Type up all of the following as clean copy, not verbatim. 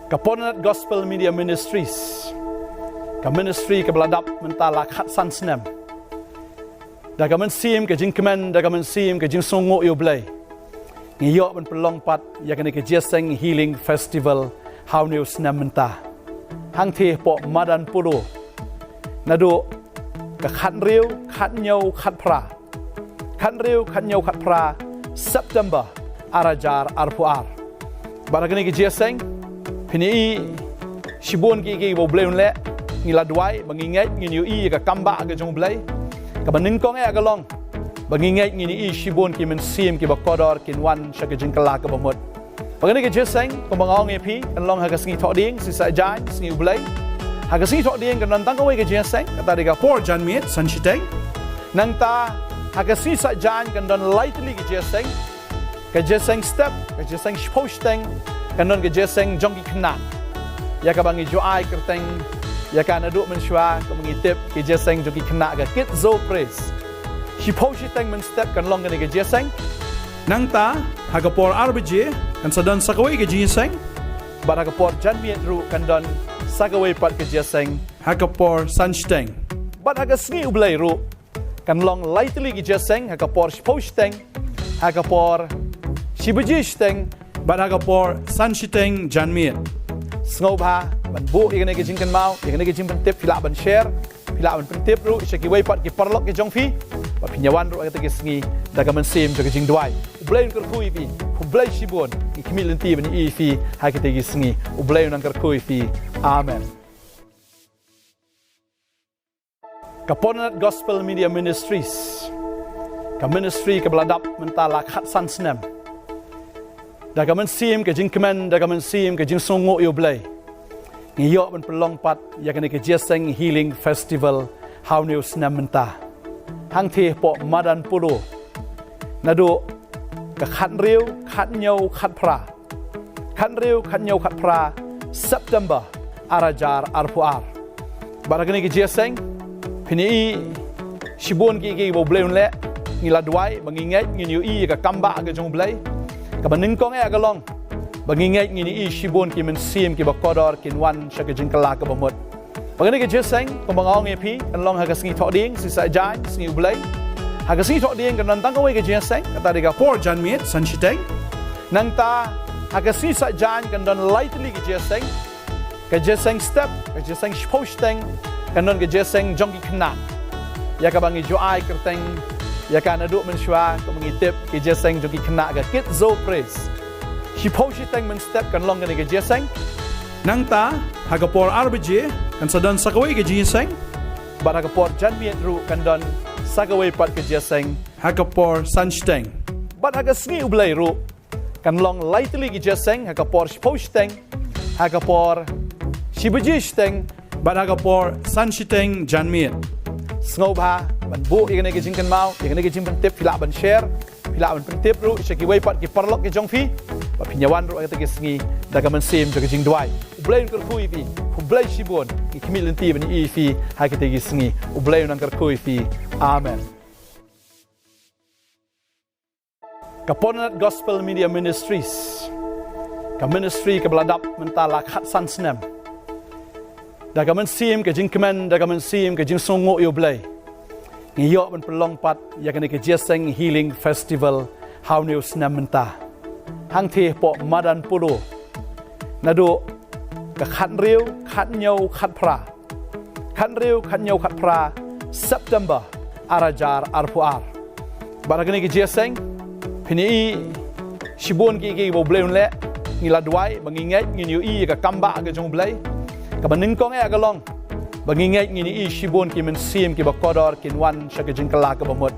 Kaponat Gospel Media Ministries, ka ministry ka beladap mentala khat san snem. Da ka men sim ka jing kemen, da ka men sim ka jing songo yo blai. Ngiyok ben pelong pat ya ka ne ka jeseng healing festival how new snem menta. Hang the po madan puro. Nado ka khat riu, khat nyau, khat pra. Khat riu, khat nyau, khat pra September arajar arpuar. Barakani ka jeseng Pini sibun ki bo blay unle ngila duai bangingat ngini i ka kamba ka jong blay ka banin kong e ka long bangingat ngini i sibun ki men sim ki ba kodor kin wan sha ka jing kala ka bamot bagani ka jeseng ko bangong e pi kan long ha ka singi tho ding si sa jai singi blay ha ka singi tho ding kan nan tang ka we ka jeseng ka ta ka por jan miet san chiteng nang ta ha ka si sa jan kan don lightly ka jeseng step ka jeseng posteng kanon ke jeseng jongki kena ya ka bangi jo ai kerteng ya ka nadu menshwa ko mengitip ke jeseng jongki kena ga kit zo praise shi poshi teng men step kan long ke jeseng nang ta hagapor arbje kan sadan sakawai ke jeseng bar hagapor janmiet ru kan don sakawai pat ke jeseng hagapor sansteng bar hagasni ublai ru kan long lightly ke jeseng hagapor shi poshi teng hagapor shi bejish teng Badagapor Sanshiteng Janmir Snobha ban bu igane ke jingkan mau igane ke jingkan tip pila ban share pila ban tip ru shaki way pat ki parlok ke jongfi ba pinyawan ru ate ke singi daga man sim ke jing duai ublay ker kui fi ublay shibon ki kimil ti ban i fi ha ke te singi ublay nan ker kui fi amen Kaponat Gospel Media Ministries ka ministry ka beladap mentala khat san snem Da ka men sim ka jing kemen, da ka men sim ka jing songo yo blai. Ngiyok ben pelong pat ya ka ne ka jeseng healing festival how new snem menta. Hang the po madan puro. Nado ka khat riu, khat nyau, khat pra. Khat riu, khat nyau, khat pra September arajar arpuar. Barakani ka jeseng pini sibun ki bo blai unle ngila duai bangingat ngini i ka kamba ka jong blai ka banin kong e ka long bangingat ngini i sibun ki men sim ki ba kodor kin wan sha ka jing kala ka bamot bagani ka jeseng ko bangong e pi kan long ha ka singi tho ding si sa jai singi ublai ha ka singi tho ding kan nan tang ka we ka jeseng ka ta ka por jan miet san chiteng nang ta ha ka si sa jan kan don lightly ka jeseng step ka jeseng posteng kan don ka jeseng jongki kena ya ka bangi jo ai kerteng ya ka nadu menshwa ko mengitip ke jeseng jongki kena ga kit zo praise shi poshi teng men step kan long ke jeseng nang ta hagapor arbje kan sadan sakawai ke jeseng bar hagapor janmiet ru kan don sakawai pat ke jeseng hagapor sansteng bar hagasni ublai ru kan long lightly ke jeseng hagapor posteng hagapor shibujish teng bar hagapor sanshiteng janmiet Snobha ban bu igane ke jingkan mau igane ke jingkan tip pila ban share pila ban tip ru shaki way pat ki parlok ke jongfi ba pinyawan ru ate ke singi daga man sim ke jing duai ublay ker kui fi ublay shibon ki kimil ti ban i fi ha ke te singi ublay nan ker kui fi amen Kaponat Gospel Media Ministries ka ministry ka beladap mentala khat san snem da ka men sim ke jing kemen da ka men sim ke jing songo yo blai ngiyok ben pelong pat ya ka ne ka jeseng healing festival how new snem menta hang the po madan puro nado ka khat riu khat nyau khat pra khat riu khat nyau khat pra September arajar arpuar barakani ka jeseng pini sibun ki bo blai unle ngila duai bangingat ngini i ka kamba ka jong blai ka banin kong e ka long bangingat ngini i sibun ki men sim ki ba kodor kin wan sha ka jing kala ka bamot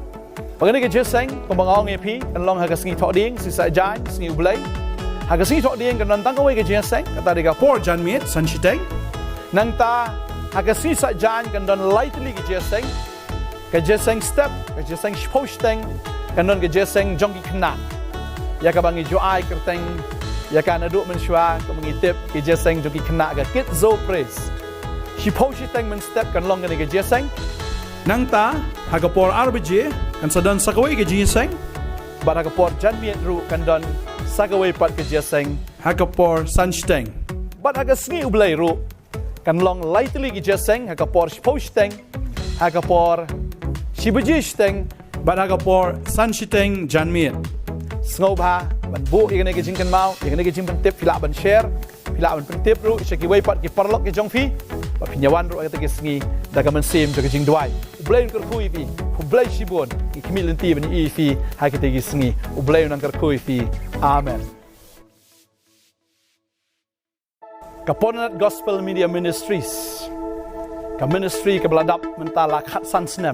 bagani ka jeseng ko bangong e pi kan long ha ka singi tho ding si sa jai singi ublai ha ka singi tho ding kan nan tang ka we ka jeseng ka ta ka por jan miet san chiteng nang ta ha ka si sa jan kan don lightly ka jeseng step ka jeseng posteng kan don ka jeseng jongki kena ya ka bangi jo ai kerteng ya ka nadu menshwa ko mengitip ke jeseng jongki kena ga kit zo praise shi poshi teng men step kan long ke jeseng nang ta hagapor arbje kan sadan sakawai ke jeseng bar hagapor janmiet ru kan don sakawai pat ke jeseng hagapor sansteng bat haga sngi ublay ru kan long lightly gi jeseng haga por posteng haga por shibujisteng bat haga por sanshiteng janmit sngoba ban bu igane gi jingkan mau igane gi jingpan tip pila ban share pila ban tip ru shaki way pat gi parlok gi jongfi ba pinyawan ru agata gi sngi daga man sim daga jing dwai ublay kar kui bi ublay shibon gi kimilin ti ban i fi haga gi sngi ublay nan kar kui fi amen. Kaponat Gospel Media Ministries, ka ministry ka beladap mentala khat san snem.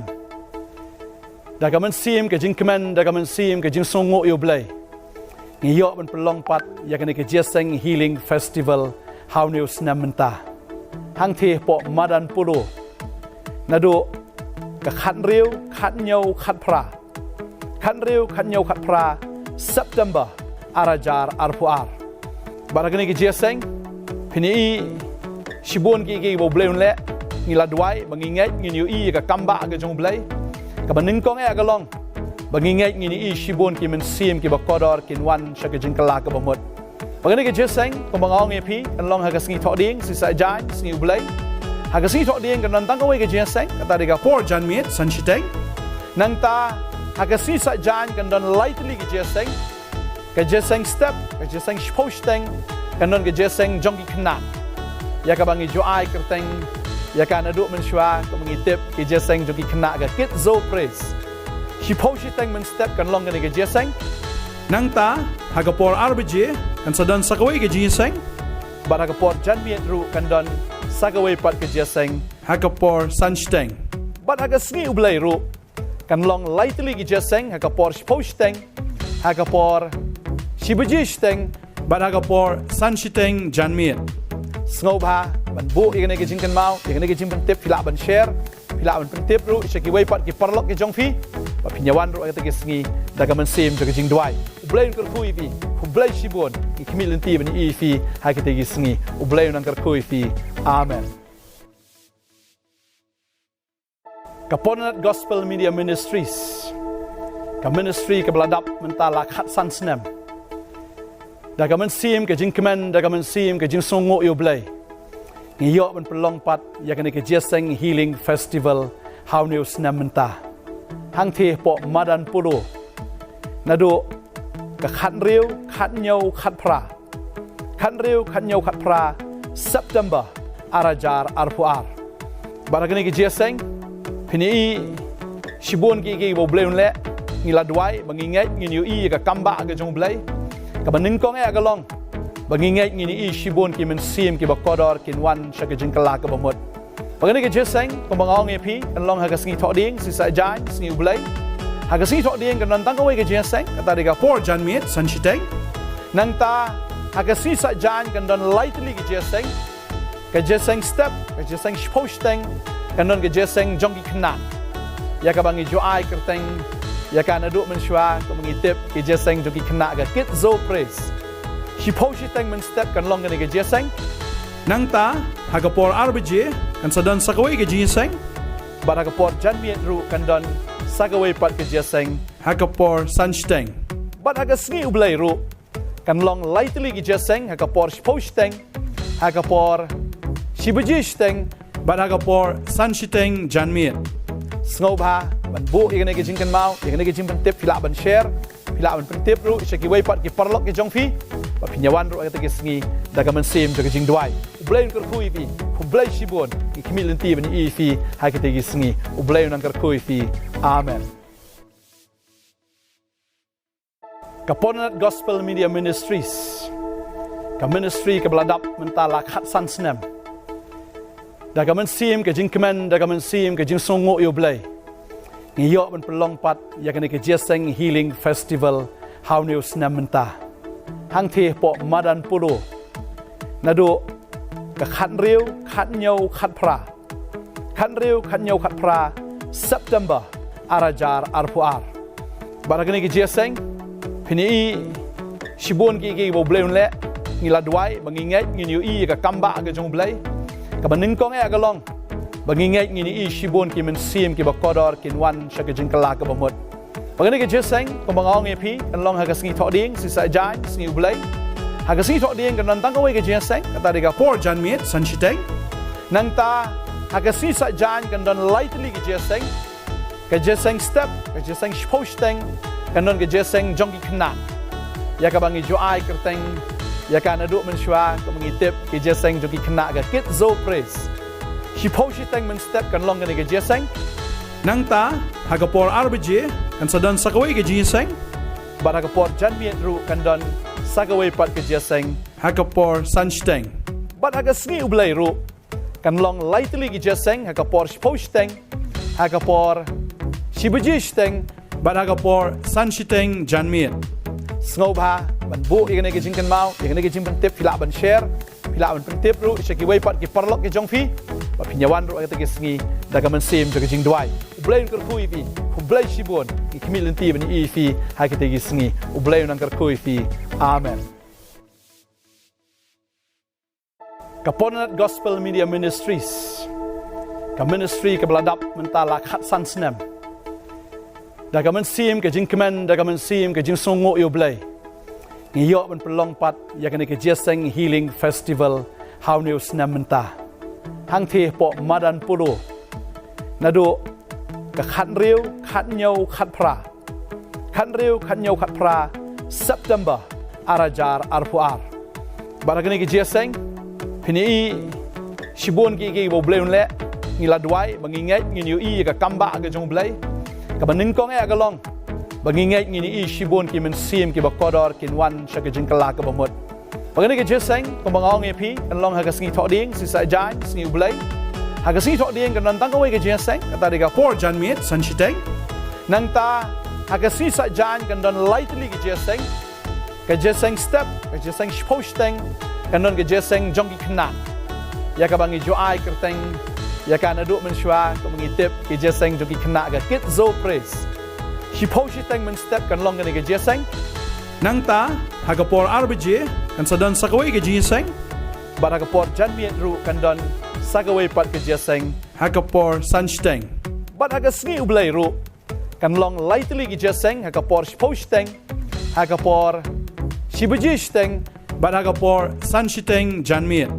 Da ka mensim ka jing kemen, da ka mensim ka jing songo yo blay. Ngiyok ben pelong pat ya kene ke jeseng healing festival how new snem menta. Hang the po madan pulo. Nado ka khat riu, khat nyau, khat pra. Khat riu, khat nyau, khat pra September arajar arpuar. Bara kene ke jeseng Pini shibun ki bo blay le ngila duai bangingai ngini i ka kamba ga jong blay ka banin kong e ga long bangingai ngini i shibun ki men sim ki ba kodor kin wan shaka jingkala ka bamot bangani ke jeseng ko bangong e pi kan long ha ka sngi tho ding si sa jai sngi blay ha ka sngi tho ding kan nan tang ko ke jeseng ka ta ga por janmit sanchiteng nang ta ha ka si sa jai kan don lightly ke jeseng step ke jeseng posteng kanon ke jeseng jongki kena ya ka bangi jo ai kerteng ya ka na du men shwa ko mangi tip ke jeseng jongki kena ga kit zo praise shi poshi teng men step kan long ke jeseng nang ta haga por rbj kan sadan sakawai ke jeseng bar haga por janmiet ru kan don sakawai pat ke jeseng haga por sansteng bar haga sngi ublay ru kan long lightly ke jeseng haga por posteng haga por shibujisteng bat haga por sanshiteng janmit sngoba ban bu igane gi jingkan mau igane gi jingpan tip pila ban share pila ban tip ru shaki way pat gi parlok gi jongfi ba pinyawan ru agata gi sngi daga man sim daga jing dwai ublay kar kui fi ublay shibon gi kimilin ti ban i fi hakata gi sngi ublay nan kar kui fi amen. Kaponat Gospel Media Ministries, ka ministry ka beladap mentala khat san snem. Da ka mensim ke jing kemen, da ka mensim ke jing songo yo blay. Ngiyok ben pelong pat ya kene ke jeseng healing festival how new snem menta. Hang the po madan pulo. Nado ka khat riu, khat nyau, khat pra. Khat riu, khat nyau, khat pra September arajar arpuar. Bara kene ke jeseng pini shibun ki bo blay le ngila duai bangingai ngini i ka kamba ga jong blay ka banin kong e ga long bangingai ngini i shibun ki men sim ki ba kodor kin wan shaka jingkala ka bamot bagani ke jeseng ko bangong e pi kan long ha ka sngi tho ding si sa jai sngi ublay ha ka sngi tho ding kan nan tang ko ke jeseng ka ta ga por janmit sanchiteng nang ta ha ka si sa jan kan don lightly ke jeseng step ke jeseng posteng kan don ke jeseng jongki kena ya ka bangi jo ai kerteng ya ka na du men shwa ko mangi tip ke jeseng jongki kena ga kit zo praise shi poshi teng men step kan long ke jeseng nang ta haga por rbj kan sadan sakawai ke jeseng bar haga por janmiet ru kan don sakawai pat ke jeseng haga por sansteng bar haga sngi ublay ru kan long lightly ke jeseng haga por posteng haga por shibujisteng bar haga por sanshiteng janmiet sngoba ban bu igane ke jingkan mau igane ke jingpan tip pila ban share pila ban tip ru shaki way pat ki parlok ke jongfi ba pinyawan ru agata ke sngi daga man sim daga jing dwai ublay kar kui fi ublay shibon ki kimilin ti ban i fi hakata ke sngi ublay nan kar kui fi amen. Kaponat Gospel Media Ministries, ka ministry ka beladap mentala khat san snem. Da ka mensim ke jing kemen, da ka mensim ke jing songo yo blay. Ngiyok ben pelong pat ya kene ke jeseng healing festival how new snem menta. Hang the po madan pulo. Nado ka khat riu, khat nyau, khat pra. Khat riu, khat nyau, khat pra September arajar arpuar. Bara kene ke jeseng pini shibun ki bo blay le ngila duai bangingai ngini i ka kamba ga jong blay. Ka banin kong e ga long bangingai ngini i shibun ki men sim ki ba kodor kin wan shaka jingkala ka bamot bagani ke jeseng ko bangong e pi kan long ha ka sngi tho ding si sa jai sngi ublay Hagasi thok ding kan tang kawai ke jeseng kata diga por jan miet san chiteng. Nang ta hagasi sa jan kan don lightly ke jeseng step ke jeseng posteng kan don ke jeseng jongki kena. Ya ka bangi jo ai kerteng ya kan aduk menshwa ke mengitip ke jeseng jongki kena ke kit zo praise. Posteng men step kan long ke jeseng. Nang ta hagapor arbije kan sadan sakawai ke jeseng. Bar hagapor jan miet ru kan don sagaway pat ke jeseng hagapor sansteng. But hagasngi ublay ru kan long lightly ke jeseng hagapor posteng hagapor shibujisteng but hagapor sansteng janmiet. Sngoba ban bu igane ke jingkan mau igane ke jingkan tip fila ban share fila ban tip ru shaki way pat ke parlok ke jongfi ba pinyawan ru agate ke sngi daga man sim ke jing dwai ublay ker kui bi ublay shibon ki kimil ti ban ifi hakite ke sngi ublay nang ker kui fi. Amen. Kaponat Gospel Media Ministries, ka ministry ka beladap mentala khat sansnem. Da ka mensim ke jing kemen, da ka mensim ke jing songo yo blay. Ngiyok ben pelong pat ya ke jeseng healing festival how new snem menta. Hang the po madan pulo. Nado ka khat riu, khat nyau, khat pra. Khat riu, khat nyau, khat pra September arajar arpuar. Baragani ke jeseng pini shibon ki bo bleun le ngila duai bangingai ngini i ka kamba ka jong blai ka banin kong e ka long bangingai ngini i shibon ki men sim ki ba kodor kin wan sha ka jing kala ka bamot. Bagani ke jeseng ko bangong e pi kan long ha ka sngi thok ding si sa jan sngi blai ha ka sngi thok ding kan tang ka wei ke jeseng kata diga por jan miet san chiteng nang ta ha ka si sa jan kan don lightly ke jeseng step ke jeseng posteng kan don ke jeseng jongki kena ya ka bangi jo ai kerteng ya kan aduk menshwa ke mengitip ke jeseng jongki kena ke kit zo praise posteng men step kan long ke jeseng nang ta hagapor arbije kan sadan sakawai ke jeseng bar hagapor jan miet ru kan don sagawai pat ke jeseng hagapor sansteng bat hagasngi ublay ru kan long lightly ke jeseng hagapor posteng hagapor shibujisteng bat hagapor sansteng janmiet.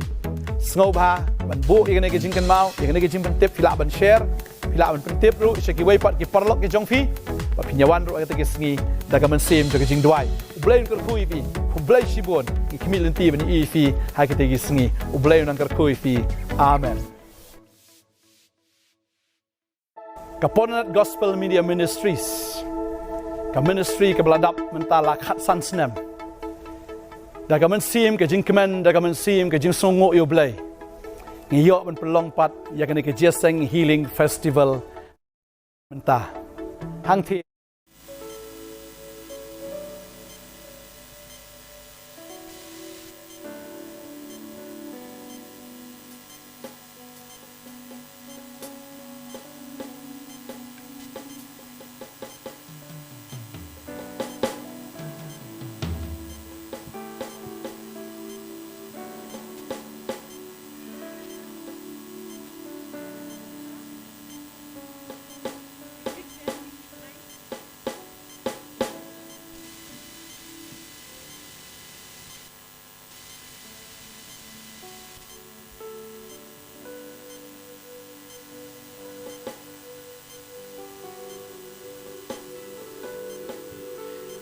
Sngoba ban bu igane ke jingkan mau igane ke jingkan tip fila ban share fila ban tip ru shaki way pat ke parlok ke jongfi ba pinyawan ru agate ke sngi daga man sim ke jing dwai ublay ker kui bi ublay shibon ki kimil ti ban i fi hakate ke sngi ublay nang ker kui fi. Amen. Kaponat Gospel Media Ministries, ka ministry ka beladap mentala khat sansnem. Da ka man sim ke jing kemen, da ka man sim ke jing songo yo blay. Ngiyok ben pelong pat ya ke jeseng healing festival menta. Hang thi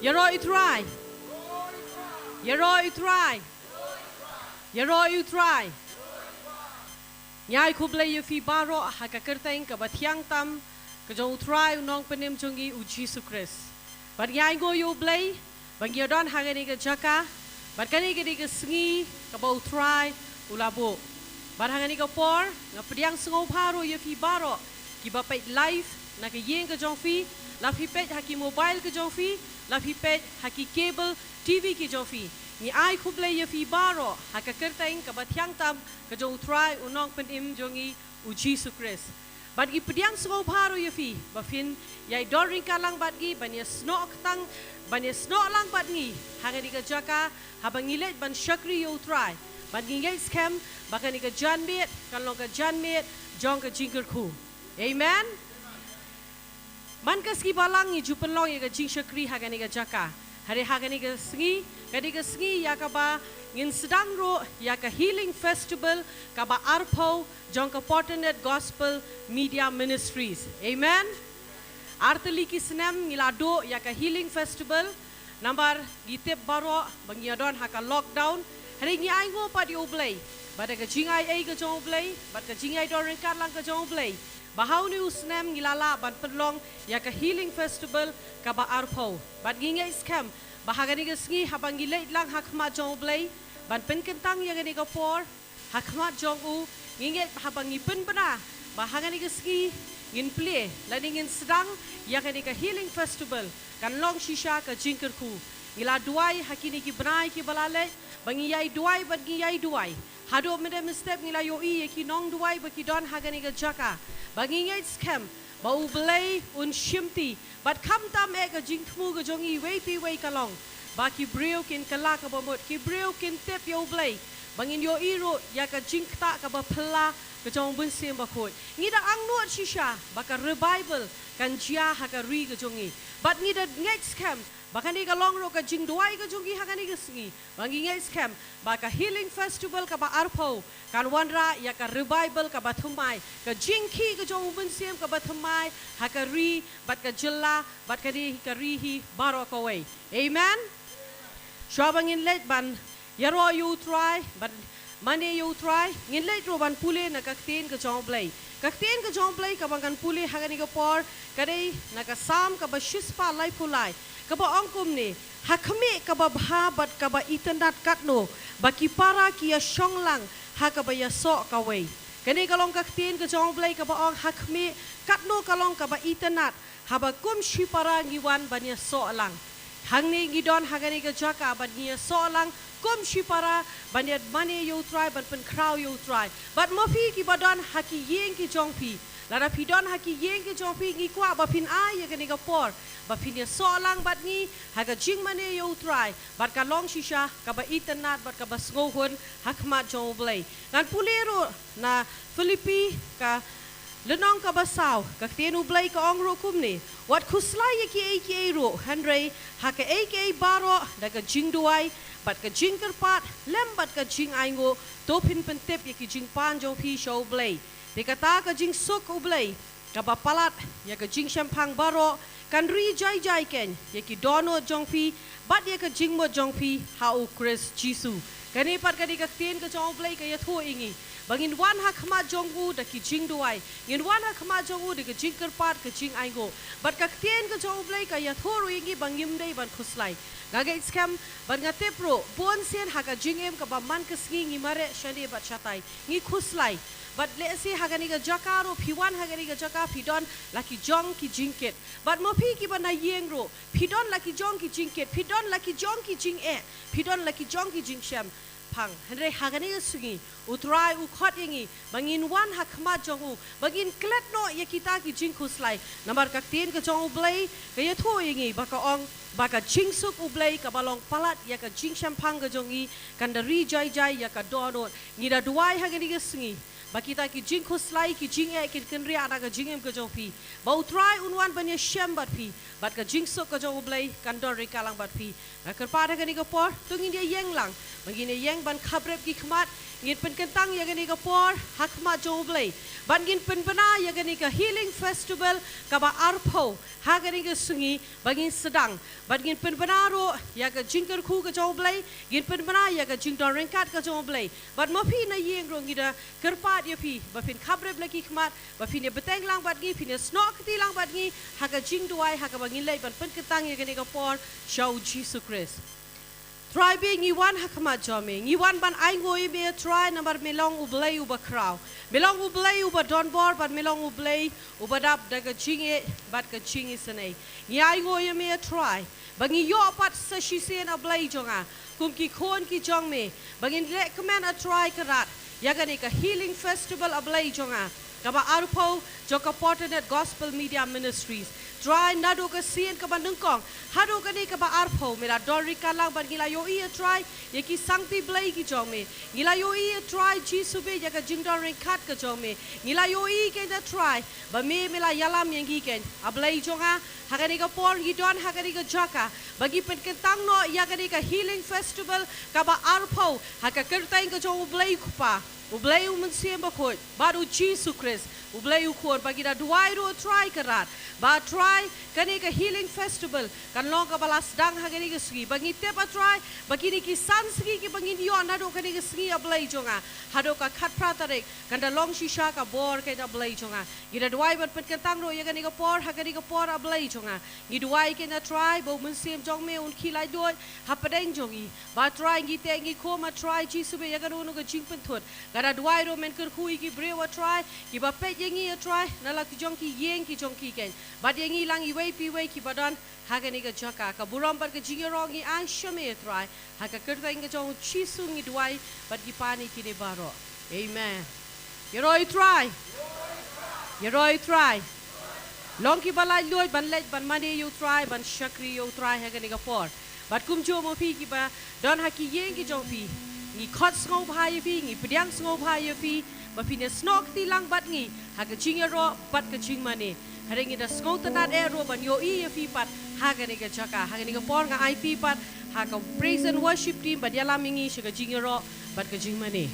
Yaro utrai. Yaro utrai. Yaro utrai. Nyai kublay yu fi baro hakakerteng ka batyang tam ka jong utrai unong penim jongi u Jesus Christ. But nyai go yu blay bang yodon hagani ka jaka but kani gadi ka sngi ka ba utrai ulabo. But hagani ka por nga pediang sngo paro yu fi baro ki ba pay live na ka yeng ka jong fi la fi pet haki mobile ka jong fi la fi pet haki cable TV ki jofi ni ai kublay ya fi baro hakakerteng ka batyang tam ka jong try unong penim jongi u Jesus Christ bat gi pediang sngo baro ya fi ba fin yai doring kalang bat gi banya snok tang banya snok lang bat ngi hagani ka jaka habang ilet ban shakri yo try bat gi ngai scam bakani ka janbet kalong ka janmet jong ka jingker ku. Amen. Man kaski balang ni jupenlong ya ka jing shakri hagani ka jaka. hari hagani ke sengi ya kaba ngin sedang ro ya ka healing festival kaba arpo jong ka Portanet Gospel Media Ministries. Amen. Arteli ki senam ngilado ya ka healing festival nambar gitep baro bangiadon haka lockdown hari ngi ai ngo pa di oblay bada ka jingai ai ka jong oblay bad ka jingai don kat lang ka jong oblay bahau ni usnam ngilala ban pedlong ya ka healing festival kaba arpo bad ngingai scam bahagani ka sengi habang gilait lang hakma jong oblay ban pen kentang ya gani ka por hakma jong u ngingai habang ngipin bana bahagani ka sengi ngin play lani ngin sedang ya kani ka healing festival kan long shisha ka jingkerku ngila duai hakini ki benai ki balale bangi yai duai bagi yai duai hado medem step ngila yoi ki nong duai baki don hagani ka jaka bangi ngai scam bau belai un shimti but kam tam e ka jingkmu ka jongi wei pi wei kalong baki breu kin kala ka bomot ki breu kin tep yo belai bangin yo iro ya ka jingta ka ba pela kejong bensin bakut. Ngida ang nuat shisha baka revival kan jia haka ri kejongi. But ngida next camp baka ni ka long ro ka jing duai kejongi haka ni kesengi. Bangi next camp baka healing festival ka ba arpo kan wanra ya ka revival ka ba thumai ka jing ki kejong bensin ka ba thumai haka ri bat ka jella bat ka ri ka ri hi baro ka wei. Amen. Shwabangin let ban yaro you try but Mane you try ngin lei ro ban pule na kakten ka jong play ka bang kan pule hagani ka por kadai na ka sam ka ba shispa lai pulai ka ba angkum ni hakme ka ba bha bat ka ba itandat katno baki para ki ya shonglang ha ka ba ya so ka wei kani ka long kakten ka jong play ka ba ang hakme katno ka long ka ba itanat ha ba kum shipara ngiwan ban ya so lang hangni gidon hagani ka jaka ban ya so lang kom shipara banyat mane yo try ban pen crow yo try but mofi ki badon haki yeng ki jongpi lara pidon haki yeng ki jongpi ngi kwa ba pin ai ya gani ka por ba pin ya so lang bat ni haga jing mane yo try bat ka long shisha ka ba itanat bat ka ba sngohon hakma jong blai kan pulero na Filipi ka lenong ka basaw ka tenu blai ka ong ro kumni wat kuslai ki ai ro hanrei haka ai baro daga jing duai bat ka jing kerpat lem bat ka jing aingo topin pentep ya ki jing pan jong pi show blai de kata ka jing sok u blai ka ba palat ya ka jing champang baro kan ri jai ken ya ki dono jong pi bat ya ka jing mo jong pi ha u Chris Jisu kani pat ka di ka tin ka jong blai ka ya thu ingi bangin wan ha khama jong u da ki jing duai ngin wan ha khama jong u de ka jing kerpat ka jing aingo bat ka tin ka jong blai ka ya thu ingi bangim dei ban khuslai Gaga scam ban ngate pro bon sen haga jingem ka ba man kesngi ngimare shani bat chatai ngi khuslai but le se haga ni ga jakaro piwan haga ni ga jaka pidon laki jong ki jingket but mo pi ki bana yengro pidon laki jong ki jingket pidon laki jong ki jing pidon laki jong ki jing sham pang henre haga ni ga sungi utrai u khot yengi bangin wan hakma jong u bangin klet no ya kita ki jing khuslai nambar ka tin ka jong blai ka ya thu yengi baka ong baka jing suk ublay ka balong palat ya ka jing champang ka jongi kanda ri jai ya ka dono ngira duai hagani ka singi bakita ki jing khuslai ki jing kin kenri ana ka jingem ka jongpi ba utrai unwan banya shem bat pi bat ka jing suk ka jong ublay kandor ri kalang bat pi ka kerpada gani ka por tungin dia yeng lang magini yeng ban khabrep ki khmat ngin pen kentang ya gani ka por hakma jong ublay ban ngin pen bana ya gani ka healing festival ka ba arpo hagani ka sungi bangin sedang bagin penbenaro ya ka jingker khu ka joblai gin penbena ya ka jingdon rengkat ka joblai bat mopi na yeng rong ida kerpat ya pi ba pin khabre blaki khmat ba pin beteng lang bat gi pin snok ti lang bat gi ha ka jing duai ha ka bangin lai ban pen ketang ya ka ne ka por show Jesus Christ try being iwan hakma jome iwan ban ai ngoi be try number melong ublai uba kraw melong ublai uba don bor ban melong ublai uba dap daga jinge bat ka jinge sanai ni ai ngoi me try bangi yo pat sa shisen ublai jonga kum ki khon ki jong me bangin recommend a try karat ya ka healing festival ublai jonga kaba arpo joka Portanet Gospel Media Ministries try nado ka sien ka bandungkong hado ka ni kaba arpo mera dori kalang ban gila yo ia try yaki sangti blai ki jome gila yo ia try jisu be jaka jingdon ring kat ka jome gila yo i ke da try ba me mela yalam yang gi ken ablai jonga hakani ka por gidon hakani ka jaka bagi penkentang no yakani ka healing festival kaba arpo hakakertain ka jo blai kupa Ublay umensiam bakot, baru Jesus Christ. Ublay ukor bagi dah dua ro try kerat, ba try kani ke healing festival, kan long ka balas dang hagani ke segi, bagi tepa try, bagi ni ki san segi ki bagi dion hado kani ke segi ablay jonga, hado ka khat pratarek, kan dah long shisha ka bor ke ablay jonga, gira dua ber penkentang ro yakani ke por hagani ke por ablay jonga, gi dua ke na try, ba umensiam jong me un kilai doi, hapadeng jongi, ba try gi te gi koma try Jesus be yakani unu ke jingpen thot. Kada dua ro men ker hui ki brewa try ki ba pe yengi a try na la ki jong ki yeng ki jong ki ken ba yengi lang I wei pi wei ki badan ha ka ni ka jaka ka buram par ka jingi ro ngi an shame try ha ka kerta inga jong chisu ngi duai ba ki pani ki ne baro amen yeroi try long ki balai loi ban let ban mane you try ban shakri you try ha ka ni ka por bat kum jo mo pi ki ba don ha ki yeng ki jong pi ngi khot ngau bhai fi ngi pdiang ngau bhai fi ba fi ne snok ti lang bat ngi ha ka ching ro bat ka ching mane hare ngi da ngau tanat e ro ban yo I fi pat ha ka ne ka chaka ha ni ka por nga I fi pat ha ka praise and worship team ba dia lam ngi shi ka ching ro bat ka ching mane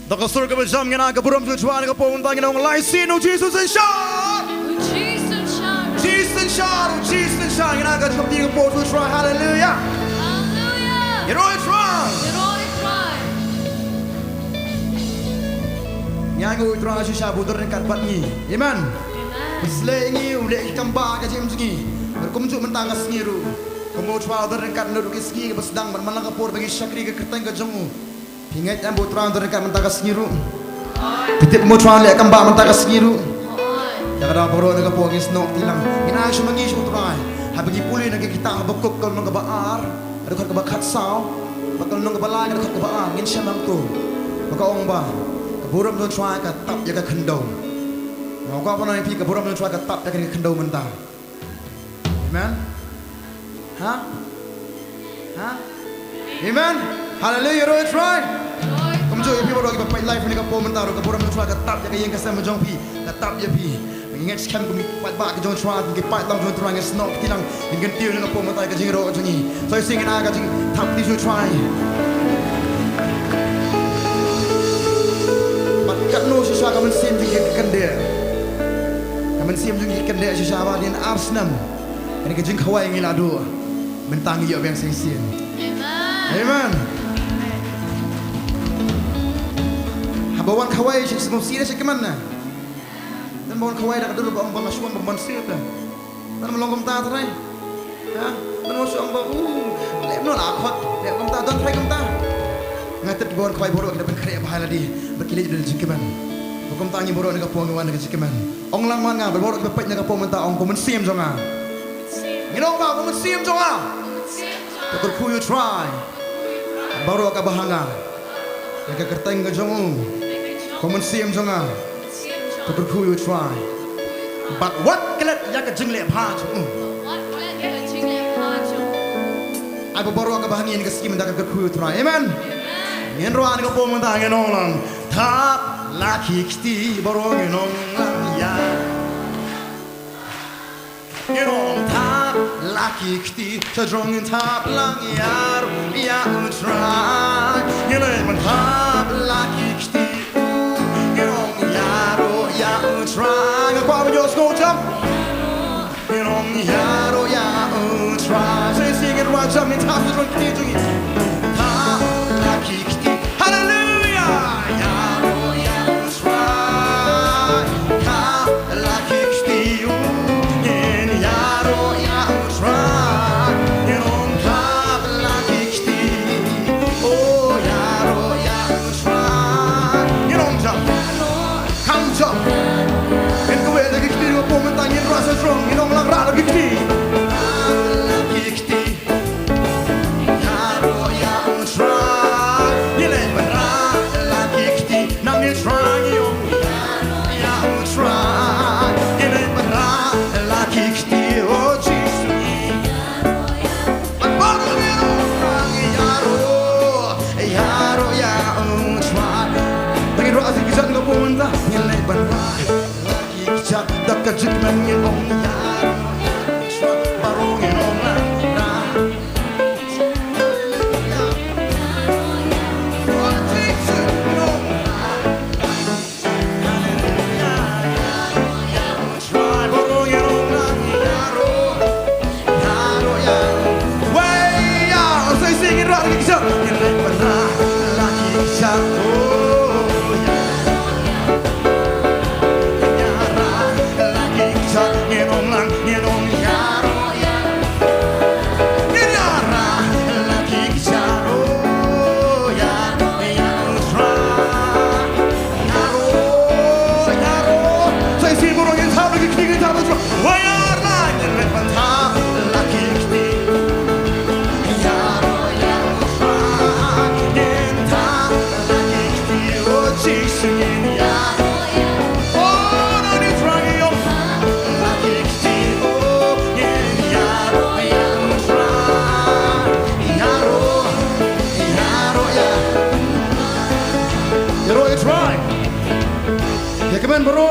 Da ka sur ka ba jam ngina ka buram su chwa ka po undang ngina lai sin o Jesus and shout Jesus and shout ngina ka chop ti ka po su chwa hallelujah Yeroi try Yang ngui try si sha budur kat bat ni amen Isle ngi u le kamba ka jem ngi kum ju mentang ka sngiru kum chwa dur kat no ki ski ka basdang ban malaka por bagi shakri ka kertang ka jongu Pingat yang butrang dur kat mentang ka sngiru Pitip mo chwa le kamba mentang ka sngiru Jangan boro na ka po ngis no tilang ina shu mangi shu try habagi puli na kita habakok kal mga baar ada kat bakat saw bakal nong balai ada kat baar ngin shamang tu maka ong ba kaburam don try ka tap ya ka khando mau ka pa na pi kaburam don try ka tap ya ka khando menta amen ha amen hallelujah ro try kom jo pi boro ka pai life ni ka po menta ro kaburam don try ka tap ya ka yeng ka sam jong pi ka tap ya pi ingat scam kami pat ba ka jong try ki pat lam jong try ngas nok tilang ingin tiu na po menta ka jing ro ka jingi so singing aga jing tap di jo try pat kat no shisha ka men sim jing kan dia kamen sim jing kan dia shisha ba din arsnam ini ka jing khawai ngi la do mentang yo bang sing sien amen habawan khawai shi sing sien shi keman na dan bawan kawai dah dulu bang bang asuan bang sir dah dan melongkom ta trai ya dan masuk bang lep no la khot lep kom ta don trai kom ta ngatet bawan kawai boros kita ben kare bahaya di berkili dari jikeman kom ta ngi boros nak puang wan nak jikeman ong lang man nga boros kita pet nak puang ta ong kom sim jonga ngino ba kom sim jonga to ku you try boros ka bahanga ya ka kerteng ka jong kom sim jonga to who you try but what kelet ya ka jingle pha chu ai bo boro ka bahangin ka skim da ka who you try amen ngin ro an ka po mo ta ngin ong lang tap la ki kti boro ngin ong lang ya ngin ong tap la ki kti cha drong in tap lang ya u try ngin ong tap la ki kti try qua bên your snow jump in on the yaro ya try say sing it right jump in top the run ki jungi ha la ki ki hallelujah yaro ya try ha la ki ki in yaro ya try in on top la ki ki oh yaro ya try in on jump come jump Tangin rasa strong, inong lang ralo gikti. Gikti. Yaro banah lagi kijak dak kajik mangin ong yaro shwa barongin ong na bro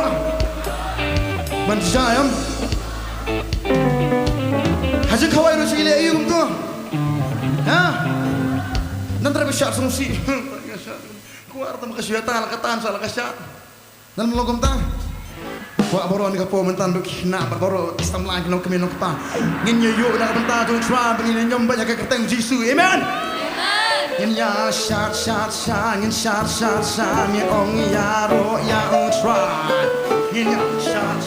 man jayam haji khawai ro chile ayum to ha nantra besar sungsi kuar tam kasyatan alkatan sala kasyat dan melogom ta wa boro ni kapo mentan duk na boro istam lagi no kemi no pa ngin yo na benta tu tra bengin nyom banyak ka keteng jisu amen in ya shot in shot me on yaro ya try in ya shot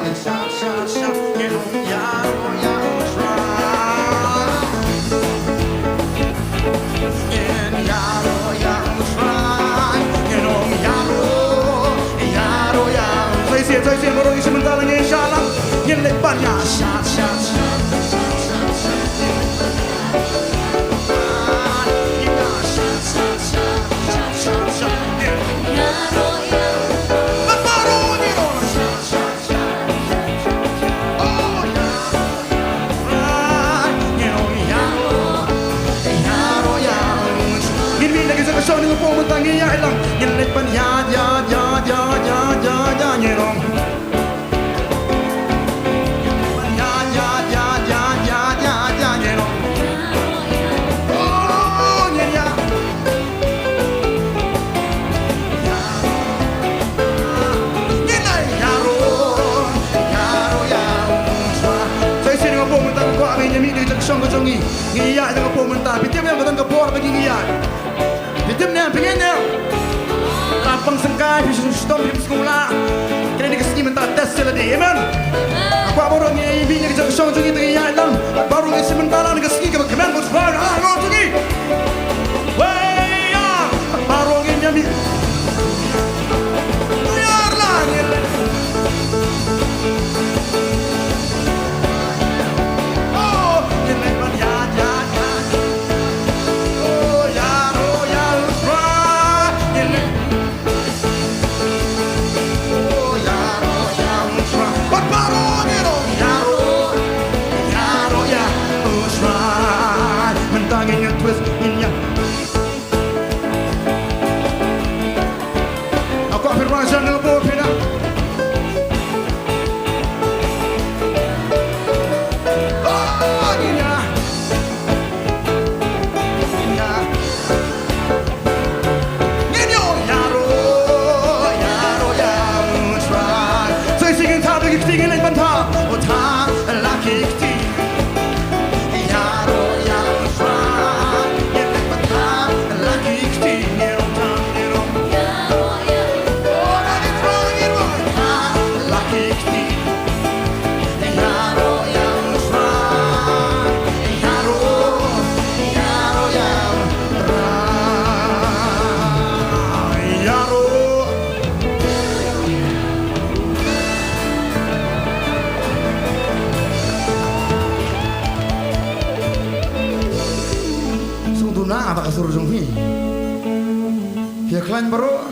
in shot in on yaro ya try in yaro ya try in on yaro ya 最先不容易是们到了年下了眼泪半呀shot tangi ya ilang yelet pan ya nyerong ya nyerong oh nyeria yaro ya saya sini ngapo mentang ko ang nyami ni jak song ko jongi ngiya ngapo mentang pitim yang batang kapor bagi ngiya Hitam ni, pengen ni. Lapang sengkai, bisa stop di sekolah. Kena dikasih minta tes seladi, amen. Aku baru ni bini kerja kesong jungi tengah yang dalam. Baru ni sementara dikasih ke kemen bos baru. Ngau jungi. Wei ya, baru ni nyami. Biarlah ni. Oh, ni lepas ya. Aku afirmasi dengan buah pina. Oh, ini yaro ya try. Saya singin tak lagi tinggal lagi bantah. Oh tak lagi tinggal. Apa kasur jumpi? Dia klan baru,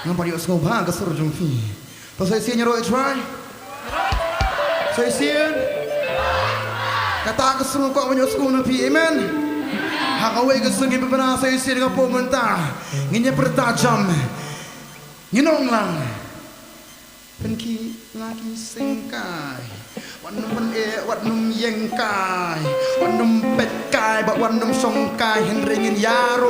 nampak dia sekolah kasur jumpi. Pas saya sian nyeroi try, saya sian. Kata kasur kau banyak sekolah nabi, amen. Hak awak kasur kita pernah saya sian dengan pemerintah, ini pertajam. Nginong langเป็นขี้ลาขี้เซ็งกายวันนมวันวันนมเย็งกายวันนมเป็ดกายบักวันนมทรงกายเห็นเรงยาโร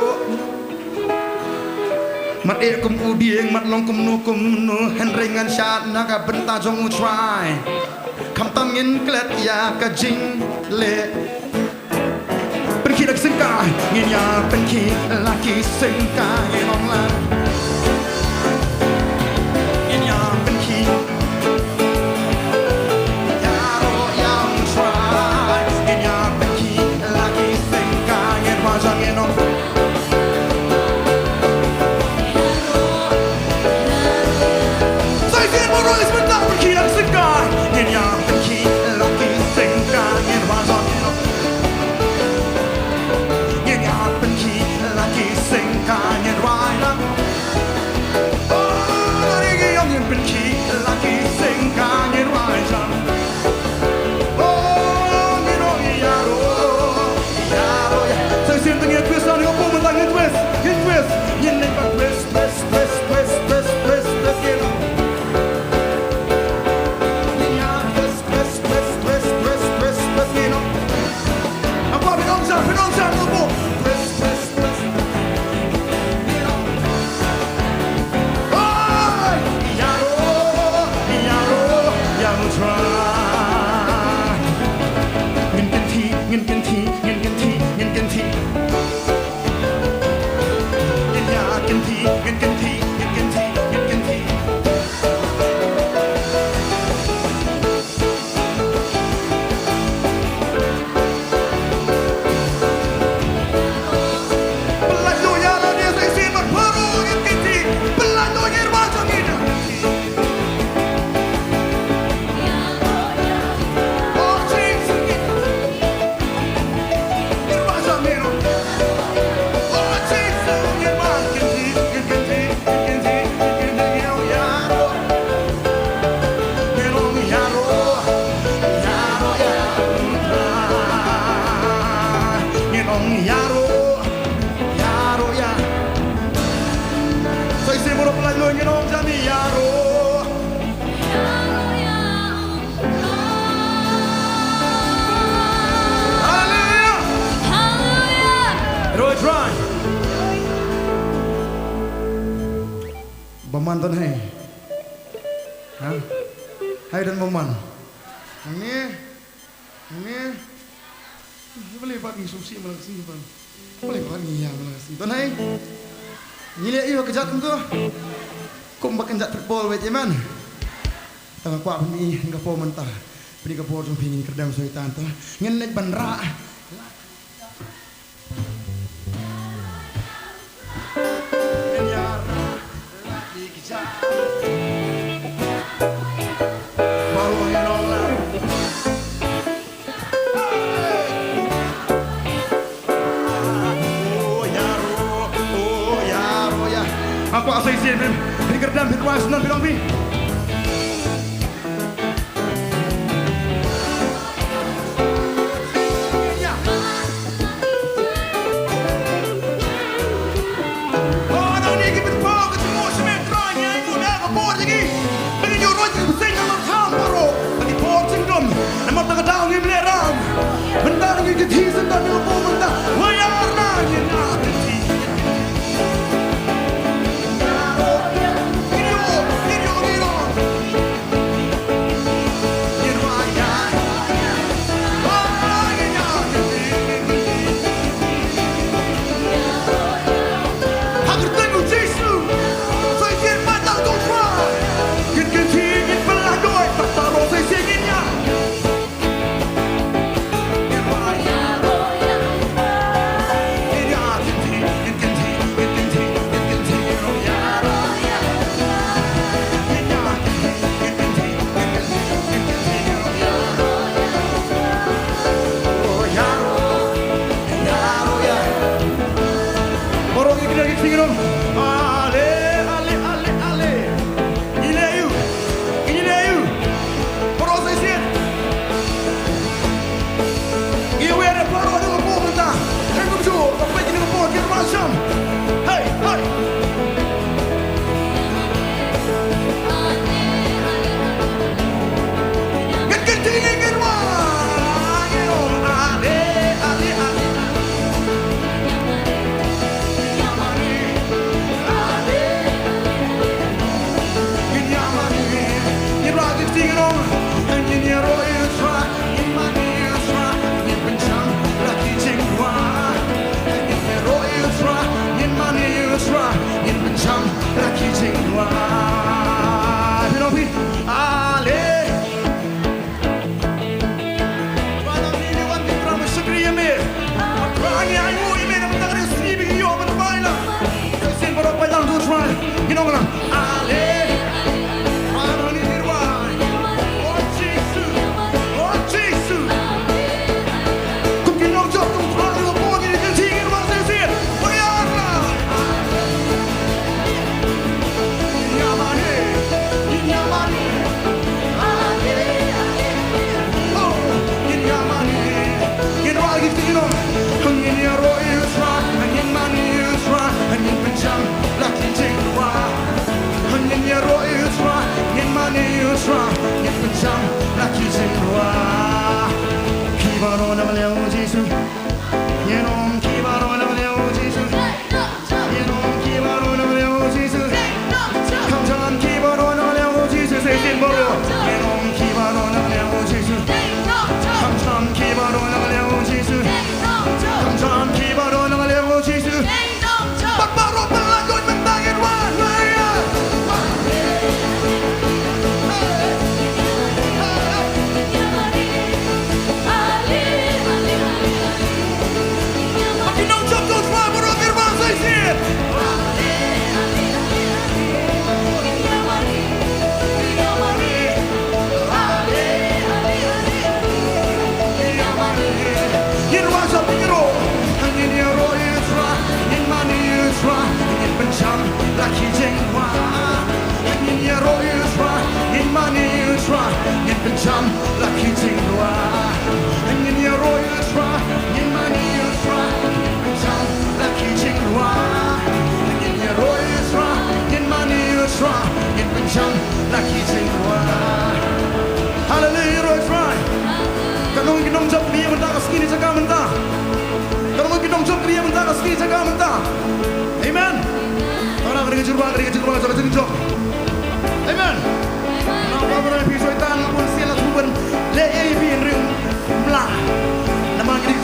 มัดกุมอูเดียงมัดลองกุมนูเห็นเรงชาตินักบรรดาจงอุทรายคำตั้งเงินเกล็ดยากระจิงเละเป็นขี้ลักเซ็งกายเงียาเป็นขี้ลาขี้เซ็งกายลองละBaman ton hai, hai dan baman. Ini, boleh bagi susi malah sini pan, boleh bagi yang malah sini. Ton hai, ni lihat iyo kejat tu, kau makan jat terpol wajah man. Tengah kuat ni, enggak po mentah, beri kapor tu pingin kerdam soitan tu, ngenek bandra. Aku asal isi ni kerdam berkuas non bilang bi. Oh, nak ni kita bawa ke semua semen keranya itu dah kapor lagi. Bagi jurus itu besar nama tham baru. Bagi por cingdom, nama tengah daun ni melerang. Bentar lagi kita hisan dan lupa bentar. Wayar lagi nak.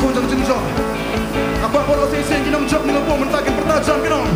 pun jang jing jong. Apa boleh saya sing kinam jok ni lepo mentakin pertajam kinam.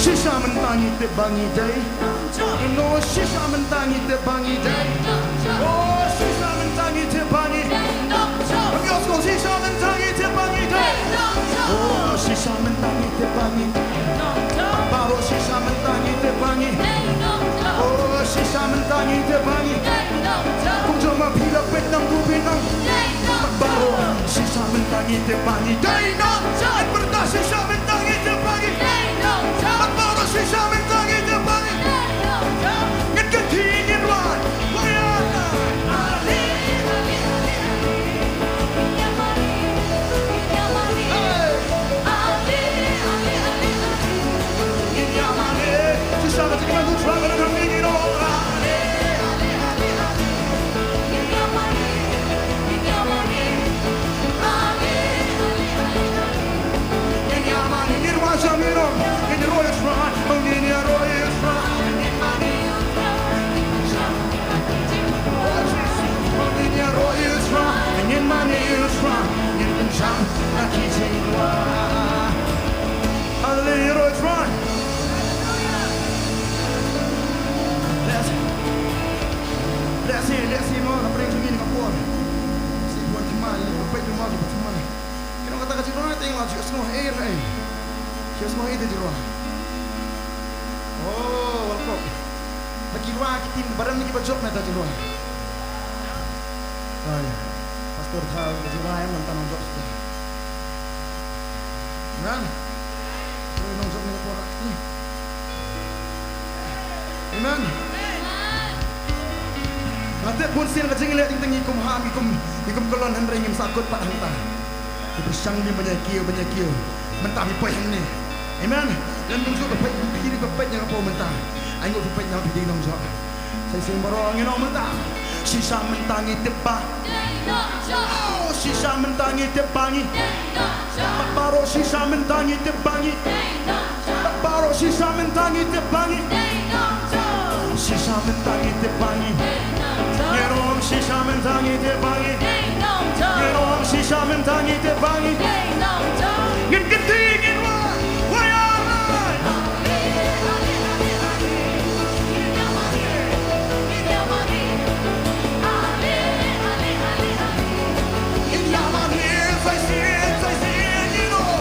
Shisha mentangi te bangi day, no shisha mentangi te bangi day, oh shisha mentangi te bangi, Yosko shisha mentangi te bangi day, oh shisha mentangi te bangi, Baro shisha mentangi te bangi, oh shisha mentangi te bangi, kung joma pila pet nang kupinang, Baro shisha mentangi te bangi day no, at perda shisha mentangi te bangi. Shisha mentangi te bangi, ngit ketingin wan, wayana. Shisha mentangi te bangi, kami Let's see more. Apa yang ingin kapur? Si buat kemana? Apa yang mau buat kemana? Kita kata kacau orang itu yang laju semua air, semua air di luar. Oh, walkop. Lagi luar kita barang ni kita jok nak di luar. Ay, pastor tahu di luar yang mentang jok sudah. Kan? Kau yang jok ni kapur ni. Amen. Nanti pun siang kecil lihat tinggi ikum ham ikum kolon henry ingin sakut pak hantar. Bersang ni banyak kiu mentah pipai ni. Amen. Dan nunggu pipai kiri pipai yang apa mentah. Ayo pipai yang pilih nunggu. Saya sing barang yang mentah. Sisa mentangi tebak. Oh sisa mentangi tebangi. Baru sisa mentangi tebangi. Baru sisa mentangi tebangi. Sisa mentangi tebangi. Yerom shisha mentangi te bangi, Yerom shisha mentangi te bangi, ngin ketingin wayana. In Yamani, I see, you know.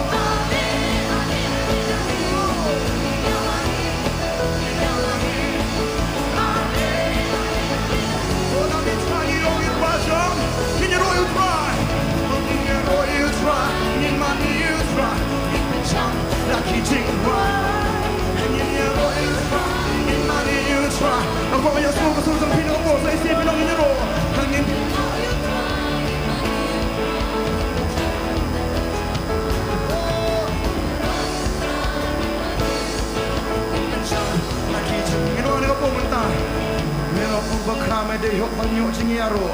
Dei hok banyo chingyaro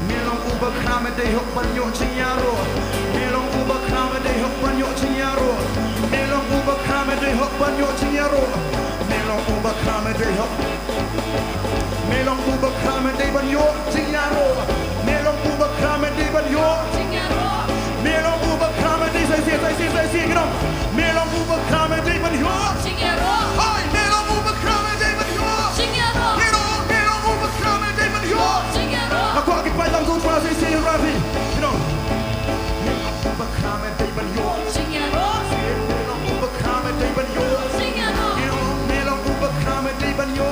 Milong uba krame dei hok banyo chingyaro Milong uba krame dei hok banyo chingyaro Milong uba krame dei hok banyo chingyaro Milong uba krame dei hok Milong uba krame dei banyo chingyaro Milong uba krame dei banyo chingyaro Milong uba krame dei sai si grom Milong uba krame dei banyo chingyaro Oi milong uba krame dei banyo chingyaro Aku akan panjang tu cuma saya sih rapi, you know. Berkami dengan yo, melong berkami dengan yo, melong berkami dengan yo.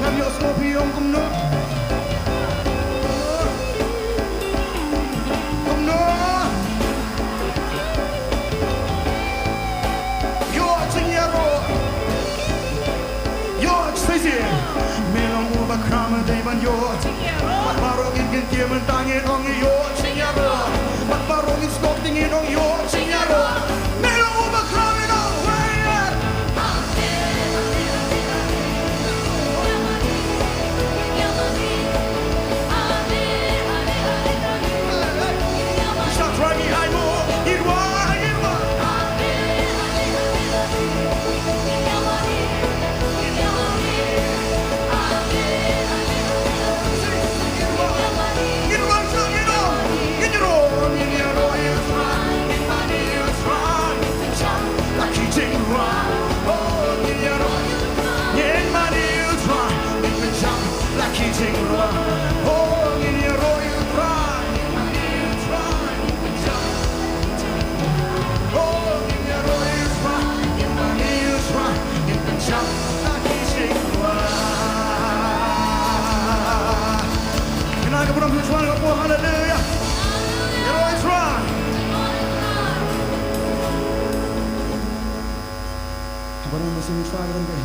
Ngam yo skopi om kumno. try ka pulang Tuhan ka po haleluya. Yero I try. Kabarang masih try kan kay.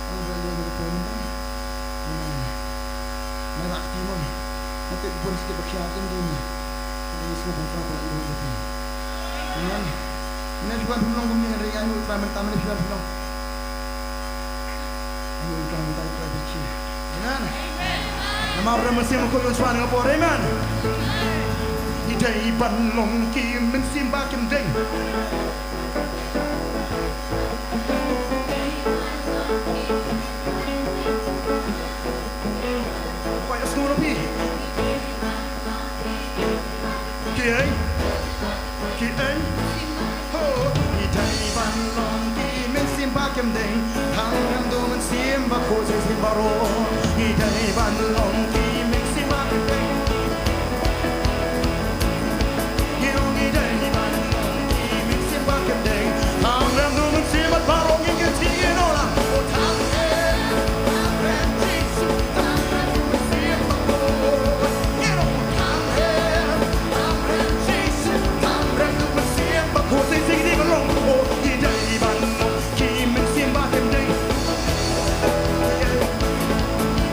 Ang balik ko po nila. May rakti mo. Natin po sa bakyatin din. Ini semua bukan apa itu itu. Amen. Ini bukan pulang kami yang ringan itu taman ini bukan pulang. Ayo kita minta kita berci. Amen. Nama orang masih mengkau suan ngapor. Amen. Idai banlong kim mensimbah kim deng. Kaya seluruh pi. Kiai, kiai, ho, idai banlong kim mensimbah kim deng. Tangan do mensimbah kose simbaro. Idai banlong kim mensimbah kim deng. Hirong idai banlong kim mensimbah kim deng. Tangan do mensimbah baro ingin tingin orang. Oh tangan, tangan Jesus, tangan do mensimbah ko. Hirong tangan, tangan Jesus, tangan do mensimbah ko. Say sing di balong. Oh idai banlong kim mensimbah kim deng.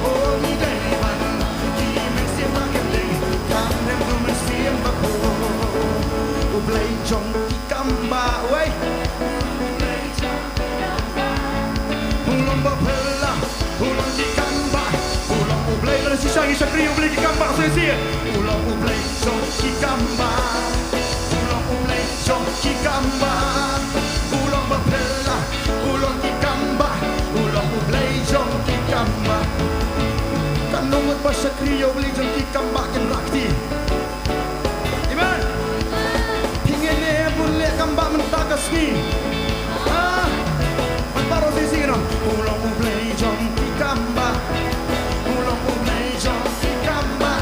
Oh idai banlong kim mensimbah kim deng. Tangan do mensimbah ko. Ublay jong kikamba, wey. Ulong bapela, ulong kikamba, ulong ublay na si Shangi Sakri ublay kikamba sesi. Ulong ublay jong kikamba, ulong ublay jong kikamba, ulong bapela, ulong kikamba, ulong ublay jong kikamba. Kanungot pa Sakri ublay jong kikamba ken rakti. Amen. Tingene bulle kamba mentakas ni. Paro sisi no. Ulong ublay jong kikamba, ulong ublay jong kikamba,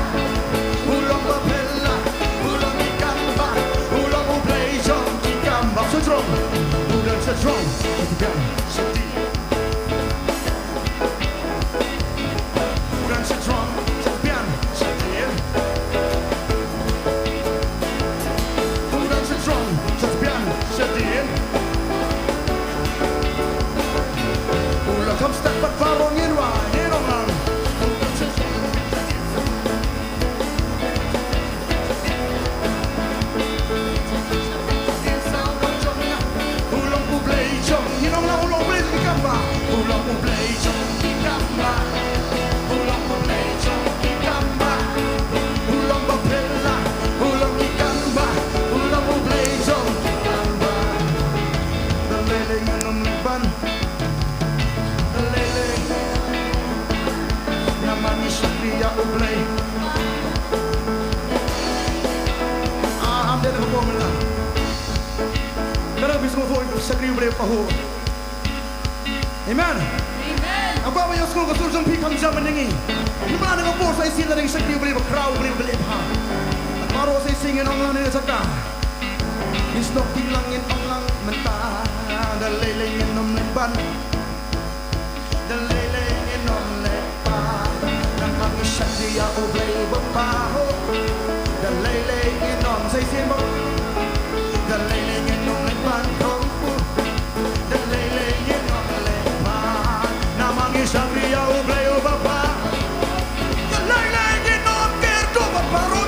ulong bapela, ulong kikamba, ulong ublay jong kikamba. Strong, ulang strong, ketigan sakti. Ulang strong, ketigan sakti. Ulang strong, ketigan sakti. Ulang kom step but parong in wa hirong lang. Ulang ublay jong hirong lang ulang ublay kikamba. Ulang ublay jong kikamba. Ulang ublay jong kikamba. Ulang bapela, ulang kikamba. Ulang ublay jong kikamba. Daleling anong liban. Namanya Syakriya ublay. Ambil aku mula. Karena bisa ngomong Syakriya ublay paho. Amen. Aku apa yang sekolah kesul jom pikam zaman ini. Nama dengan bos saya sila dengan Syakriya ublay berkrau ublay ha. Baru saya singin orang ini cakap. Isnok bilangin orang mentah. Dalilingin nom lemban. Dalilingin nom lemban. Namanya Syakriya ublay berpaho. Dalilingin nom saya simbol. Dalilingin nom lemban kompu. Dalilingin nom lemban. Namanya Syakriya ublay berpaho. Dalilingin nom kerto berpaho.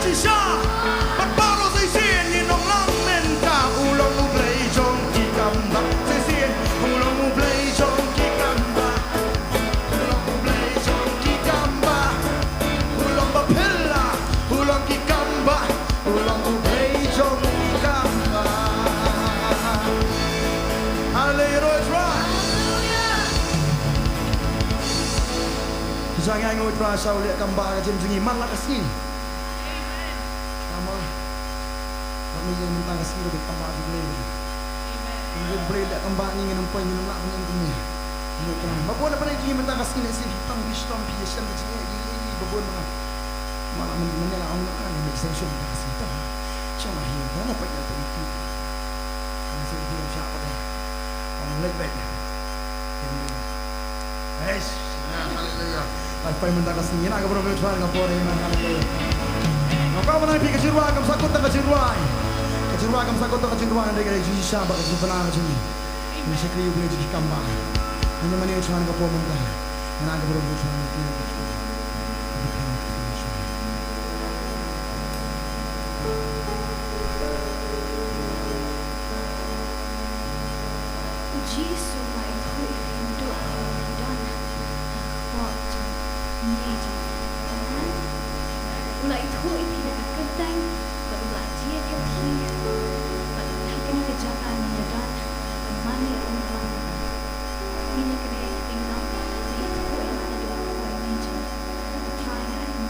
shisha But baro say sin Ninong lang men ka Ulong mo play jong kikamba Say sin Ulong mo play jong kikamba Ulong mo play jong kikamba Ulong ba pilla Ulong kikamba Ulong mo play jong kikamba Hallelujah it's right Jangan ngoi terasa oleh kamba kajem jengi malah kasih. Nama kami yang minta kasih lebih kamba di beli. Ini beli lihat kamba ni dengan empat minum nak punya kami. Ini kan. Bapak nak pernah jengi minta kasih ni sih. Tang bistom piasan di sini. Ini bapak mana? Malah menyelah orang nak ni extension kasih tu. Cuma hiu mana payah tu itu. Ini saya hiu siapa dah? Orang lebih. Yes. Hallelujah. Ay minta kasih nak kepada Tuhan kapore iman haleluya. Ngapa mana pi kejirwa kam sakut ta kejirwa. Kejirwa kam sakut ta kejirwa ndai kare jiji samba ka jibana jini. Ini sekali boleh jadi kamba. Hanya mana Tuhan kapore minta. Nak kepada Tuhan ini. Jesus mai hui hindu dan waktu Niji, ulai hui tidak ketang, berulah dia kaki, berulah kena kejagaan dan mana orang ini kena tinggal di hui ada hui Niji, try and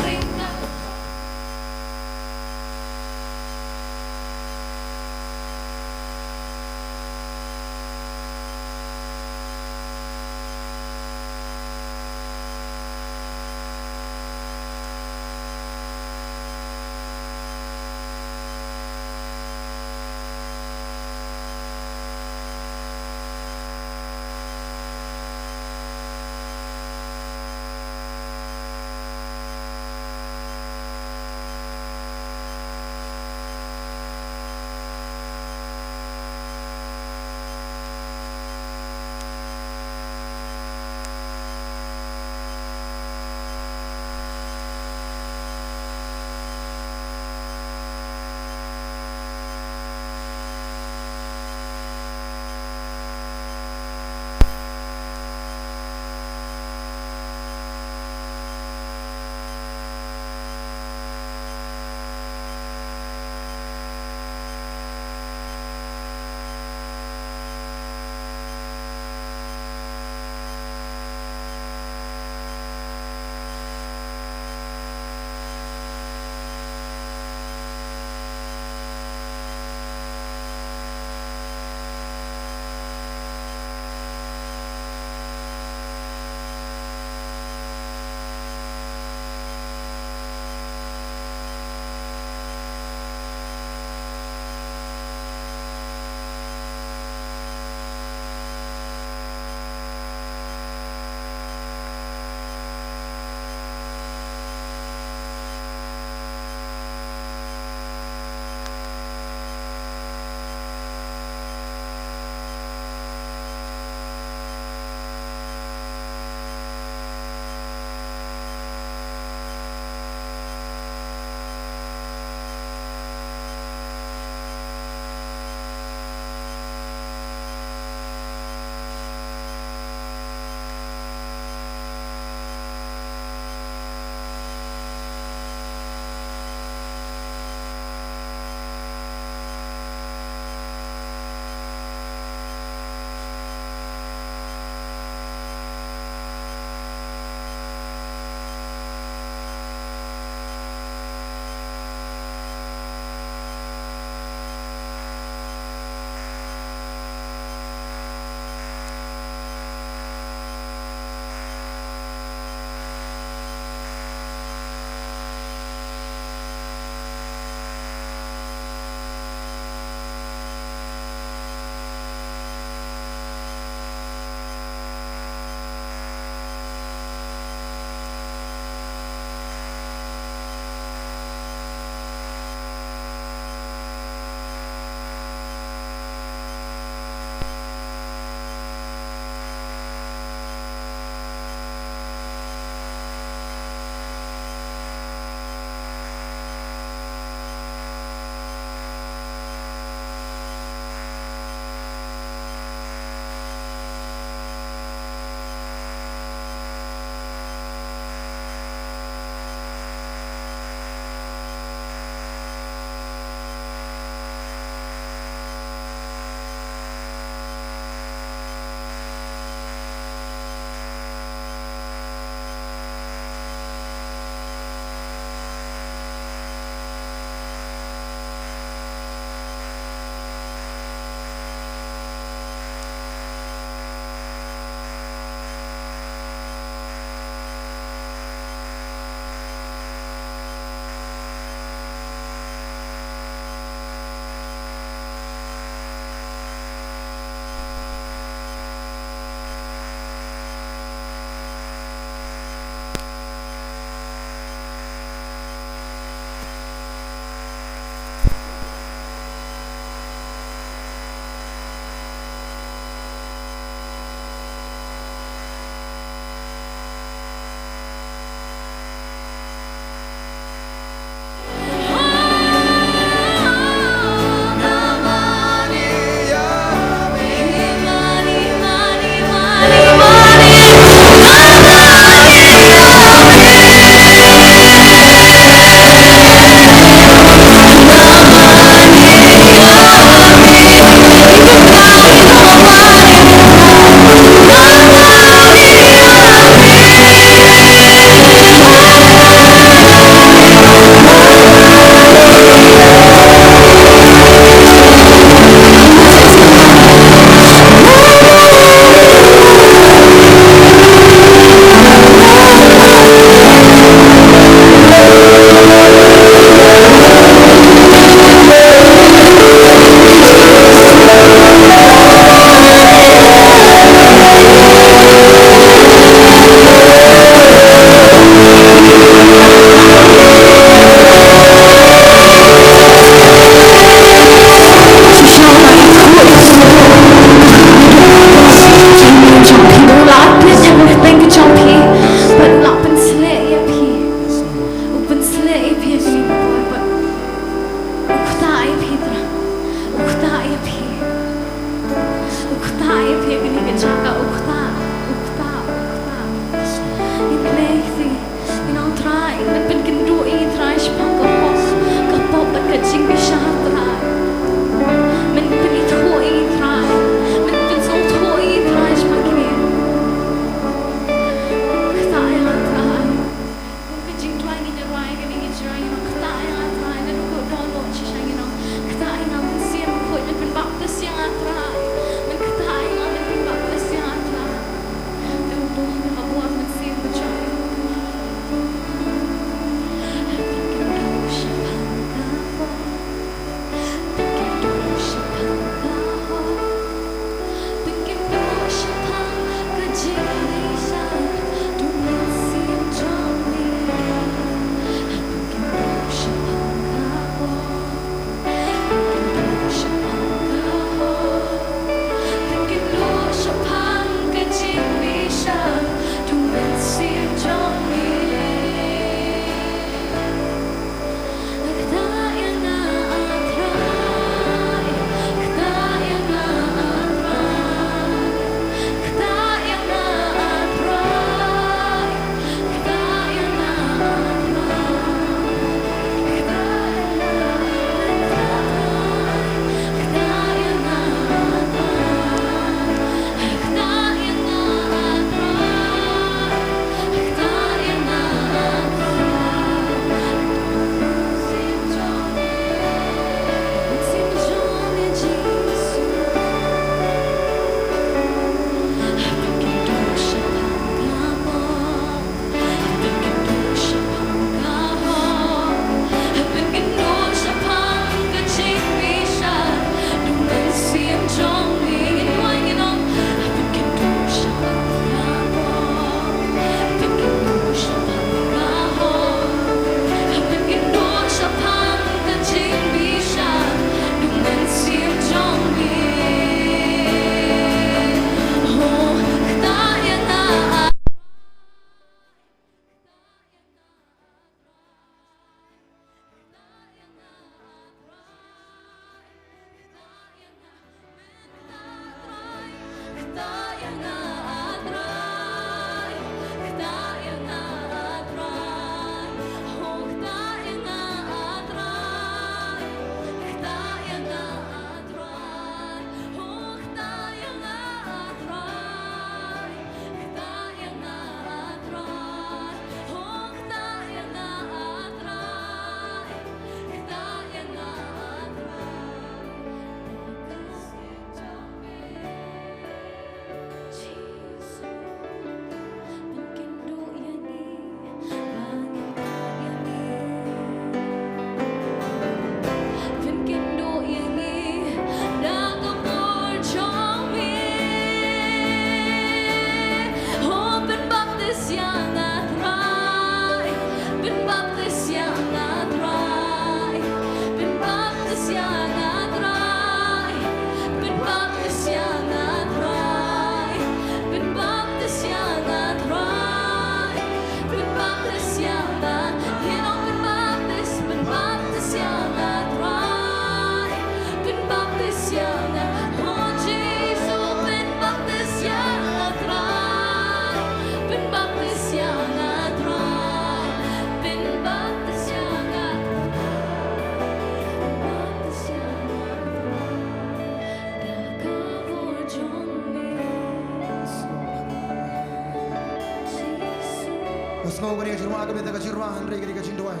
Mas ngau gani kajirwa kami tak kajirwa Andre gani kajinduai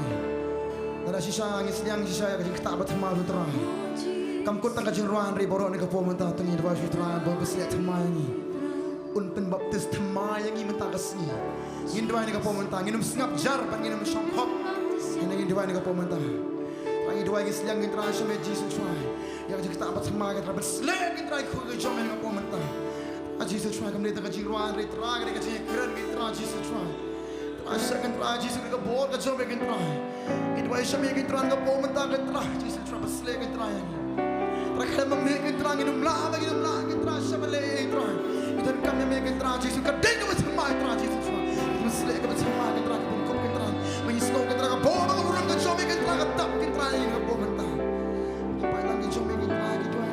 Dada sisa angin seliang sisa kajing ketabat hama sutra Kamkut tak kajirwa Andre borok ni kapo mentah Tengi dua sutra berbesliat hama ini Unpen baptis hama yang ini mentah kesini Ngin dua ni kapo mentah Nginum sengap jar pan nginum syongkok Ngin dua ni kapo mentah Rangi dua angin seliang ngin terang syamai Jesus try Yang kajing ketabat hama kajing bersliat ngin terang kuh kajong ni kapo mentah Jesus try kami tak kajirwa Andre terang ni kajing keren ngin terang Jesus try Asya kan terah Jesus ka bor ka jobe kan terah Idwai syami kan terah ka po mentah kan terah Jesus terah basle kan terah yang Rakha mamne kan terah nginum la kan terah syamale terah Idan kami me kan terah Jesus ka ding ka sama terah Jesus terah basle ka sama kan terah pun kop kan terah mengisno kan terah ka bor ka urang ka jobe kan terah ka tap kan terah yang ka po mentah Pai lang ka jobe kan terah ka tuan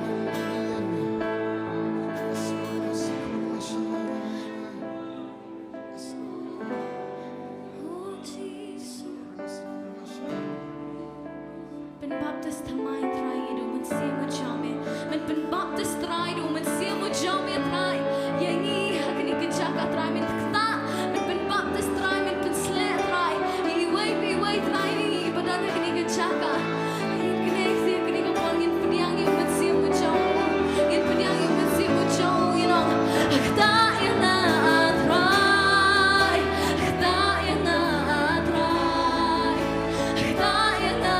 Ben baptist tamai trai du men sia mo chame men ben baptist trai du men sia mo chame trai yangi hakni ke jaka trai men kta men ben baptist trai men ben sle trai ni wai trai ni badan hakni ke jaka kene sia kene ko pangin pediang ni men sia mo chame yin pediang ni men sia mo chame you know kta yana trai kta yana trai kta yana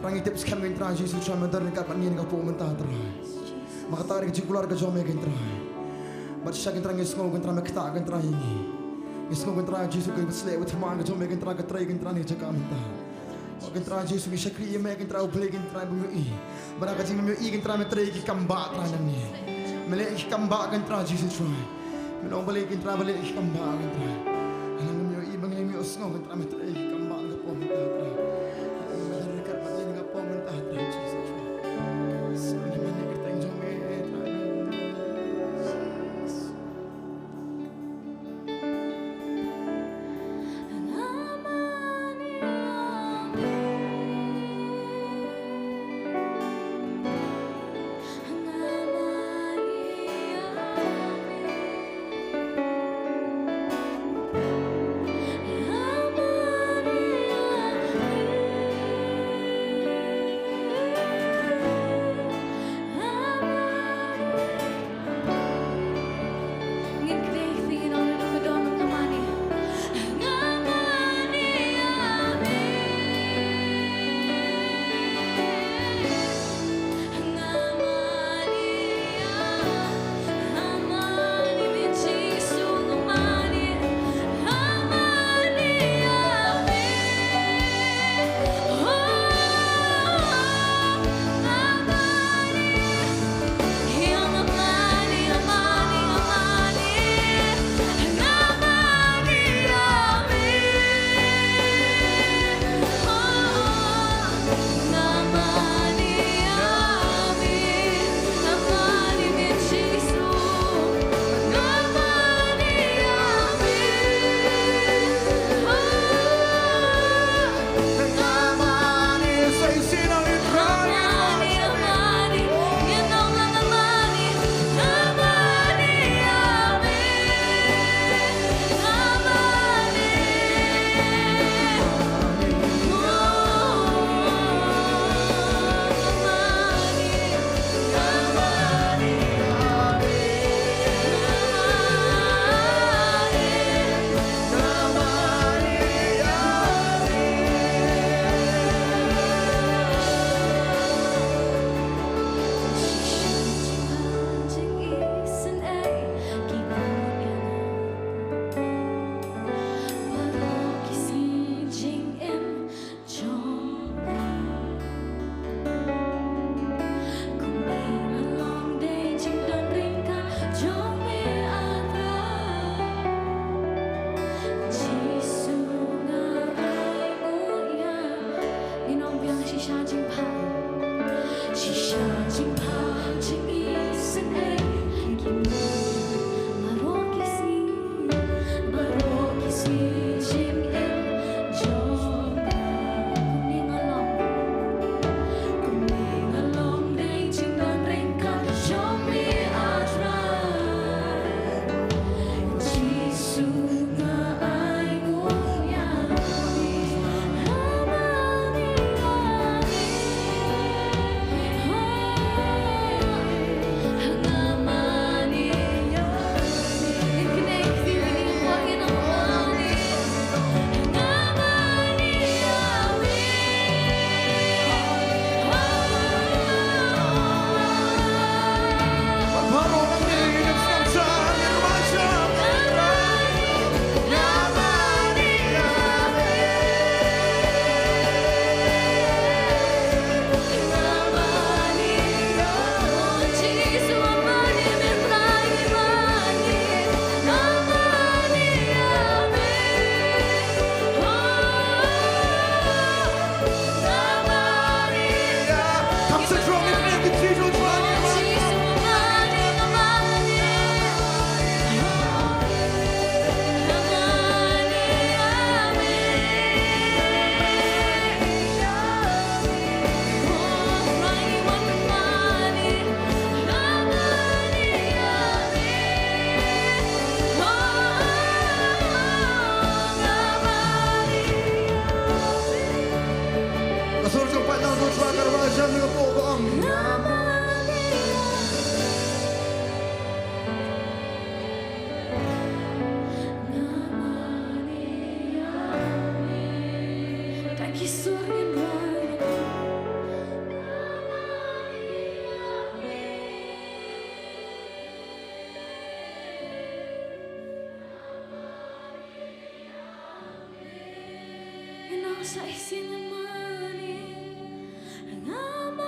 Rangi tips kan gentra Jesus Tuhan mentar dekat pan ngin kapo mentah terai. Maka tarik keluar ke jome gentra. Baca gentra ngisngau gentra mekta gentra ini. Ngisngau gentra Jesus ke besle with man ke jome gentra ke trai gentra ni jaka mentah. O gentra Jesus ke syakri ye me gentra uble gentra bu i. Bara ka jing me i gentra me trai ki kamba tranan ni. Mele ki kamba gentra Jesus Tuhan. Menong balik gentra balik ki kamba gentra. Alang me i bang me usngau gentra me trai ki kamba kapo mentah terai. sa isinamani ang amani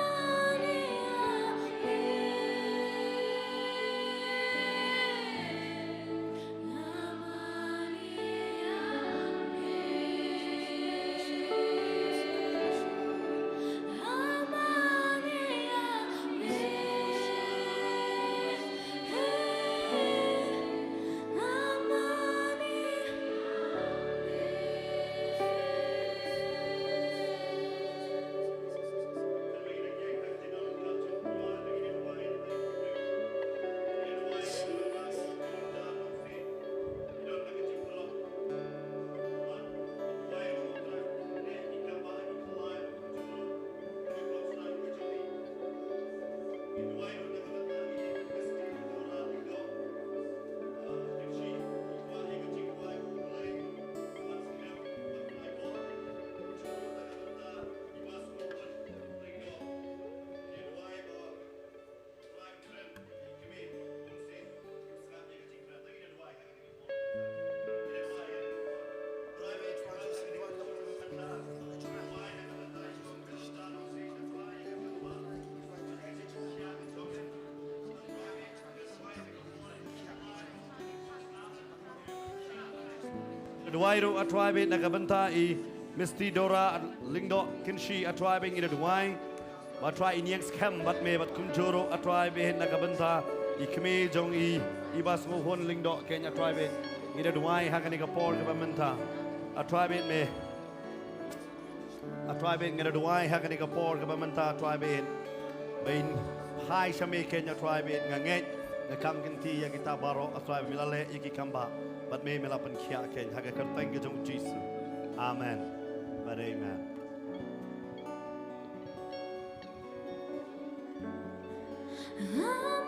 Duwairu atwabe nakabanta I Misty Dora Lingdo Kinshi atwabe ida Duwai Batra inyang scam bat me bat kumjoro atwabe nakabanta I kme jong I ibas mohon Lingdo Kenya atwabe ida Duwai hakani kapor kabamanta atwabe me atwabe ngada Duwai hakani kapor kabamanta atwabe bain hai shame Kenya atwabe nganget nakam kinti ya kita baro atwabe milale iki kamba but may melapan kia ken haga kerteng ke jong Jesus. Amen. But amen. Amani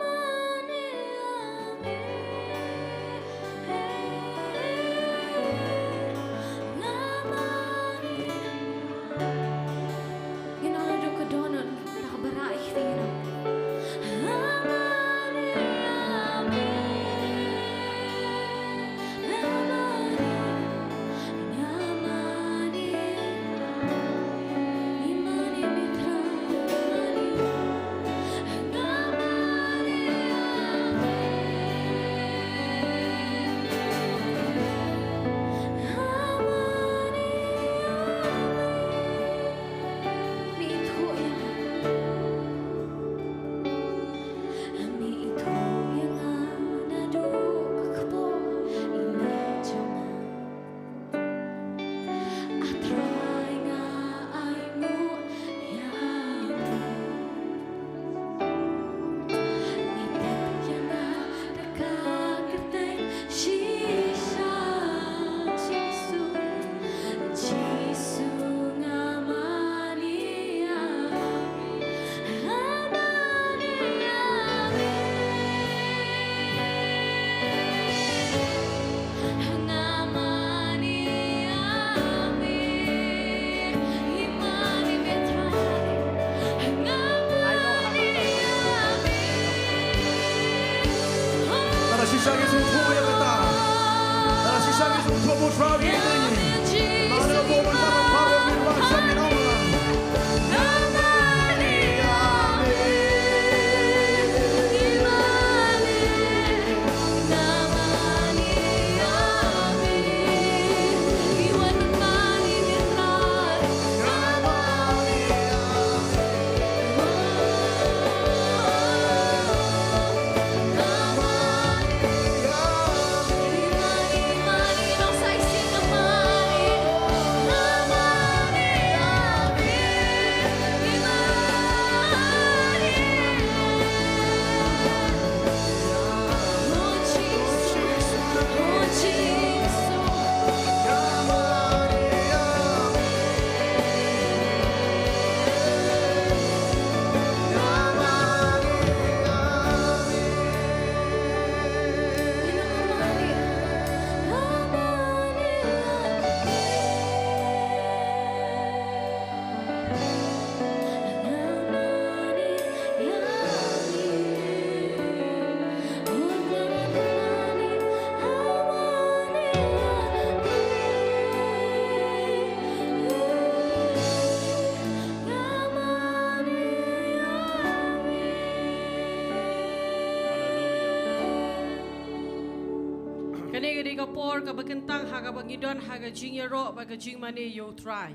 por ka bakentang haga bangidon haga jing yaro baga jing mane yo try.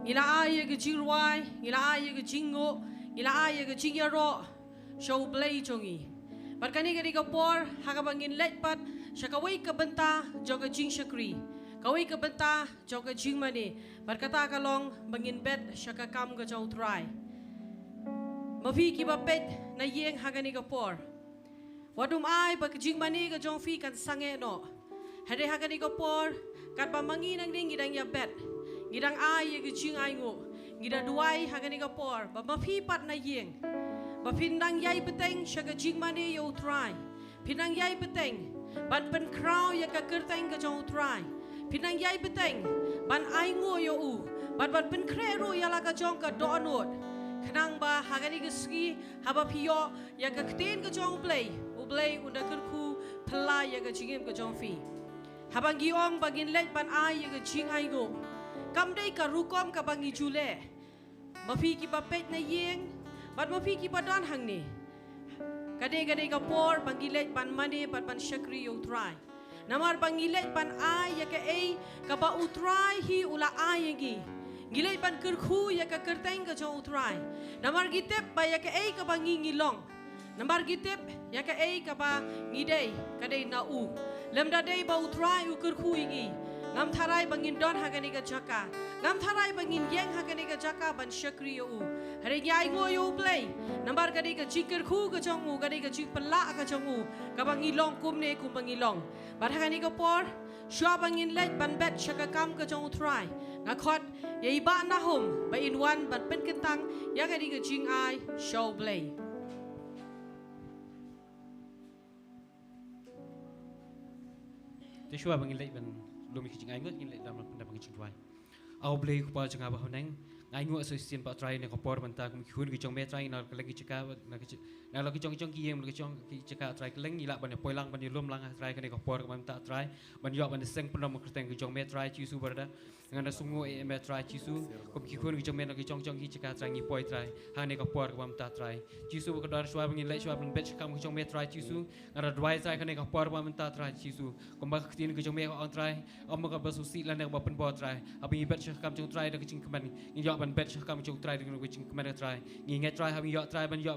Ngila aye ga jing ruai, ngila aye ga jing ngo, ngila aye ga jing yaro show play jongi. Barkani ga ka por haga bangin let pat syakawai ka benta joga jing syakri. Kawai ka benta joga jing mane. Barkata kalong bangin bet syaka kam ga jau try. Mafi ki bapet na yeng haga ni ka por. Wadum ay bag jing mani ka jong fi kan sange no. Hade haga ni ka por kat pamangi nang ding gidang ya bet. Gidang ay ka jing ay ngo. Gida duai haga ni ka por ba mafi pat na yeng. Ba pindang yai peteng syaga jing mani yo try. Pindang yai peteng ban pen kraw ya ka kerteng ka jong try. Pindang yai peteng ban ay ngo yo u. Ban pen krero ya la ka jong ka donot. Kenang ba hagani geski haba pio ya ka kten ka jong play ublay unda kerku pelai ya ka jingim ka jong fi habang giong bagin let ban ai ya ka jing ai go kam dei ka rukom ka bangi jule mafi ki papet na yeng bat mafi ki padan hang ni kade ka por bangi let ban mane ban syakri yo try namar bangi let ban ai ya ka ei ka ba utrai hi ula ai gi Gilay ban kerku ya ka kerteng ka jong utrai. Namar gitep ba ya ka ei ka ba ngilong. Namar gitep ya ka ei ka ba ngidei ka dei na u. Lem da dei ba utrai u kerku igi. Ngam tharai bangin don ha ka ni ka jaka. Ngam tharai bangin yeng ha ka ni ka jaka ban syakri u. Hari nyai ngo yo play. Namar ka dei ka jikir ku ka jong u ka dei ka jik pela ka jong u. Ka ba ngilong kum ne kum bangilong. Bar ha ka ni ka por. Shwa bangin let ban bet syaka kam ka jong utrai. Ngakot ya iba na hom ba in one ban pen kentang ya ka di ka jing ai show play. Tishwa bangin lay ban lumi kijing ay ngot ngilay dalam panda bangin jingwai. Au play ko pa jang aba honeng ay ngot so sin pa try ne ko por banta kum khun ki jong me try na lagi ceka na lagi jong ki yem lagi jong ki ceka try keleng ila ban poilang ban lum lang try ka ne ko por banta try ban yo ban seng pun mo krteng ki jong me try chi su barda ngana sungu e me try chi su kum ki khun ki jong me lagi jong ki ceka try ngi poi try ha ne ko por banta try chi su ko dar shwa bangin lay shwa ban bet kam ki jong me try chi su ngara dwai try ka ne ko por banta try chi su kum ba ktin ki jong me on try om ka ba su si la ne ba pen bo try abi bet kam jong try da ki jing kaman ngi yo ban bet kam jong try dengan kucing kemana try nginget try habis yo try ban yo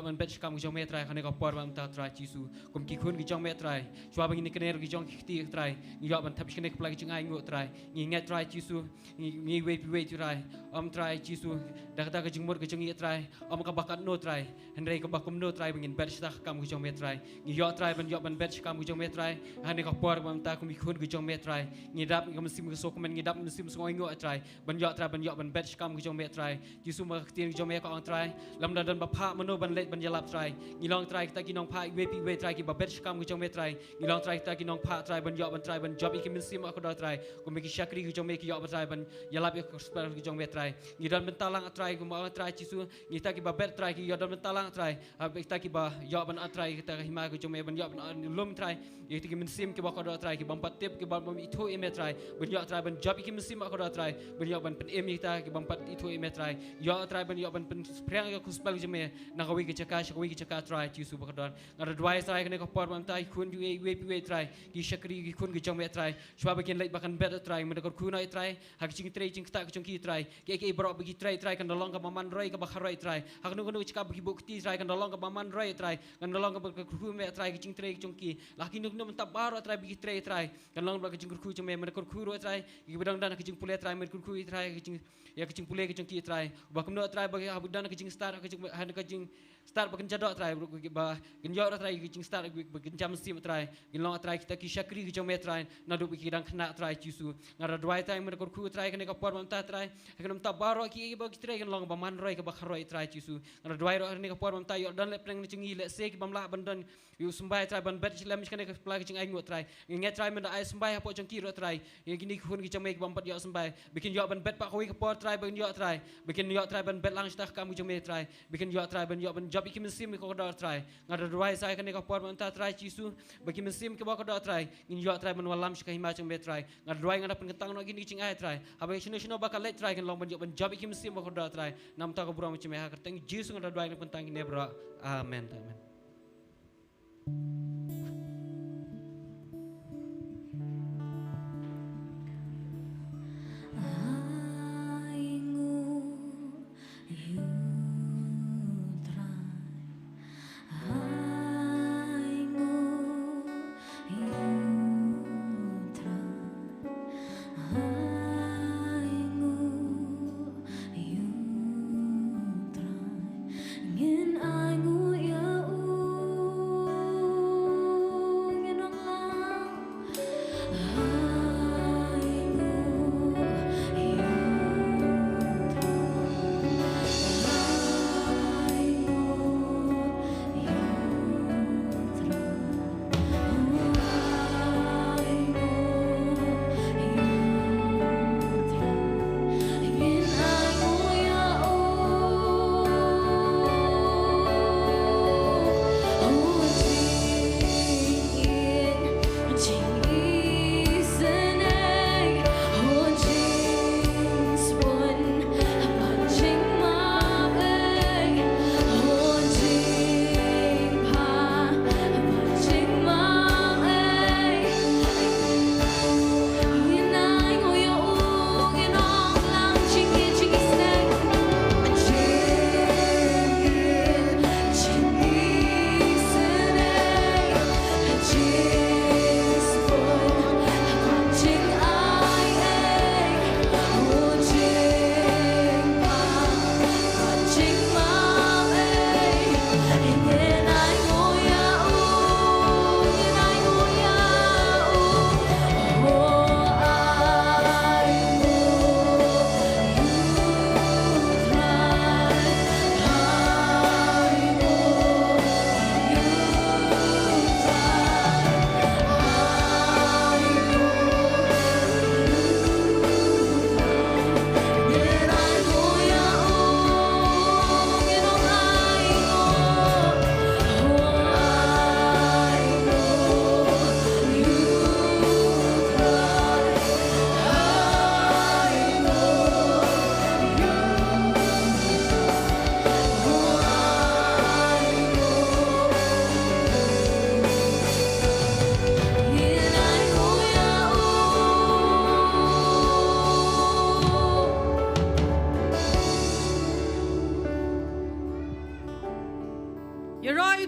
ban bet kam jong me try khane ko por ban ta try chisu kum ki khun ki jong me try chwa ban ni kner ki jong ki try yo ban thap shne kpla ki jing ai ngot try nginget try chisu ngi wait try try chisu dak dak ki jing mur ki jong try ka bakat no try hendrai ka bakum no try bangin bet sta kam ki jong me try ngi yo try ban yo ban bet kam ki jong me try hane ko por ban ta kum ki khun ki jong me try ngi dap ki mesim ki sok men ngi dap mesim so ngot try ban yo ban bet kam ki jong me try jisu ma ktin ki jong me ko ang try lam dan ba pha mano ban let ban yalap try ngi long try ta ki nong pha we try ki ba bet kam ki jong me try ngi long try ta ki nong pha try ban yo ban try ban job ki min sim ko do try ko me ki syakri ki jong me ki yo ban try ban yalap ki spell ki jong me try ngi dan ben talang try ko ma try jisu ngi ta ki ba bet try ki yo dan ben talang try habis ta ki ba yo ban try ki ta hima ki jong me ban yo ban lum try ye ki min sim ki ba ko do try ki ban pat tip ki ban itu e me try ban yo try ban job ki min sim ko do try ban yo ban pen em ta ki ban pat itu e me try yo try ban yo ban pen sprang ko spell jeme na ko wi ki chaka try chisu ba don ngara dwai try kene ko por ban tai kun we try ki shakri ki kun ki jong me try shwa ba ken lait ba kan bet try me ko kun ai try ha ki ching ta ki jong ki try ke bro ba ki try kan dolong ka maman roi ka ba kharoi try ha nu chika ba ki bukti try kan dolong ka maman roi try kan dolong ka ba ku me try ki ching ki jong ki la ki nu ta baro try bi ki try kan long ba ki jing ku jong me ko ku ro try ki bedang dan ki jing pule try me ku try ki jing ya ki jing pule ki jong ki try ba kum no try ba ha budan ki jing start ki jing han ka jing start ba kan jadok try ba kan yo try ki jing start ba kan jam sim try ki long try kita ki syakri ki jong me try na do ki dang kena try chisu ngara dwai try me ko ku try kan ka por ban ta try kan ta baro ki ba ki try kan long ba man roi ka ba kharoi try chisu ngara dwai ro ni ka por ban ta yo dan le preng ni chingi le se ki bam la ban dan yu sembai try ban bet lam kan ka pla ki jing ai ngot try nge try me da ai sembai ha po jong ki ro try ye ki ni kun ki jong me ki bam pat yo sembai bikin yo ban bet pa ko ki por try ban yo try bikin yo try ban bet lang sta ka mu jong me try bikin yo try ban yo ban job ki min sim ko do try ngara dwai sai kan ka por ban ta try chisu bikin min sim ki ba ko do try ngin yo try ban walam shi ka hima jong me try ngara dwai ngara pen kentang no gini ching ai try habe shino ba ka let try kan long ban yo ban job ki min sim ko do try nam ta ko bro mu chime ha kerteng jisu ngara dwai pen tang ne bro amen amen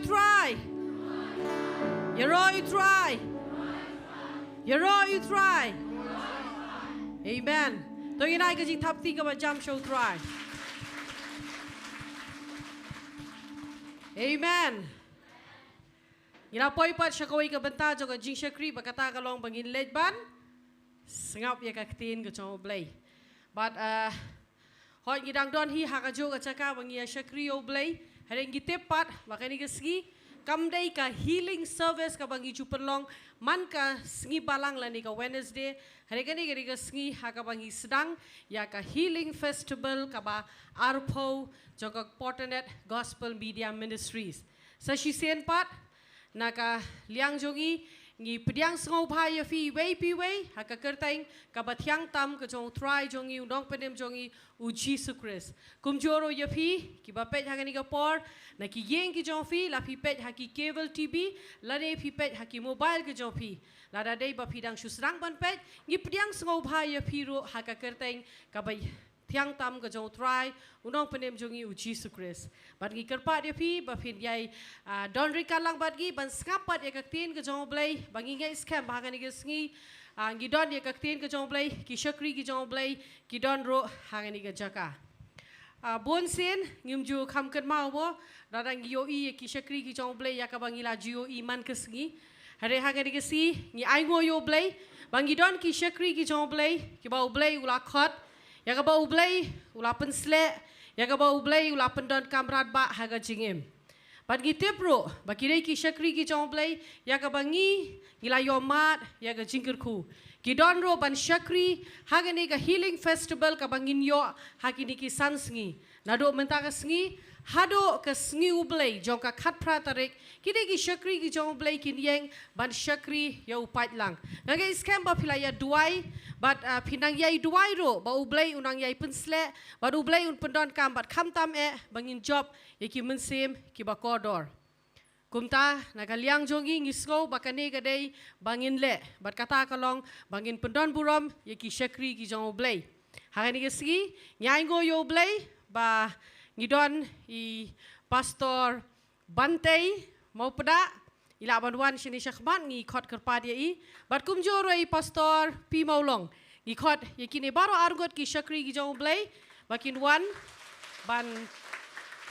try. Yero you try. Yero you try. Amen. Tôi nghĩ ai cái gì thắp tí các bạn jump show try. Amen. Ina poi pat syakawai ka benta jo ka jing syakri bakata ka long bangin lejban. Sengap ya ka ktin ka chong blay. But hoi ngidang don hi haka jo ka chaka bangi ya syakri o blay. Hari ngite pat bakani ka ski kamdai ka healing service ka bangi chuperlong man ka sngi balang lani ka Wednesday. Hari kani ka sngi haka bangi sedang ya ka healing festival ka ba Arpo jo ka Portanet Gospel Media Ministries. Sa sisen pat naka liang jongi ngi pediang sngau phaya fi wei pi wei haka kertaing ka bathyang tam ka jong try jongi undong penem jongi u Jesus Christ kum joro ya fi ki ba pet haka ni ka por na ki yeng ki jong fi la fi pet haki cable TV la de fi pet haki mobile ka jong fi la da dei ba pidang susrang ban pet ngi pediang sngau phaya fi ro haka kertaing ka ba thiang tam ka jong try unong penem jongi u Jesus Christ bat ngi kerpa dia fi ba fin yai don rikalang bat gi ban skapat ya kaktin ka jong blay bangi ngai scam ba ngani ngi ngi don ya kaktin ka jong blay ki shakri ki jong blay ki don ro hangani ka jaka bon sin ngim ju kham kat mau bo dadang yo I ki shakri ki jong blay ya ka bangi la jo I man ka sngi hare hangani ka si ngi ai ngo yo blay bangi don ki shakri ki jong blay ki ba blay ula khot ya ka ba ublay ula pensle ya ka ba ublay ula pendon kamrat ba haga jingim bat gite bro ba kirei ki shakri ki jongblay ya ka bangi ngila yomat ya ka jingkir khu ki don ro ban shakri haga ni ka healing festival ka bangin yo hakini ki sansngi nado menta ka sngi hado ka sngi ublay jong ka khat pra tarik kide ki shakri ki jongblay kin yeng ban shakri ya upat lang ngage scam ba phila ya duai but pinang yai duai ro ba ublay unang yai pensle ba ublay un pendon kam bat kham tam bangin job ya ki mensim ki ba kodor kumta nagaliang jongi ngisgo bakane gadai bangin le bat kata kalong bangin pendon buram ya ki shakri ki jongblay hangani gesgi nyai go yo blay ba ngidon I pastor Bantay mau pada ila banwan sini syakmat ngi khot kerpa dia I bat kumjor I pastor Pi Maulong ngi khot yakini baro argot ki shakri ki jong blay bakin wan ban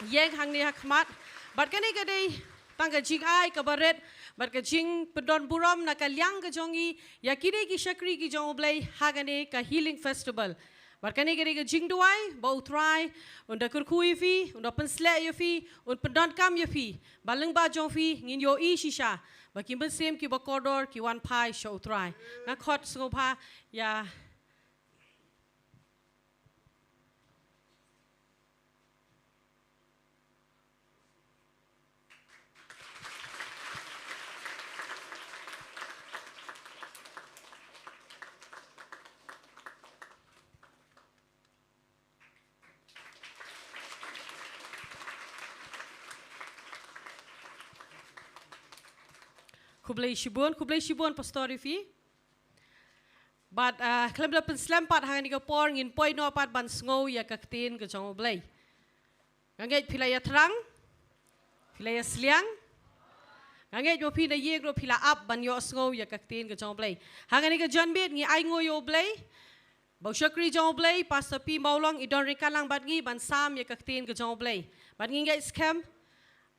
yeng hang ni hakmat bat kane kadai tangga jing ai ka baret bat ka jing pendon buram na ka liang ka jongi yakini ki shakri ki jong blay hagane ka healing festival Barkani kiri ke jing duai, bau try, unda kurkui fi, unda pensle yo fi, und pendon kam yo fi, baleng ba jong fi, ngin yo I shisha, bakim bersem ki bakodor ki wan pai show try, ngakot sengopa ya. Kublai shibun pastor fi. But klem lepen slampat hangan ika por ngin poi no pat ban snow ya kaktin ke jong oblay. Nganget pilaya terang, pilaya sliang. Nganget yo pina yegro pila up ban yo snow ya kaktin ke jong oblay. Hangan ika janbit ngi ai ngo yo oblay. Bau syakri jong oblay pastor Pi Maulong idon rekalang bat ngi ban sam ya kaktin ke jong oblay. Bat ngi ngai scam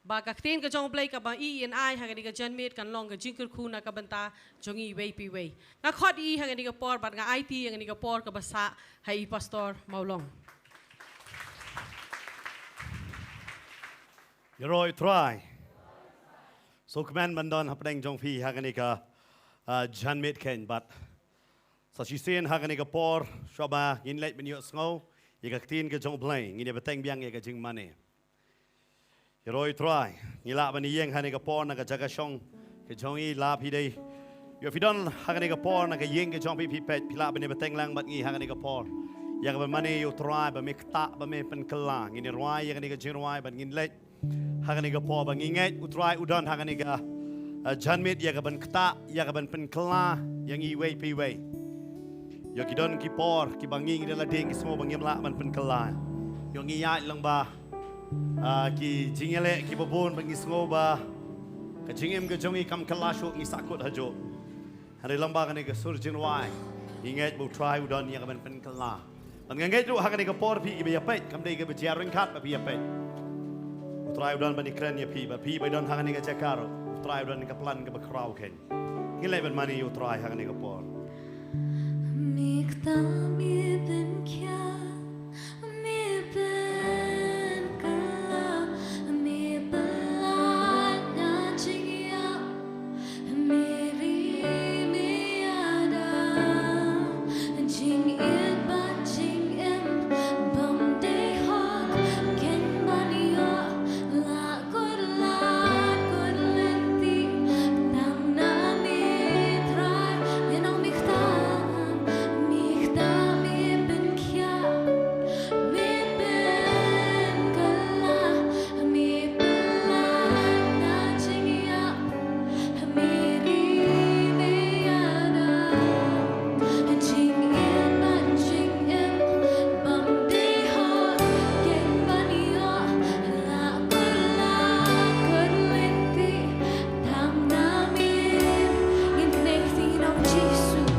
ba kaktin ka jong blay ka ba I hangani ka janmit kan long ka jingkir khuna ka banta jongi wei pi wei nga khot I hangani ka por bat nga IT hangani ka por ka basa hai pastor Maulong Yoroi try so command bandon hapdeng jong phi hangani ka janmit ken but sa si sen hangani ka por shoba in late ben yo sngo ye kaktin ka jong blay ngine beteng biang ye ka jing mane Yoroi try ngila bani yeng hane ka por na ka jaga shong ke jongi la pi dei yo fidon hane ka por na ka yeng ke jong pi pi pet pila bani beteng lang bat ngi hane ka por ya ka mane yo try ba me kta ba me pen kala ngini rwai ya ka jirwai ban ngin let hane ka por ba ngi ngai utrai udon hane ka janmit ya ka ban kta ya ka ban pen kala yang I wei pi wei yo kidon ki por ki bangi ngi la ding ki smo bangim la ban pen kala yo ngi ya lang ba ki jingele ki babon bagi sengoba ka jingem ke jongi kam kalasho ngi sakut hajo hari lamba kan ke surjin wai ingat bu try udon yang kan pen kala an ngai tu hakan ke por pi be yapet kam dei ke be jaring khat be yapet try udon bani kren ya pi ba pi be don hakan ke jakaro try udon ke plan ke be kraw ken ngile ben mani you try hakan ke por Mikta mi ben kya mi ben kala mi bala na jia mi ri mi ada jing in ba jing in bam de hok ken bani yo la good lenti tam na mi try you know mikta mi ben kya mi ben kala mi bala na jia mi ri mi ada jing in ba jing in bam de hok ken bani yo la good lenti tam na mi in connecting of Jesus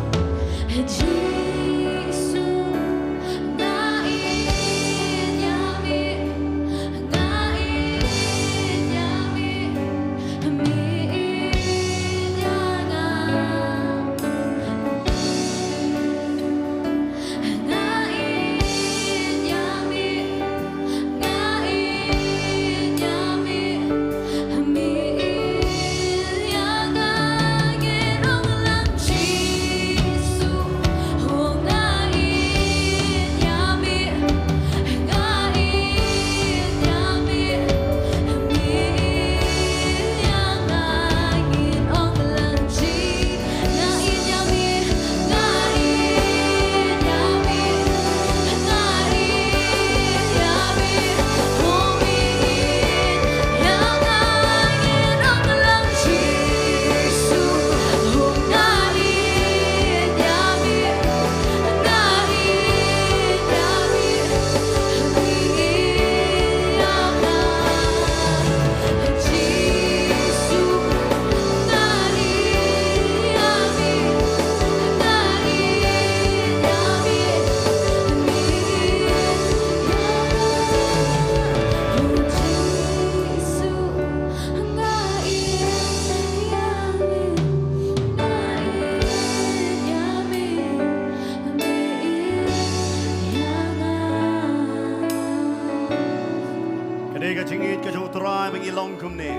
kadai ka jingit ka jo try bagi long kum ne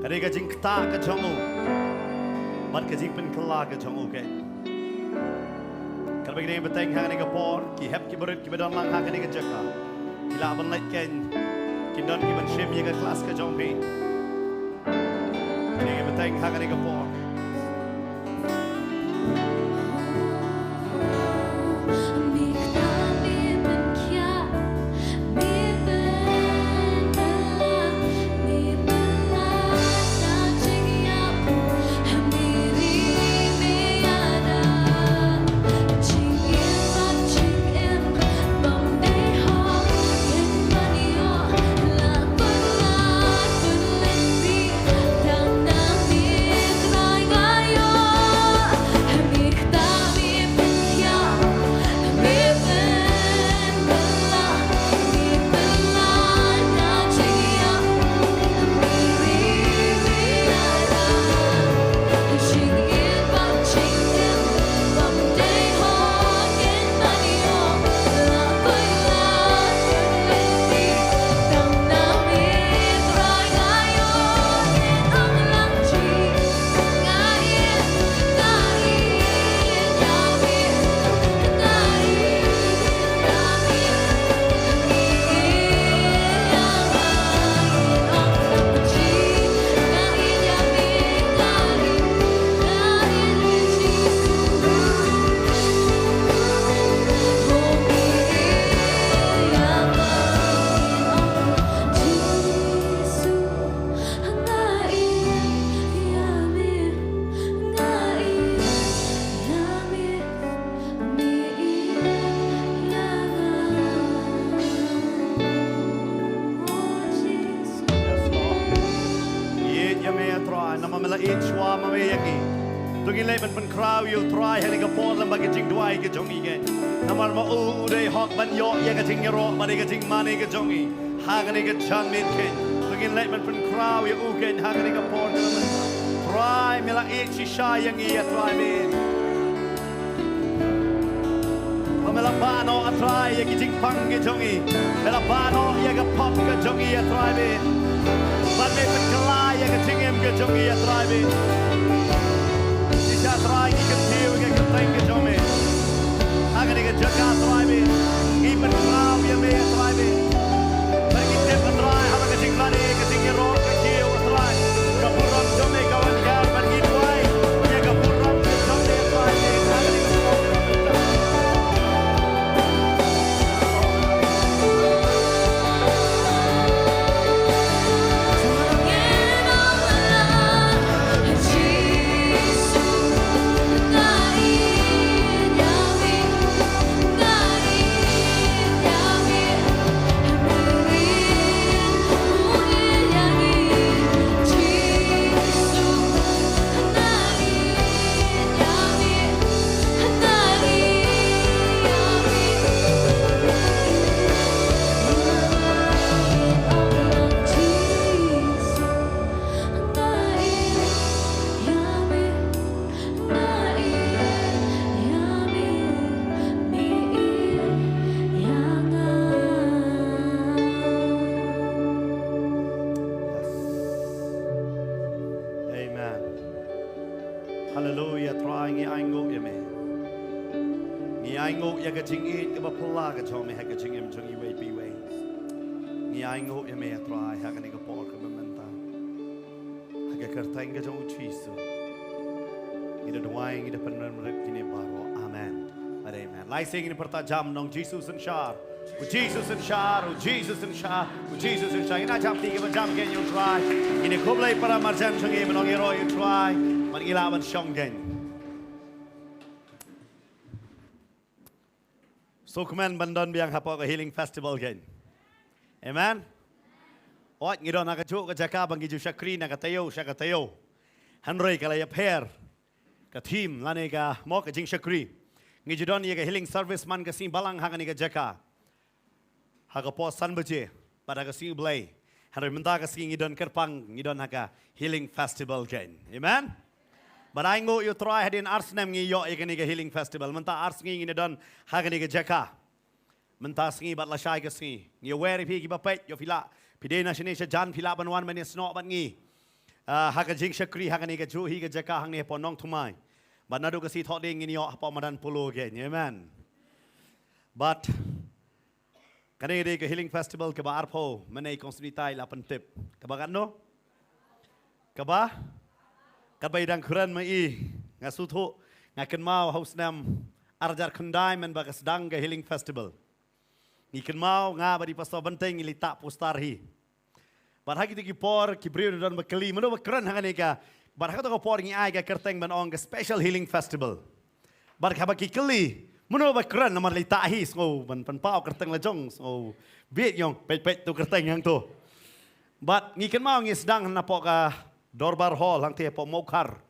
kadai ka jing kta ka jongo mat ka jing pen kala ka jongo ke kalau begini beteng hang ni ka por ki hep ki berit ki bedon lang hang ni ka jaka ila ban lait ken ki don ki ban shem ye ka kelas ka jong pe ni beteng hang ni ka por Mikta mi ben kya mi ben kala mi bala na jia mi ri mi ada jing in ba jing in bam de hok ken bani yo la good lenti tam na mi Bagi lek man crowd you try heli ka pon lam bagi jing duai ke jongi ke. Namar ma u dei hok ban yo ye ka jing ro ba dei ka jing mane ka jongi. Ha ka ni ka chan mit ke. Bagi lek man crowd you u ke ha ka ni ka pon ka man. Try mela e chi sha yang i try me. Mela bano a try ye ki jing pang ke jongi. Mela bano ye ka pop ka jongi a try me. Ban me pen kala ye ka jing em ka jongi a try me. Sisa try ki ka tiu ke ka tang ke jongi. Ha ka ni ka jaka try me. I pen crowd ye me a try me. Bagi tip a try ha ka jing mane ka jing ro ka tiu a try. Ka puram jongi ka wan ka ban ki try. Ye ka puram ka jongi a try me. Ha ka ni ka Hallelujah, trying I go ya me. Ni I go ya ka jing it ka ba pula ka chom me ha ka jing em jong i way be way. Ni I go ya me try ha ka ni ka por ka menta. Ha ka kar tang ka jong chisu. Ida doang ida penan rip kini baro. Amen. Amen. Lai sing ni perta jam nong Jesus and shar. O Jesus and shar, o Jesus and shar, o Jesus and shar. Ina jam tiga ba jam ken you try. Ini kublai para marjam jong i menong hero you try. Man ilawan siyong gen. So kumen bandon biang hapo ka healing festival gen. Amen. Ot ngidon nakachu ka jaka bang giju syakri na katayo siya katayo. Hanroy kalaya pair ka team lane ka mo ka jing syakri. Ngidon ye ka healing service man ka sim balang ha ka ni ka jaka. Ha ka po san baje pada ka sim blay. Hanroy menta ka sim ngidon kerpang ngidon ha ka healing festival gen. Amen. But I go you try hadin ars nem ngi yo ikani ka healing festival. Menta ars ngi ni don hagani ka jaka. Menta ngi bat la shai ka ngi. Ngi weri pi ki ba pet yo fila. Pide na shine sha jan fila ban wan mani sno bat ngi. Haga jing shakri hagani ka ju hi ka jaka hang ni po nong thumai. But nadu ka si thot ding ngi yo po madan pulu again. Amen. But kani ka healing festival ka ba arpo manai konsulitai la pentip. Ka ba no? Ka ba? Kabai dang kuran mai ngasutu ngaken mau haus nam arjar kundai men bagas dang ga healing festival. Ngiken mau nga badi pasto benteng ilita postar hi. Bar hagi ti por ki brio dan bakali meno bakran hangani ka bar hagi to por ngi ai ga kerteng ban ong ga special healing festival. Bar ka baki kali meno bakran namar lita hi so ban pan pau kerteng la jong so biet yong pet tu kerteng yang tu. But ngiken mau ngi sedang na po ka Dorbar Hall hang te po mokar.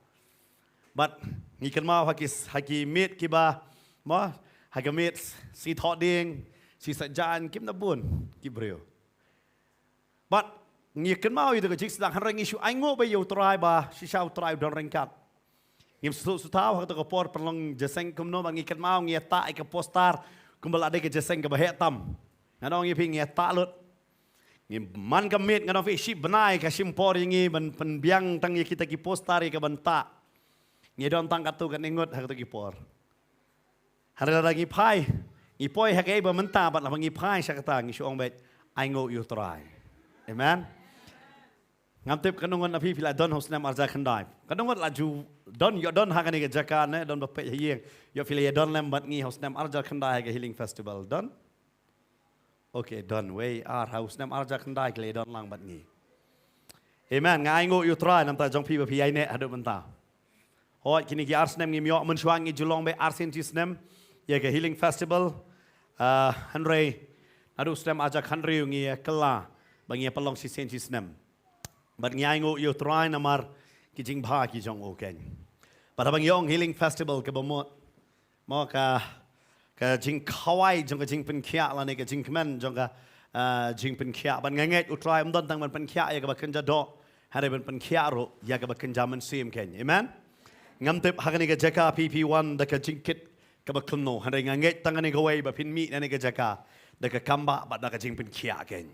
But ngiken mau haki meet kiba mo hagi meet si thot ding si sajan kim na bun kibreo. But ngiken mau itu kecik sedang harang isu aingo ba yo try ba si shau try don rengkat. Ngim su tau hak to ko por perlong jeseng kumno ba ngiken mau ngieta ke postar kumbal ade ke jeseng ke ba hetam. Nganong ngi ping ngieta lut. Man kamit ngano fi ship benai ka simpor ingi ban penbiang tang ye kita ki postari ka banta. Ngi don tang katu kan ingot hak to ki por. Har lagi pai. Ngi poi hak e ba menta bat la ngi pai sakata ngi suong bet I ngo you try. Amen. Ngam tip kanungon api pila don hosnam arja khandai. Kanungon laju don yo don hak ni ka jakan don ba pe yeng. Yo pila don lem bat ngi hosnam arja khandai ka healing festival don. Okay, done. Way our house nam arja kandai kle don lang bat ngi. Amen. Ngai ngo you try nam ta jong pi ba pi ai ne adu menta. Hoi kini ki ars nam ngi myo mun shwang ngi julong be arsin tis nam ye ke healing festival. Hanrei adu stem arja khandri ngi kala bangi palong si sen tis nam. But ngai ngo you try namar ki jing bha ki jong oken. pada bang yong healing festival ke bamot mau ke jing kawai jong ke jing penkia lah ni ke jing kemen jong ke jing penkia ban nganget utrai don tang ban penkia ya ke bakan jadok hari ban penkia ro ya ke bakan zaman sim ken amen ngam tip hakani ke jaka pp1 da ke jing kit ke bakan no hari nganget tang ni ke wei ba pin mi ni ke jaka da ke kamba ba da ke jing penkia ken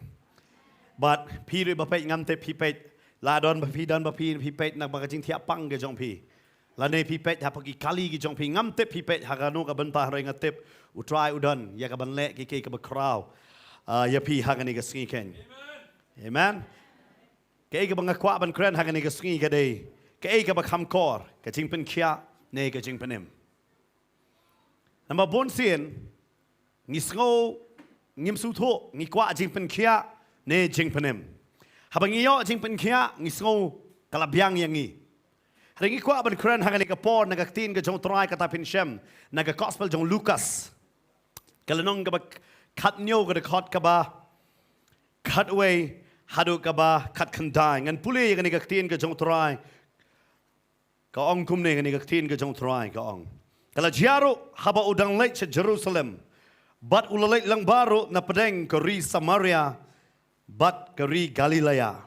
but pi ri ba pe ngam tip pi pe la don ba pi don ba pi pe nak ba ke jing tia pang ke jong pi Lane pipet hapagi kali ki jong pi ngam tep pipet haganu ka benta renga tep utrai udan ya ka ban le ki ka bakraw ya pi hagani ka singi ken amen ke ka bang kwa ban kren hagani ka singi ka dei ke ka ba kham kor ka jing pen khia ne ka jing penem nama bon sien ngi sngo ngim su tho ngi kwa jing pen khia ne jing penem habangi yo jing pen khia ngi sngo kala byang yang ngi Ringi kwa ban kren hangani ka por naga tin ka jong trai ka tapin shem naga gospel jong Lucas kalanong ka ba kat nyo ka khot ka ba kat away hadu ka ba kat khandai ngan puli ka ni ka tin ka jong trai ka ong kum ne ka ni ka tin ka jong trai ka ong kala jiaro haba udang leit che Jerusalem bat ulalait lang baru na pedeng ka ri Samaria bat ka ri Galilea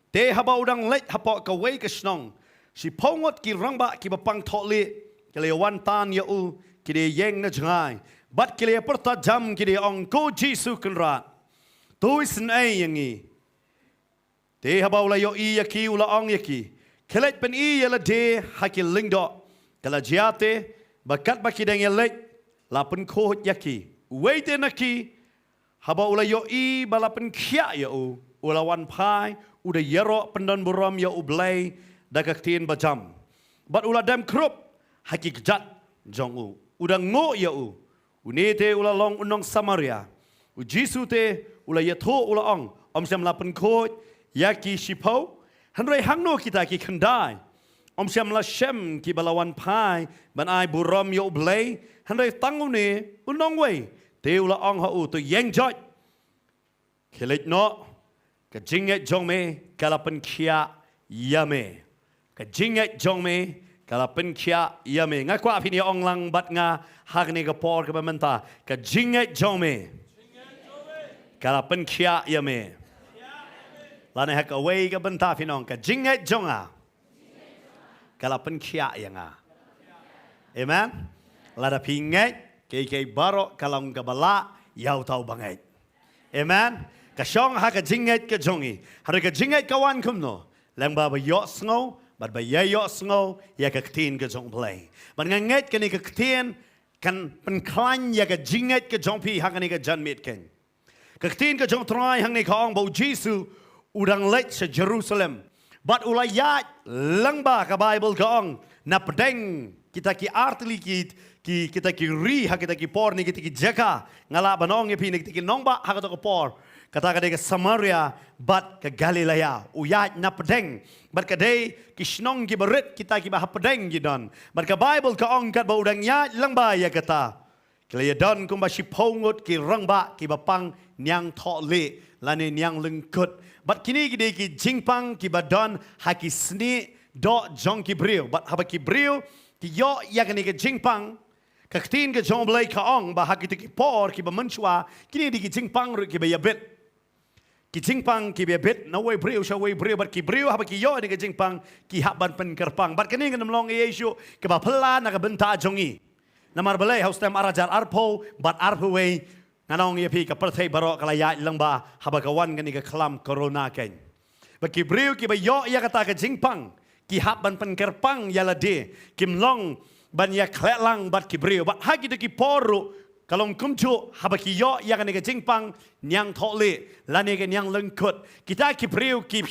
te haba udang leit hapa ka way ka snong si pongot ki rangba ki bapang thole kile wan tan ya u ki de yeng na jangai bat kile perta jam ki de ong ko Jesu kenra tuis nei yangi te habau la yo i ya ki ula ong ya ki kelet pen i ya la de hakil lingdo kala jiate bakat baki deng ya lek la pen ko ya ki wait na ki habau la yo i bala pen khia ya u ula wan pai u de yero pendon buram ya u blai Dagak tin bajam, bat ulah dam krup hakik jat jong u, udah ngo ya u, unete ulah long unong Samaria, u Jisu te ulah yatho ulah ong, siam lapen kod, yaki shipau, hanrei hangno kita ki kendai, siam la shem ki balawan pai, ban ai buram ya u blay, hanrei tangu ne unong way, te ulah ong ha u tu yeng jot, kelit no, ke jinget jong me kalapen kia yame. Ka jinget jong me kala pen kia ya me nga kwa phini ong lang bat nga hak ni ka por ka menta ka jinget jong me kala pen kia ya me la ne hak away ka benta phinong ka jinget jonga kala pen kia ya nga amen la da pinget ke baro kalong ka bala yau tau banget amen ka shong hak ka jinget ka jongi har ka jinget ka wan kumno lang ba yo sngo But by yo sngo ya ka ktin ka jong play. But nganget ka ni ka ktin kan penklan ya ka jinget ka jong pi hang ni ka jan mit ken. Ka ktin ka jong try hang ni ka ong bo Jesu udang let sa Jerusalem. But ulayat lang ba ka Bible ka ong na pedeng kita ki artli kita ki ri ha kita ki por ni kita ki jaka ngala banong pi ni kita ki nongba ha ka por. Kata ka Samaria bat ke Galilea uyat na pedeng bat ka day kisnong ki berit kita ki bah pedeng gidon bat ka Bible ka ong kat ba udang ya lang ba ya kata kaya don kum ba sipongot ki rangba ki bapang nyang thole lani nyang lengkut bat kini ki ki jingpang ki badon haki sni do jong ki brio bat haba ki brio ki yo ya kini ki jingpang kaktin ke jong blai ka ong ba haki ki por ki ba menchua kini ki jingpang ru ki ba yabit Ki jingpang ki bebet na way brio sha way brio bat ki brio haba ki yo ni ki jingpang ki haban pen kerpang bat kini ngam long Yesu ke ba pela na ka benta jongi na mar balai haus tem arajar arpo bat arpo way nganong ye pi ka perthai baro kala ya lang ba haba ka wan ngani ka klam corona ken bat ki brio ki ba yo ya kata ka jingpang ki haban pen kerpang ya la de kim long ban ya kletlang bat ki brio bat hagi de ki poru Kalong kumcu habaki yo yang ni ke jingpang nyang thole lani ke nyang lengkut kita ki priu ki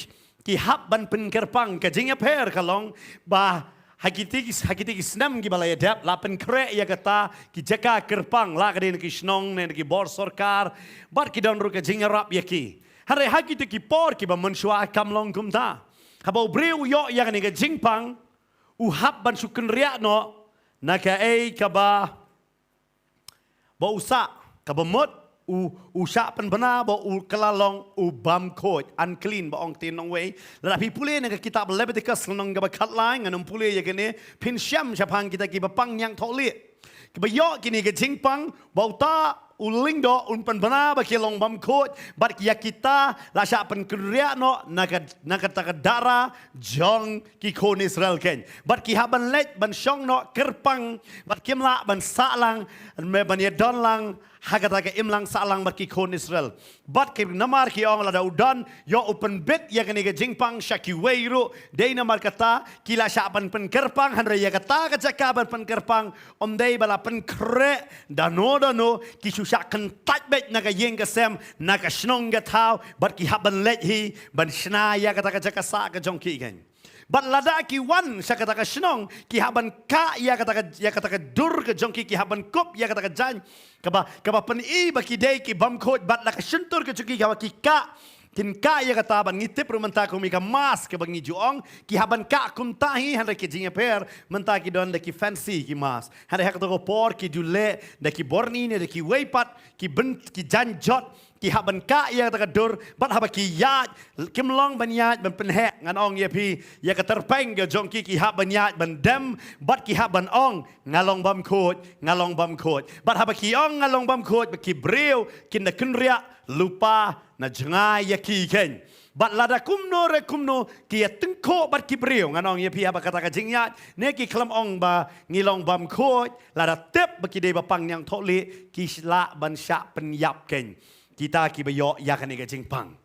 hab ban pen kerpang ke jingya per kalong ba hakiti snam ki balaya dap lapen kre ya kata ki jaka kerpang la ke ni ki snong ne ki bor sorkar bar ki don ru ke jingya rap ya ki hare hakiti ki por ki ba menshua kamlong kumta habau priu yo yang ni ke jingpang u hab ban sukun ria no na ka ka ba Bausa kabamot usah pen benar ba kelalong bam coach unclean ba ong tin nong way la pi pule na kitab Leviticus nong ga kat lain ngan pule ya kene pin syam syapang kita ki ba pang yang tholi ki ba yo kini ga jingpang bauta uling do pen benar ba kilong bam coach bat ya kita la sya pen kriya no naga dara jong ki kon Israel ken bat ki haban let ban syong no kerpang bat kimla ban salang me ban ya don lang hagataga imlang salang bat ki kon Israel bat ki namar ki ong la da udan yo open bit ya kani ga jingpang shaki weiru dei namar kata kila sya pen kerpang han ya kata ka jakaban pen kerpang dei bala pen kre dano ki syak kan tat bet naga yeng ka sem naga snong ga thau bat ki haban let hi ban shna ya kata ka jakasa ka jong ki gen bat lada ki wan sya kata ka snong ki haban ka ya kata ka dur ka jong ki haban kup ya kata ka jan kaba pen i ba ki dei ki bam khot bat la ka shuntur ka chuki ka kin ka ya kata ban ngitip ru menta ko mi ka mas ke bangi juong ki haban ka kum tahi han ki jinga per menta ki don de ki fancy ki mas han hak to ko por ki dule de ki borni ne de ki weipat ki ben ki janjot ki haban ka ya kata dur bat haba ki ya kim long ban ya ban pen hek ngan ong ye pi ya ka terpeng ge jong ki haban ya ban dem bat ki haban ong ngalong bam khot bat haba ki ong ngalong bam khot ki breu kin na kunria lupa na jengai ya ki ken bat lada kumno ki tengko bat ki breu nganong ye pi apa kata ka jingya ne ki klam ong ba ngilong bam khot lada tep ba ki de ba pang yang tholi ki la ban sya pen yap ken kita ki bayo ya kan ga jingpang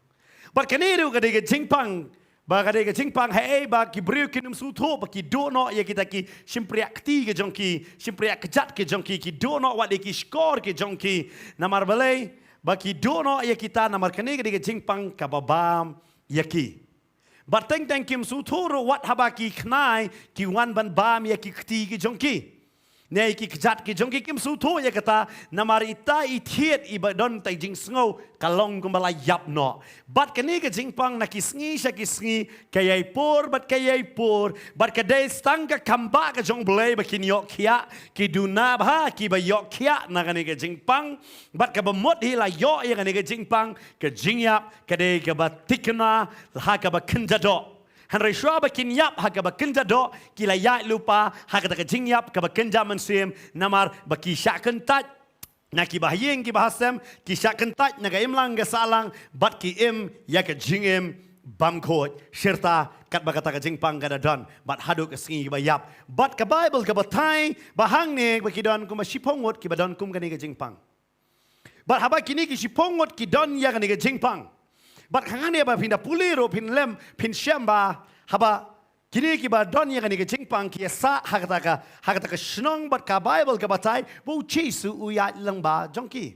bat kani ru ga de ga jingpang ba ga de ga jingpang hai ba ki breu ki num su tho ba ki do no ya kita ki simpriak ti ga jongki simpriak kejat ke jongki ki do no wat de ki skor ke jongki namar balai baki dono ya kita namar kene ga jingpang ka babam yaki bateng teng kim su thoro wat habaki knai ki wan ban bam yaki kti ki jongki nei ki kjat ki jongki kim su tho ya kata namar ita i thiet i badon tai jing sngo kalong kumbala yap no bat kene ga jingpang na kisngi sha kisngi kayai por bat kadai stang ka kamba ga jong blai ba kin yok khia ki duna ba ki ba yok khia na ga ne ga jingpang bat ka ba mot hi la yo ya ga ne ga jingpang ka jingyap kadai ga ba tikna ha ka ba kinjado han reswa ba kin yap ha ka ba kinja do kila ya lupa ha ka jing yap ka ba kinja mansim namar ba ki syakan tat na ki bahyeng ki bahasem ki syakan tat na ga imlang ga salang bat ki im ya ka jing im bam khot serta kat ba kata ka jing pang ga don bat hadu ka singi ba yap bat ka bible ka ba thai ba hang ne ba ki don kum ba shipongot ki ba don kum ga ne ga jing pang bat haba kini ki shipongot ki don ya ga ne ga jing pang bat hangane ba pinda puliro pin lem pin syamba haba kini ki ba don ya ni ke jingpang ki sa hakata ka snong bat ka bible ka batai bu jesu u ya lang ba jongki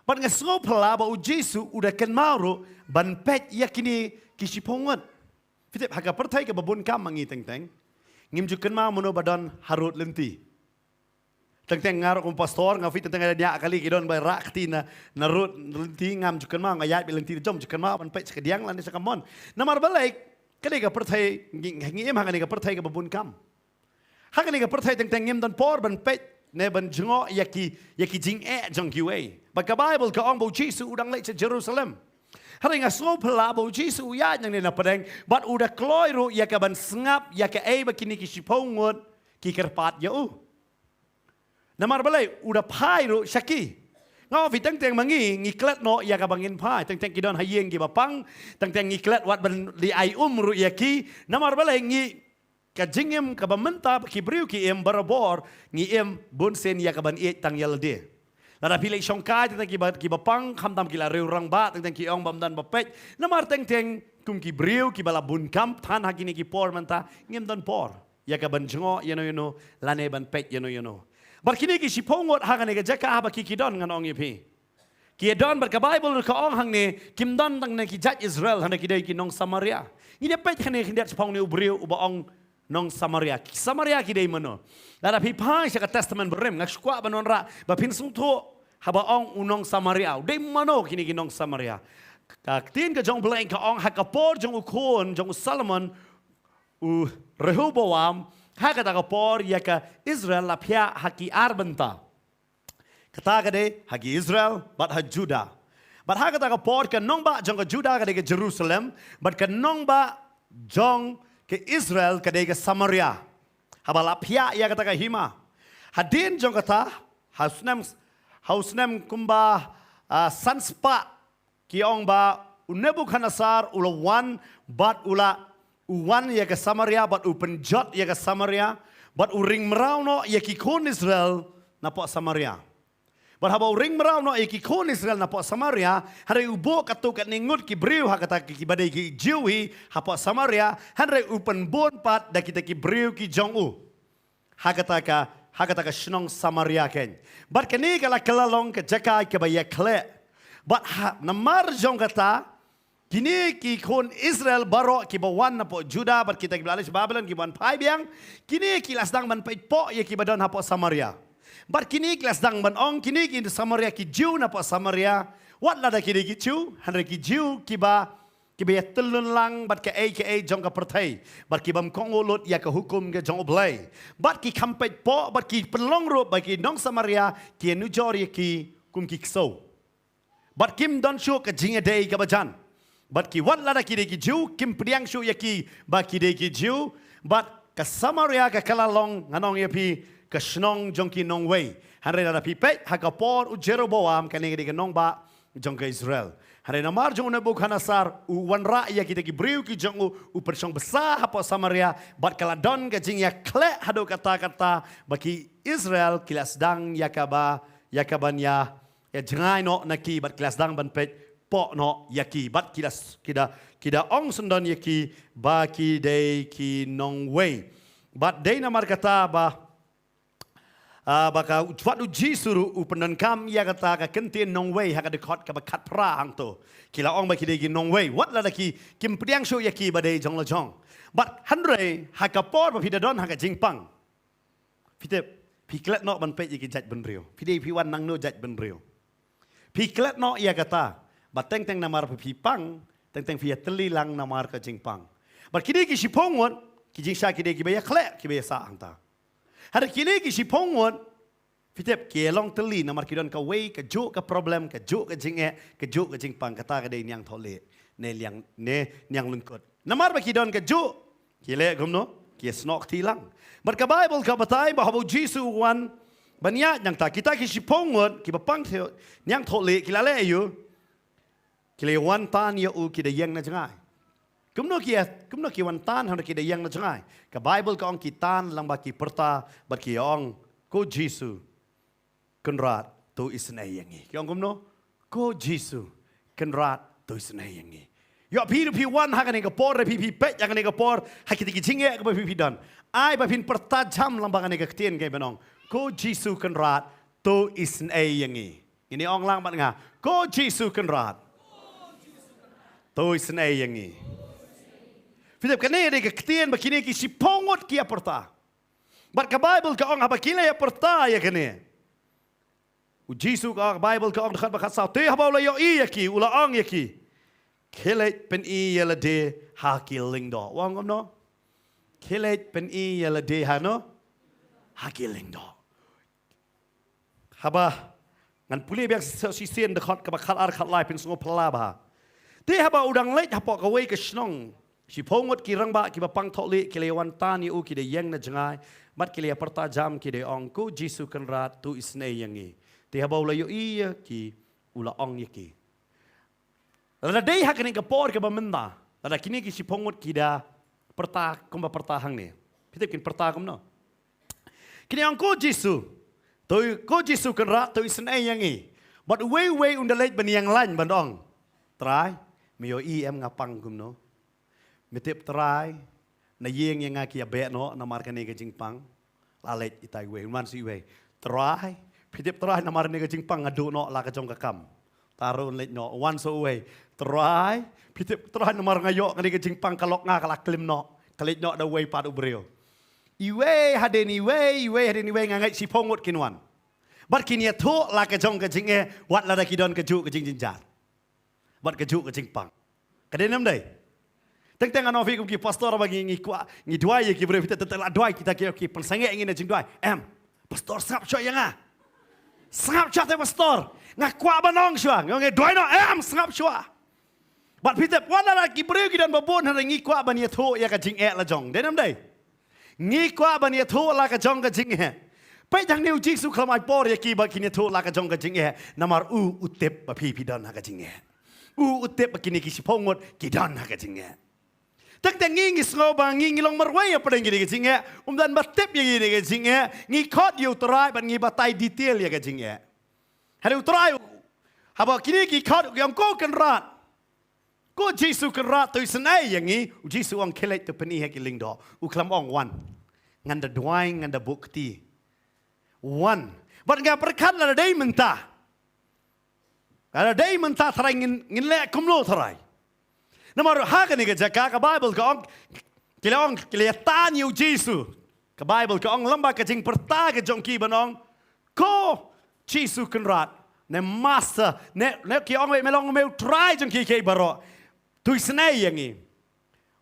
bat nga snopla ba u jesu u da ken maru ban pet ya kini ki sipongot fitep haka pertai ka babun kam mangi teng teng ngim ju ken ma mono badon harut lenti teng ngar kum pastor ngafit teng dia kali kidon bay rakti na narut lenti ngam jukan ma ngayat belenti jom jukan ma ban pet sekediang lan sakamon namar balik kali ka perthai ngim hangani ka perthai ka babun kam hangani ka perthai teng ngim don por ban pet ne ban jongo yaki jing jong kiwe ba ka bible ka ong bo jesu udang lek se jerusalem hari nga so pala bo jesu ya nang ne na padeng bat uda kloiru ya ka ban sngap ya ka ba kini ki sipongot ki kerpat ya namar balai udah pai ru syaki ngau viteng teng mangi ngiklet no ya ka bangin pai teng kidon hayeng ki bapang teng ngiklet wat ban di ai ru yaki namar balai ngi ka jingem ka bamenta ki briu ki em barabor ngi em bonsen ya ka ban e tang yalde lada pilai shongkai teng ki bapang khamdam ki la reu rang ba teng ki ong bamdan bapet namar teng kum ki briu ki bala bun kam than hakini ki por menta ngem don por ya ka ban jongo yano lane ban pet yano barkini ki sipongot hang ne jaka haba ki kidon ngan ong yepi ki don bar ka bible ka ong hang ne kim don tang ne ki jat israel hang ki dei ki nong samaria ini pet khane khindat sipong ne ubreu uba ong nong samaria ki dei mano la pi pai sa testament berem ngak skwa banon ra ba pin sung tho haba ong unong samaria dei mano kini ki nong samaria ka tin ka jong bleng ka ong hakapor jong ukon jong solomon u rehoboam Hakata ka por ya ka Israel la pia haki arbenta. Kata kade hagi Israel, but ha Judah. But ha kata ka por ka nong ba jong ka Judah kade ke Jerusalem, but ka nong ba jong ke Israel kade ke Samaria. Habala pia ya kata ka hima. Hadin jong kata hausnem kumba sanspa kiong ba Nebuchadnezzar ula wan but ula uwan ya ke Samaria but upenjot ya ke Samaria but uring merau no ya ki kon Israel na po Samaria. But haba uring merau no ya ki kon Israel na po Samaria hari ubo katu kat ningut ki briu ha kata ki badai ki jiwi ha po Samaria hari upen bon pat da kita ki briu ki jong u. Ha kata ka shnong Samaria ken. But kini kala kelalong ke jakai ke baya kle. But namar jong kata kini ki kon Israel baro ki bawan na po Judah but kita ki balalis Babylon ki ban pai biang kini ki lasdang ban pai po ye ki badon ha po Samaria. But kini ki lasdang ban ong kini ki Samaria ki Jew na po Samaria. What la da kini ki Jew? Hanre ki Jew ki ba telun lang but ke aka jong ka pertai. But ki bam kong ulut ya ka hukum ke jong oblay. But ki kampet po but ki penlong ro ba ki nong Samaria ki nujor ye ki kum ki kso. But kim don show ka jinga day ka bajan. But ki wat lada ki ki Jew kim priang shu yaki ba ki ki Jew but ka Samaria ka kalalong nganong yapi ka snong jong ki nong way hanre lada pi pe ha ka por u Jeroboam ka ngi ki nong ba jong ka Israel hanre na mar jong Nebuchadnezzar u wan ra ya ki briu ki jong u persong besar ha po Samaria but kala don ka jing ya kle hado kata ba ki Israel kilas dang yakaban ya jangai no na ki but kilas dang ban pe po no yaki bat kida ong sendon yaki ba ki day ki nong way but day na markata ba baka wat uji suru upenan kam ya kata ka kentien nong way ha ka dekot ka bakat pra hang to kila ong ba ki day ki nong way wat la ki kim priang shu yaki ba day jong la jong but hanre ha ka por ba pidadon ha ka jingpang pite piklet no ban pe yaki jaj ben rio pide pi wan nang no jaj ben rio piklet no ya kata But teng namar pi pang, teng via teli lang namar ka jing pang. But kini ki sipongwon, ki jing sha kini ki baya kle, ki baya sa angta. Hari kini ki sipongwon, fitep ki long teli namar ki don ka way ka jo ka problem ka jo ka jing ka jo ka jing pang kata ka dei nyang thole ne nyang lungkot. Namar ba ki don ka jo ki le gumno ki snok ti lang. But ka Bible ka batay ba habo Jesu wan banya nyang ta kita ki sipongwon ki ba pang nyang thole ki la le yu Kile wan tan ya u ki de yang na jangai. Kumno ki wan tan han ki de yang na jangai. Ka Bible ka ong ki tan lang ba ki perta ba ki ong ko Jesu kenrat to isna yangi. Ki ong kumno ko Jesu kenrat to isna yangi. Yo pi wan ha ka ne ka por pi pe ya ka ne ka por ha ki jinge ka ba pi dan. Ai ba pin perta jam lang ba ka ne ka tien ke benong. Ko Jesu kenrat to isna yangi. Ini ong lang ba nga ko Jesu kenrat Tôi xin ai yang ni. Fitep kene de ketien bakini ki sipongot ki aporta. But ka Bible ka ong habakile aporta ya kene. U Jesu ka Bible ka ong khat bakat sa te habaw la yo i yaki ula ong yaki. Kelet pen i yela de ha ki lingdo. Wang no. Kelet pen i yela de ha no. Ha ki lingdo. Haba ngan puli biak si sien de khat ka bakat ar khat lai pen sungo pala ba. Te haba udang lek hapa kawai ke snong. Si pongot ki rang ba ki bapang thole ki lewan tani u ki de yang na jangai. Mat ki le perta jam ki de ong ko Jesu kan rat tu isne yangi. Te haba ula yo iya ki ula ong yaki. Lada dei hak ni ka por ke bamenda. Lada kini ki si pongot ki da perta kumba perta hang ni. Pite kin perta kum no. Kini ong ko Jesu. Ko Jesu kan rat tu isne yangi. But way undalait ban yang lain ban ong. Try Mio em ngapang gumno. Mitip try na yeng yang ngaki abe no na marka nega jingpang. Lalet itai we man si we. Try pitip try na marka nega jingpang ngadu no la ka jong ka kam. Tarun let no one so we. Try pitip try na marka ngayo nega jingpang kalok nga kala klim no. Kalit no da we pat ubreo. Iwe hadeni we ngangai si pongot kinwan. But kini to la ka jong ka jinge wat la da kidon ka ju ka jing jinjar. Bat kejuk ke jingpang. Kadang nam day. Teng anofi kum ki pastor bagi ngi dua ye ki bre kita telah dua kita ki pensange ingin jing dua. Pastor sap cho yang sangap chat pastor ngakwa banong syua nge doi no sangap syua bat pitep wana la kibreu kidan babon hang ngikwa bania tho ya ka jing la jong denam dai ngikwa bania tho la ka jong ka jingไปทางนิวจิสุขลมายปอร์ยกีบักกินทุลากระจงกระจิงนามาอุเตปบะพี่ดอนหากระจิงอุเตปบะกินกิสิพงดกิดอนหากระจิงตั้งแต่งี้งิสโงบางงี้ลงมาไว้ยังประเด็นกี่กระจิงดันบัตเตปยังกี่กระจิงงี้คอดอยู่ตรายบันงี้บัตไตดีเทลยังกระจิงฮาริวตรายฮาบอกกินกี่คอดยังโก้กันรัดก็จิสุกันรัดตัวสนัยอย่างงี้จิสุอังเคเลตตัวเป็นอีเหกิลิงดออุคลำอ่องวันงันดาดวายงันดาบุกตีone, but nggak perkat ada day mentah, ada day mentah terai ngin lek kumlo terai. Namar hakan ni kerja ke Bible ke ong kelihatan yu Yesus ke Bible ke ong lembah kecing perta ke jongki banong ko Yesus kenrat ne masa ne ki ong melong meu try jongki ke baro tu senai yang ni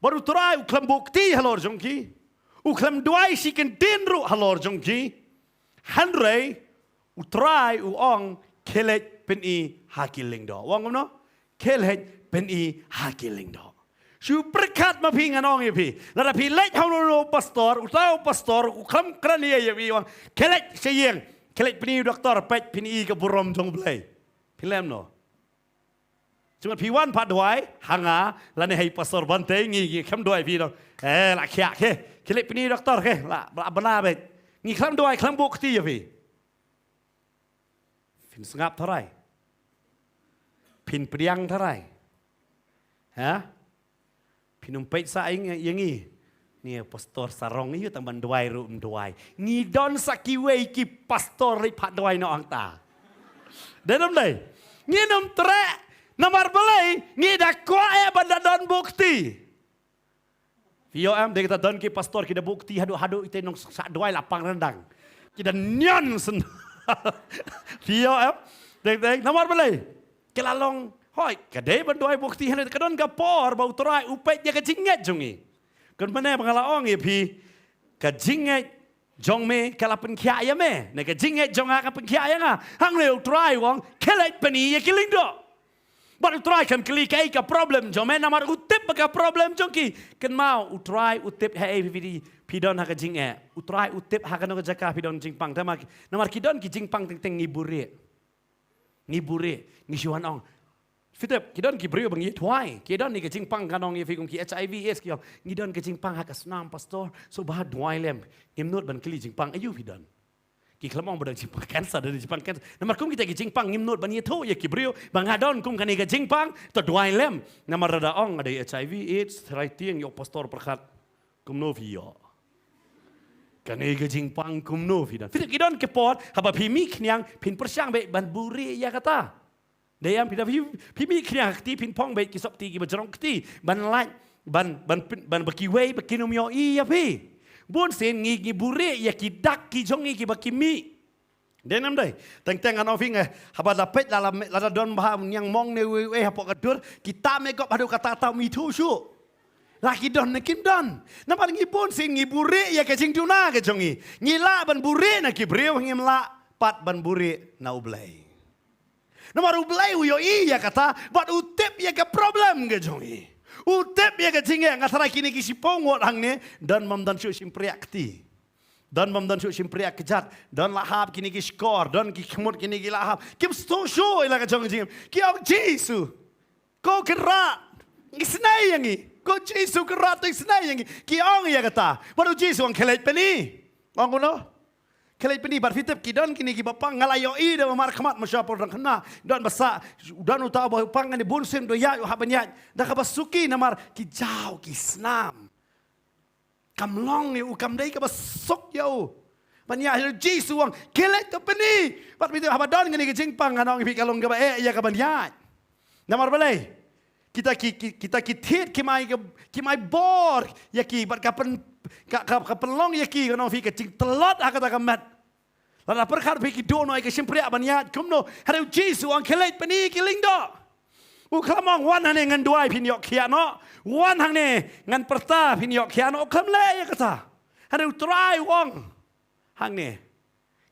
baru try uklam bukti halor jongki uklam duai si kentinru halor jongki Handrai utrai uong kelet peni hakiling do. Wong no kelet peni hakiling do. Shu berkat ma pingan ong ipi. Lada pi let hauno pastor utau pastor ukam krania ya pi wong kelet seyeng kelet peni doktor pet peni ke burom jong blai. Pilem no. Cuma pi wan pat duai hanga lane hai pastor bante ngi kam duai pi do. La kya ke kelet peni doktor ke la benar bet. Ni kelam doai kelam bukti ya fi. Fin sengap terai. Pin priang terai. Ha? Pin umpet saing yang ni. Ni pastor sarong ni tamban doai ru doai. Ni don sakiwe ki pastor li pat doai no angta. Dalam dai. Ni nom tre namar belai ni dak kwa banda don bukti. Vio dia kata don ki pastor kita bukti hadu itu nong sak doai lapang rendang. Kita nyan sen. Vio dia nomor belai. Kelalong hoi kadai berdoai bukti hadu kadon kapor bau terai upet dia kejinget jongi. Kan mana pengalaong ya pi kejinget jong me kalapen kia ya me. Ne kejinget jong ka pen kia ya nga. Hang leu terai wong kelet peni ya kilindo. Baru try kan keli kai ka problem jom namar utip ka problem jongki kan mau utry utip ha AVD pidon ha ka jing utry utip ha kan ka jaka pidon jingpang tama namar kidon ki jingpang teng ngibure ngisuan ong fitep kidon ki brio bangi twai kidon ni ka jingpang kanong ye fikung ki HIV AIDS ki ngidon ka jingpang ha ka snam pastor so bah dwai lem ngimnot ban keli jingpang ayu pidon ki kelamong badang jingpang kansa dari jingpang kansa namar kum kita ki jingpang ngimnot ban yeto ya ki brio bangadon kum kani ka jingpang to dwai lem namar rada ong ada HIV AIDS trai tiang yo pastor perkat kum no vio kani ka jingpang kum no vi dan fit ki don ke pot haba pimi knyang pin persyang be ban buri ya kata deyam pida pimi knyang ti pin pong be ki sop ti ki bajrong ti ban lai ban bakiwei bakinum yo i ya pi Bun sen ngi bure ya ki dak ki jong ki bakimi. Denam dai. Teng-teng ano fing haba dapet la don bah yang mong ne we hapok kadur kita me kop hadu kata tau mi thu su. Laki don ne kim don. Nampak ngi bun sen ngi bure ya ke jing tuna ke jongi. Ngi la ban bure na ki breu ngi la pat ban bure na ublai. Namar ublai yo i ya kata bat utip ya ke problem ke jongi. Utep ya kecingnya ngatara kini kisi pongot hangne dan memdan syuk simpriak ti dan memdan syuk simpriak kejat dan lahap kini kisi skor dan kikmut kini kisi lahap kim sto show ila kacang jingim ki ang Jesu ko kerat isnai yangi ko Jesu kerat isnai yangi ki ang ya kata baru Jesu ang kelet peni ang kuno kelet peni bar fitep ki don kini ki bapang ngalayo i da mar khamat masyapor dang kena don basa dan uta ba pang ni bunsen do ya habanya da ka basuki namar ki jau ki snam kamlong ni ukam dai ka basuk yo banya Jesu ang kelet to peni bar fitep habadon ngini ki jingpang anong pi kalong ka ba ya ka banya namar balai kita tit ki mai bor ya ki bar kapen ka pelong ya ki kanong fi ka cing telot akata kamat la perkar fi ki dono ai ka simpria banyat kumno hadu Jesu ang kelet peni kiling do uklamong wan hane ngan duai pin yok khiano wan hane ngan perta pin yok khiano khamle ya kata hadu try wong hang ne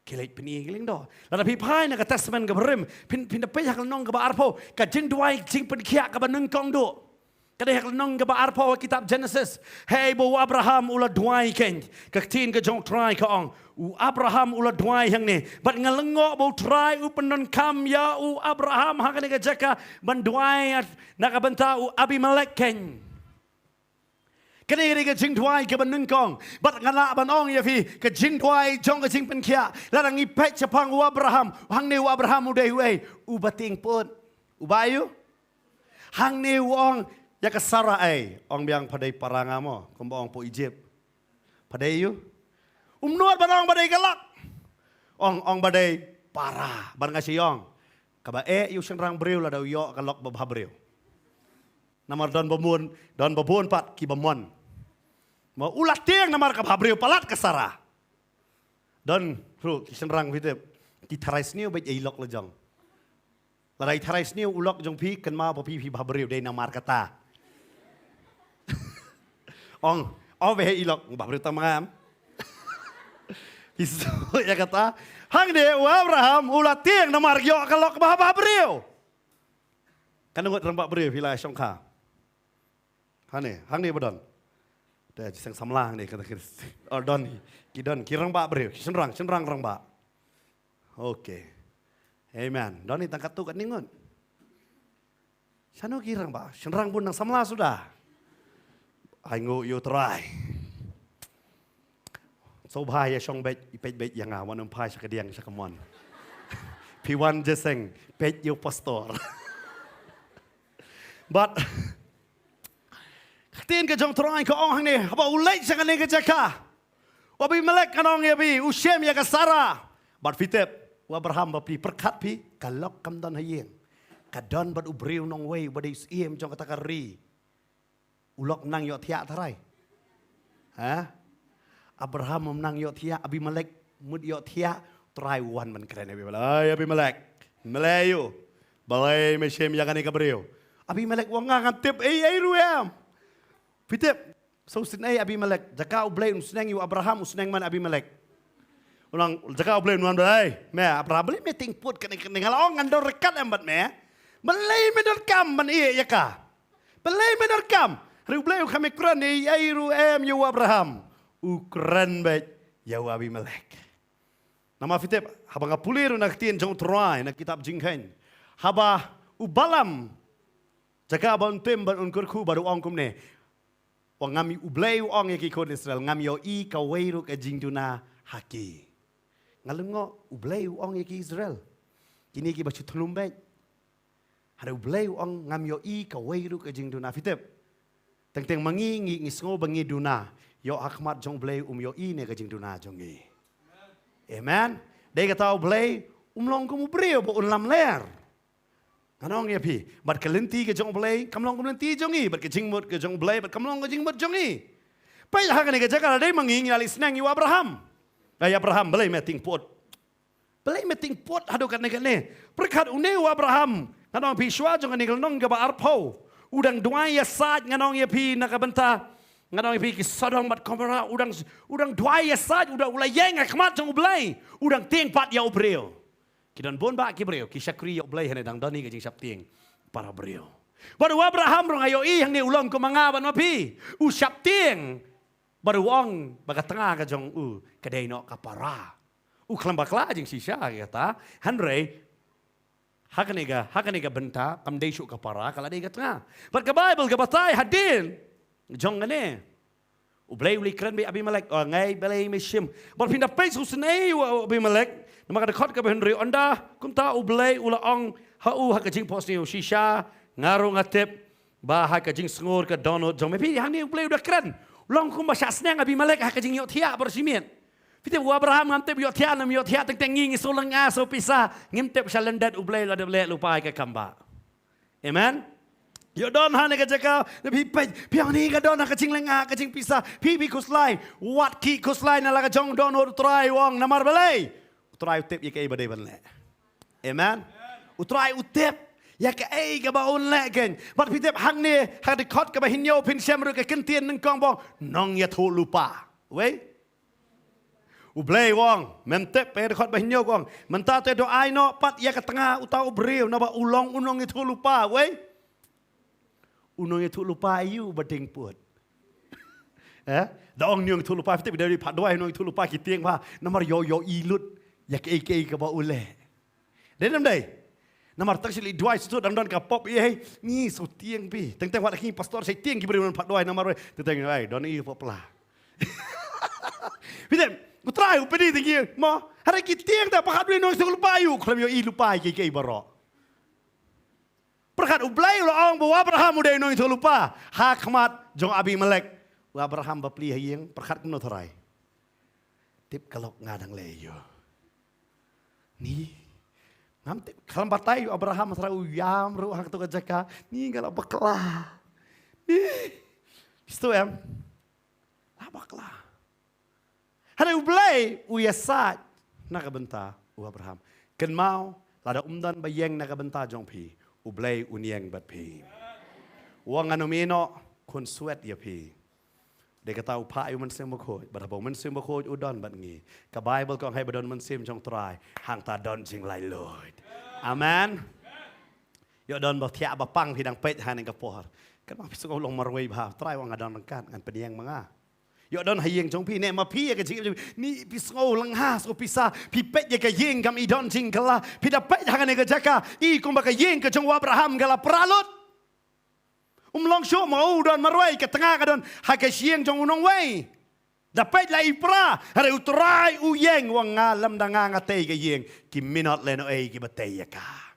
Kilit pini giling do. Lada pi pai na ka testament ka berim. Pin da pe hak nong ka ba arpo. Ka jing duai jing pen kia ka ba nung kong do. Kada hak nong ka ba arpo kitab Genesis. Hey bo Abraham ula duai ken. Ka tin ka jong try ka ong. U Abraham ula duai hang ni. Bat ngalengo bo try u penon kam ya u Abraham hak ni ka jaka ban duai na ka benta u Abimelech ken. Cái này cái chính thoại cái bên nâng con bắt ngã lạ bên ông ya phi cái chính thoại trong cái chính bên kia là đang nghi pet chapang u Abraham hang neu Abraham u dei we u bating pun u bayu hang neu ong ya ka Sarah ai ong biang padai parangamo kom ong po Egypt padai yu nuot ban ong badai galak ong badai para ban nga siyong kaba yu senrang breu la daw yo ka lok ba breu namar don bamuan pat ki bamon mau ulat tiang namar ka babreu palat ka Sarah don ru ki senrang vitep ki tharais niu ba ei lok lejong la dai tharais niu ulok jong pi kan ma pa pi babreu dei namar kata ong ve ei lok babreu tamam isu ya kata hang de Abraham ulat tiang namar yo ka lok ba babreu kan ngot rambak breu vilai songkha hang ni badonแต่จะสำลักนี่ก็ต้องดอนกี่ดอนกี่รังบะเบรียวฉันรังรังบะโอเคเอเมนดอนนี่ตั้งกัตุกันนี่งอนฉันโอกี่รังบะฉันรังบุญนังสำลักสุดาไอ้งูอยู่ตรายโซบายช่องเบ็ดเป็ดยังไงวันนึงพายสักเดียงสักมันพี่วันจะเซ็งเป็ดอยู่พอสตอร์บัดtin ke jong trai ko ong hang ni ba ulai sang ni ke jaka wa bi melek kanong ya bi u shem ya ka Sarah bat fitep wa Abraham ba pi perkat pi kalok kam don hayeng kadon bat ubriu nong wei ba dei iem jong kata kari ulok nang yo thia tharai ha Abraham nang yo thia Abimelek mud yo thia trai wan man kren abi balai Abimelek melayu balai me shem ya kan ni ka briu Abimelek wa ngang tip ei ruem Fitip, so sinay Abimelech, jaka ublay usneng yu Abraham usneng man Abimelech. Ulang jaka ublay nuan balay, me Abraham balay me tingput kani ngalaong ngandor rekat embat me. Balay me dorkam man iya yaka. Balay me dorkam. Ri ublay kami kran ni yairu yu Abraham. Ukran bet yu Abimelech. Nama fitip, haba ngapuliru naktiin jong try na kitab jinghen. Haba ubalam jaka ban tem ban unkurku baru ongkum ne. Wang ngami ublay ong yaki kod Israel ngami yo I kawairu ka jingduna haki. Ngalungo ublay ong yaki Israel. Kini ki bacu tulumbay. Hada ublay ong ngami yo I kawairu ka jingduna fitep. Teng mangi ngisngo bangi duna. Yo akmat jong blay yo I ne ka jingduna jongi. Amen. Dai kata ublay long kumu breo bo unlam ler. Kanong ya pi, bat kelenti ke jong blay, kamlong kelenti jongi, bat ke jingmut ke jong blay, bat kamlong ke jingmut jongi. Pai hakan ke jakar dai mangingi ali senang yu Abraham. Ay Abraham belai meting pot. Belai meting pot hadu kan ne. Perkat une Abraham, kanong pi shwa jong ni kelong ke ba arpo. Udang duai ya sat kanong ya pi nakabenta. Kanong ya pi ki Sodom bat Gomora udang duai ya sat udang ulai yeng akmat jong blay. Udang ting pat ya ubreo. Kidan bon ba ki breo ki syakri yo blay hane dang dani ke jing sapting para breo. Baru Abraham rong ayo I hang ni ulong ko mangaban mapi. U sapting baru wong baga tengah ka jong kadai no kapara. U klambakla jing sisya kata Henry hakaniga benta kam dei syuk kapara kala dei ka tengah. But ka Bible ka batay hadin jong ngane. U blay uli kren be Abimelech ngai blay me shim. Bar pindah pes usnei Abimelech. Maka dekat ke Henry anda kumta ublay ulaong hau hakajing pos ni shisha ngaru ngatip bah hakajing sengur ke donut jong mepi hang ni ublay udah keren long kum basya senang Abimelech hakajing yo thia bersimien fitip Abraham ngantip yo thia nam yo thia teng ngi soleng aso pisah ngimtip salendat ublay la de lupa ke kamba amen yo don hane ke jaka pi piang ni ke don hakajing lenga hakajing pisah pi kuslai wat ki kuslai na la ka jong donut try wong namar balai Utrai utip ya kaya badai banle. Amen. Utrai utip ya kaya ka ba unle ken. Bat pitip hang ni hang dikot ka ba hinyo pin syamru ka kentien nang kong bong nong ya tho lupa. Wei. Ublay wong, mentep pe rekod bahinyo wong. Menta te do ai no pat ia ke tengah utau breu na ba ulong unong itu lupa wei. Unong itu lupa ayu bading put. Daong nyong itu lupa tapi dari pat doai unong itu lupa kitieng pa namar yo ilut ya ke ke ba ule. Denam dai. Namar tak sili doai su dan ka pop ye ni su tieng pi. Teng wat ki pastor sai tieng ki beri pat doai namar we. Teng ai don i pop lah. Pidem ku try upedi tinggi mo hari ki tieng ta pakat we no su lupa ayu klam yo i lupa ke baro. Perkat ublay lo ong bawa Abraham udah no itu lupa. Hakmat jong Abi Melek. Abraham bapli hayeng perkat kuno thorai. Tip kalau ngadang leyo. Ni ngam tip kalam batai Abraham sara uyam ru hak tu kajaka. Ni kalau bakla. Ni isto em. La bakla. Hari ublay uyasat nakabenta u Abraham. Ken mau lada umdan bayeng nakabenta jong pi. Ublay unieng bat pi. Wang anomino kon sweat ya pi. Dia kata upah ayu mensim bakoj, berapa mensim bakoj udon bat ngi. Ke Bible kong hai badon mensim jong try, hang ta don jing lai Lord. Amen. Yo don ba tiak ba pang pidang pet han eng kapor. Kan ma pisung long marwei ba, try wang adon kan ngan pediang manga. Yo don hayeng jong pi ne ma pi ke jing ni pisung lang ha so pisa pi pet ye ke yeng kam i don jing kala pida pet hang ne ke jaka i kum ba ke yeng ke jong Abraham kala pralut. Long show mau dan marwai ke tengah kadon hakai siang jong unong wei. Dapat la ipra hari utrai uyeng wang ngalam danga ngatei ke yeng ki minot leno ki batei ka.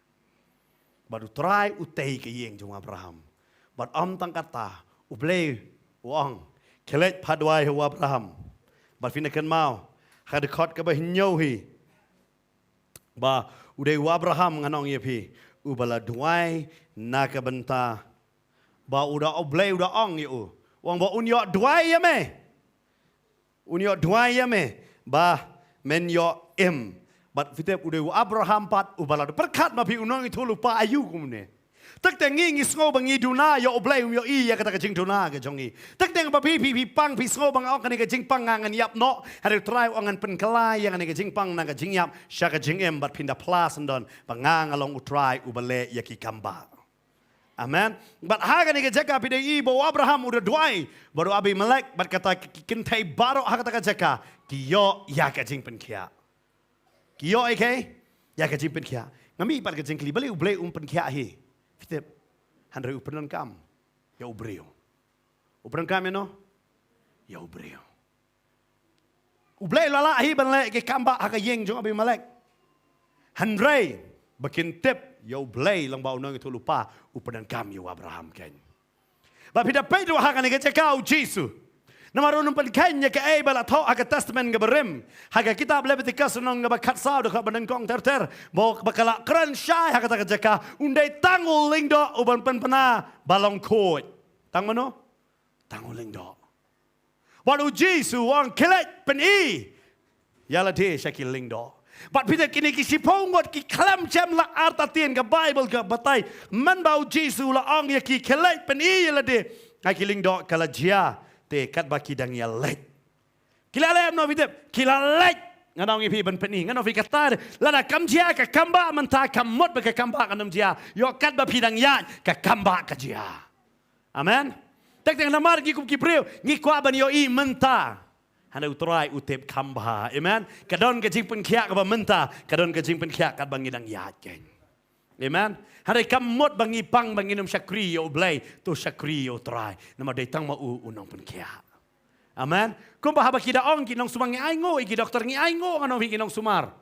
Baru utrai utei ke yeng jong Abraham. Bad tang kata ublei wang kelet padwai hu Abraham. Bad finakan mau hadekot ke bahinyo hi. Ba udai Abraham nganong ye pi ubala duai naka benta. Ba udah oblay udah ong yu. Wang ba unyo dwai ya me. Unyo dwai ya me. Ba men yo im. Bat fitep udah Abraham pat ubala perkat ma pi unong itu lupa ayu kumne. Tak tengi ngisngo bangi duna yo oblay yo i ya kata kajing duna ke jongi. Tak teng ba pi pang pi sngo bang ok ka kajing pang ngangan yap no. Hari try ongan penkelai yang ka kajing pang na kajing yap sya kajing em bat pindah plus ndon pangang along utrai ubale ya ki kamba. Amen. But haga ni kejaka pidai ibo Abraham udah duai baru Abi Melek bat kata kintai baru haga kata kejaka kiyo ya kajing penkia. Kiyo eke ya kajing penkia. Ngami bat kajing kli beli ublei penkia hi. Fitep handre upenan kam ya ubreo. Upenan kam ya no ya ubreo. Ublei lala hi banle ke kamba haga yeng jong Abi Melek. Handre bakintep yo blay lang ba unang itu lupa upadan kami yo Abraham ken. Ba pida Pedro hakan ke cakau Jesu. Namaro nung pankanya ke ay bala tho aga testament ga berem. Haga kitab Leviticus nung ga bakat saw ka banan kong terter. Bo bakala kran syai haga ta jaka undai tangul lingdo uban penpena balong kot. Tang mano? Tangul lingdo. Walu Jesu wang kelet pen i. Yala de syakil lingdo. But pita kini kisi pongot ki kalam jam la arta tien ka Bible ka batai man bau Jesu la ong ya ki kelai pen i la de ai kiling do kala jia te kat ba ki dang ya let kila lem no pita kila let nganong ipi ban pen i nganong fi kata la na kam jia ka kamba man ta kamot ba ka kamba kanam jia yo kat ba pidang ya ka kamba ka jia amen tek tek namar ki kup ki preu ngi kwa ban yo i menta hana utrai utep kamba amen kadon ke jing pen kia ka menta kadon ke jing pen kia kat bangi dang yat ken amen hare kamot bangi pang bangi nom syakri yo blai to syakri yo trai nama dai tang ma unong pen kia amen kum ba habaki da ong kinong sumangi aingo iki dokter ngi aingo ngano hi kinong sumar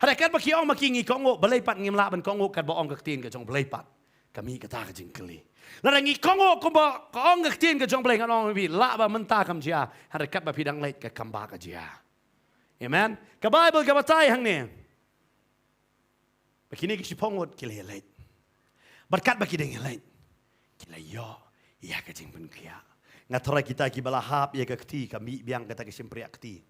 hare kat baki ong makingi kongo balai pat ngimla ban kongo kat ba ong ka tin ka jong balai pat kami kata ka jing keli larangi kongo kumba kaong ngaktin ke jong bleng anong bi la ba menta kam jia harakat ba pidang lait ke kamba ka jia amen ka Bible ka batai hang ne bakini ki pongot kile lait berkat baki deng lait kile yo ya ka jing pen kia ngatora kita ki balahap ya ka kti kami biang kata ke simpriak kti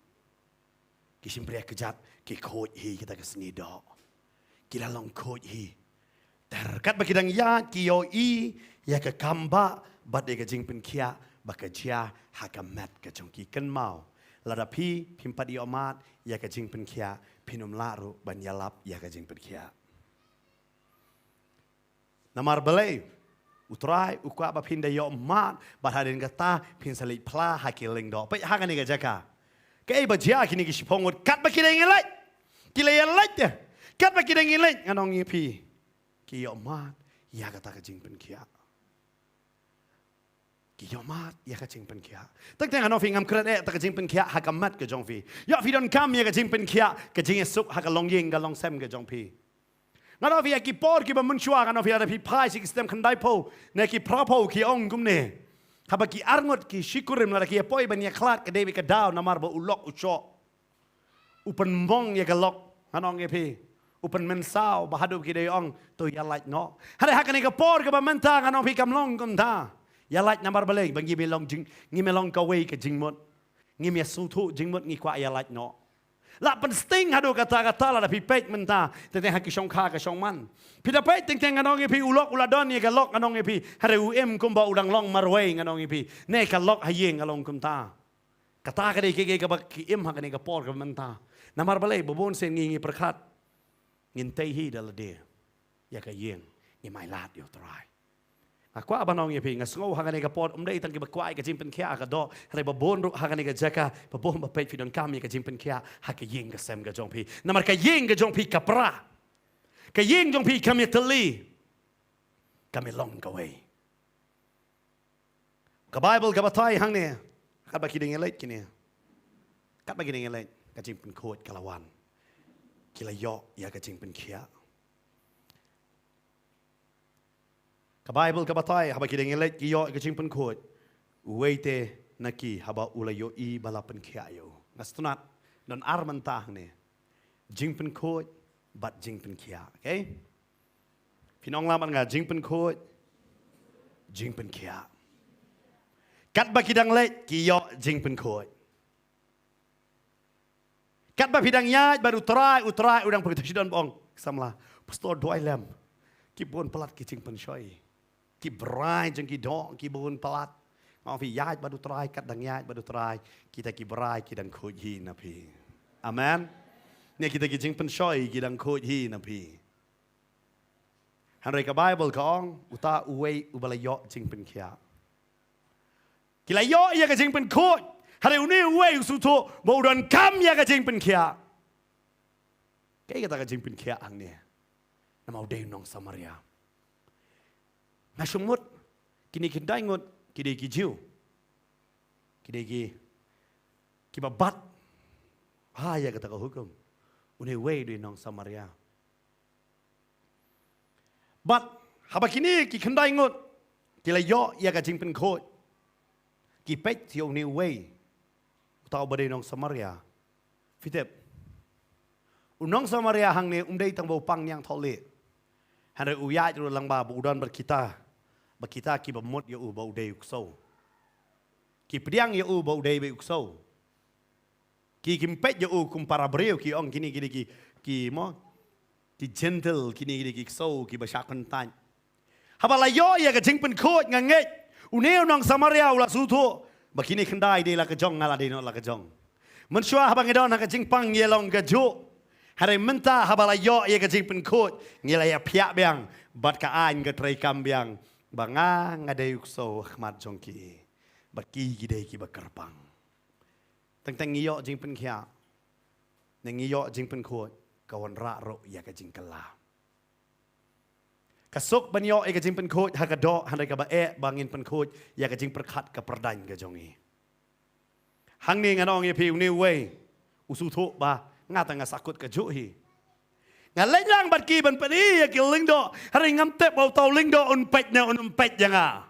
ki simpriak kejat ki khoj hi kita ke seni do kila long khoj hi terkat baki dang ya kiyo i ya ke kamba bat de ke jing pen kia baka jia hakamat ke jong ki ken mau lada pi pimpat i omat ya ka jing pen kia pinum laru ban yalap ya ka jing pen kia namar balai utrai ukwa ba pinda yo mat ba hadin kata pin sali pla hakiling do pe hakan ni ga jaka ke ba jia kini ki sipong kat ba kidai ngelai kilai lait ya kat ba kidai ngelai nganong ngi pi ki yo mat ya kata ka jing pen kia ki yo mat ya ka jing pen kia tak teng anong fi ngam kret ta ka jing pen kia ha ka mat ka jong fi ya fi don kam ya ka jing pen kia ka jing sup ha ka long ying ka long sem ka jong pi ngano fi ki por ki ba mun chua ngano fi ada fi pai si stem kan dai po ne ki prapo ki ong gum ne ha ba ki arngot ki shikurim la ki poi ban ya klat ka debi ka daw namar ba ulok ucho upan mong ya ka lok ngano nge pi upan men sao ba hadu ki de ong to ya like no hare ha ka ni ka por ka ba menta ngano fi kam long gum ta ya like namar baleng bangi belong jing ngi melong ka wei ka jing mot ngi me su thu jing mot ngi kwa ya like no la pen sting hadu kata la pi pet menta teng ha ki shong kha ka shong man pi da pet teng anong ngi pi ulok uladon ni ka lok anong ngi pi hare u em kum ba udang long marwei anong ngi pi ne ka lok ha yeng along kum ta kata ka de ke ka ba ki em ha ka ni ka por ka menta namar baleng bobon sen ngi perkhat ngin tei hi dal de ya ka yeng ngi mai lat yo try Aku abanong ye ping ngasngo hangane ka pot umdai tan ki bakwai ka jimpen kya ka do re babon ru hangane ka jaka babon ba pet fidon kami ka jimpen kya ha ka yeng ka sem ka jong pi namar ka yeng ka jong pi ka pra ka yeng jong pi kami teli kami long ka wei ka bible ka batai hang ne ka ba ki ding elait ki ne ka ba ki ding elait ka jimpen khot kalawan kila yo ya ka jimpen kya Ka Bible ka batai haba ki dengelet ki yo ka jingpen khot uweite naki haba ulayo I balapan kiayo ngastunat don arman tah ne jingpen khot bat jingpen kia okay pinong laman nga jingpen khot jingpen kia kat ba ki dang let ki yo jingpen khot kat ba pidang yai baru utrai udang pagtasidon bong samla pastor doai lem ki bon pelat ki jingpen shoi ki berai jeng ki dong ki bun pelat mau fi yai badu trai kat dang yai badu trai kita ki berai ki dang khoj hi na pi amen ne kita ki jing pen shoi ki dang khoj hi na pi han re ka bible ka ong uta uwei ubalayo jing pen kya ki la yo ya ka jing pen khoj hare uni uwei su tho mo don kam ya ka jing pen kya ke ka ta ka jing pen kya ang ne na mau de nong samaria Ngasumut kini kindai ngut kide ki jiu kide ki babat ya kata ka hukum une way di nong Samaria but haba kini ki kindai ngut kila yo ya ka jingpen khot ki pet ti une way tau bade nong Samaria fitep unong Samaria hang ne umdei tang bau pang yang thole hare uyai ru lang ba bu don ber kita ki bamot yo u bau de ukso ki priang yo u bau de be ukso ki kimpet yo u kum para breu ki ong kini ki mo ki gentle kini ki so ki bashakan tan habala yo ya ka jingpen khot ngange uneu nong Samaria ula su tho bakini khandai de la ka jong ngala de no la ka jong mun shwa habang edon ha ka jingpang ye long ka jo hare menta habala yo ya ka jingpen khot ngila ya phia beang bat ka an ka trai kam beang banga ngadayuk so khmat jongki baki gidei ki bakarpang tang ngiyo jingpen khia ngiyo jingpen khot kawan ra ro ya ka jingkala kasuk banyo e ka jingpen khot ha ka do han ka ba bangin pen khot ya ka jing perkhat ka perdan ka jongi hang ni nganong ye piu ni we usu tho ba ngata nga sakut ka jo hi Ngalai lang bat ki ban padi ya ki lingdo hari ngam tep bau tau lingdo un pet ne un pet janga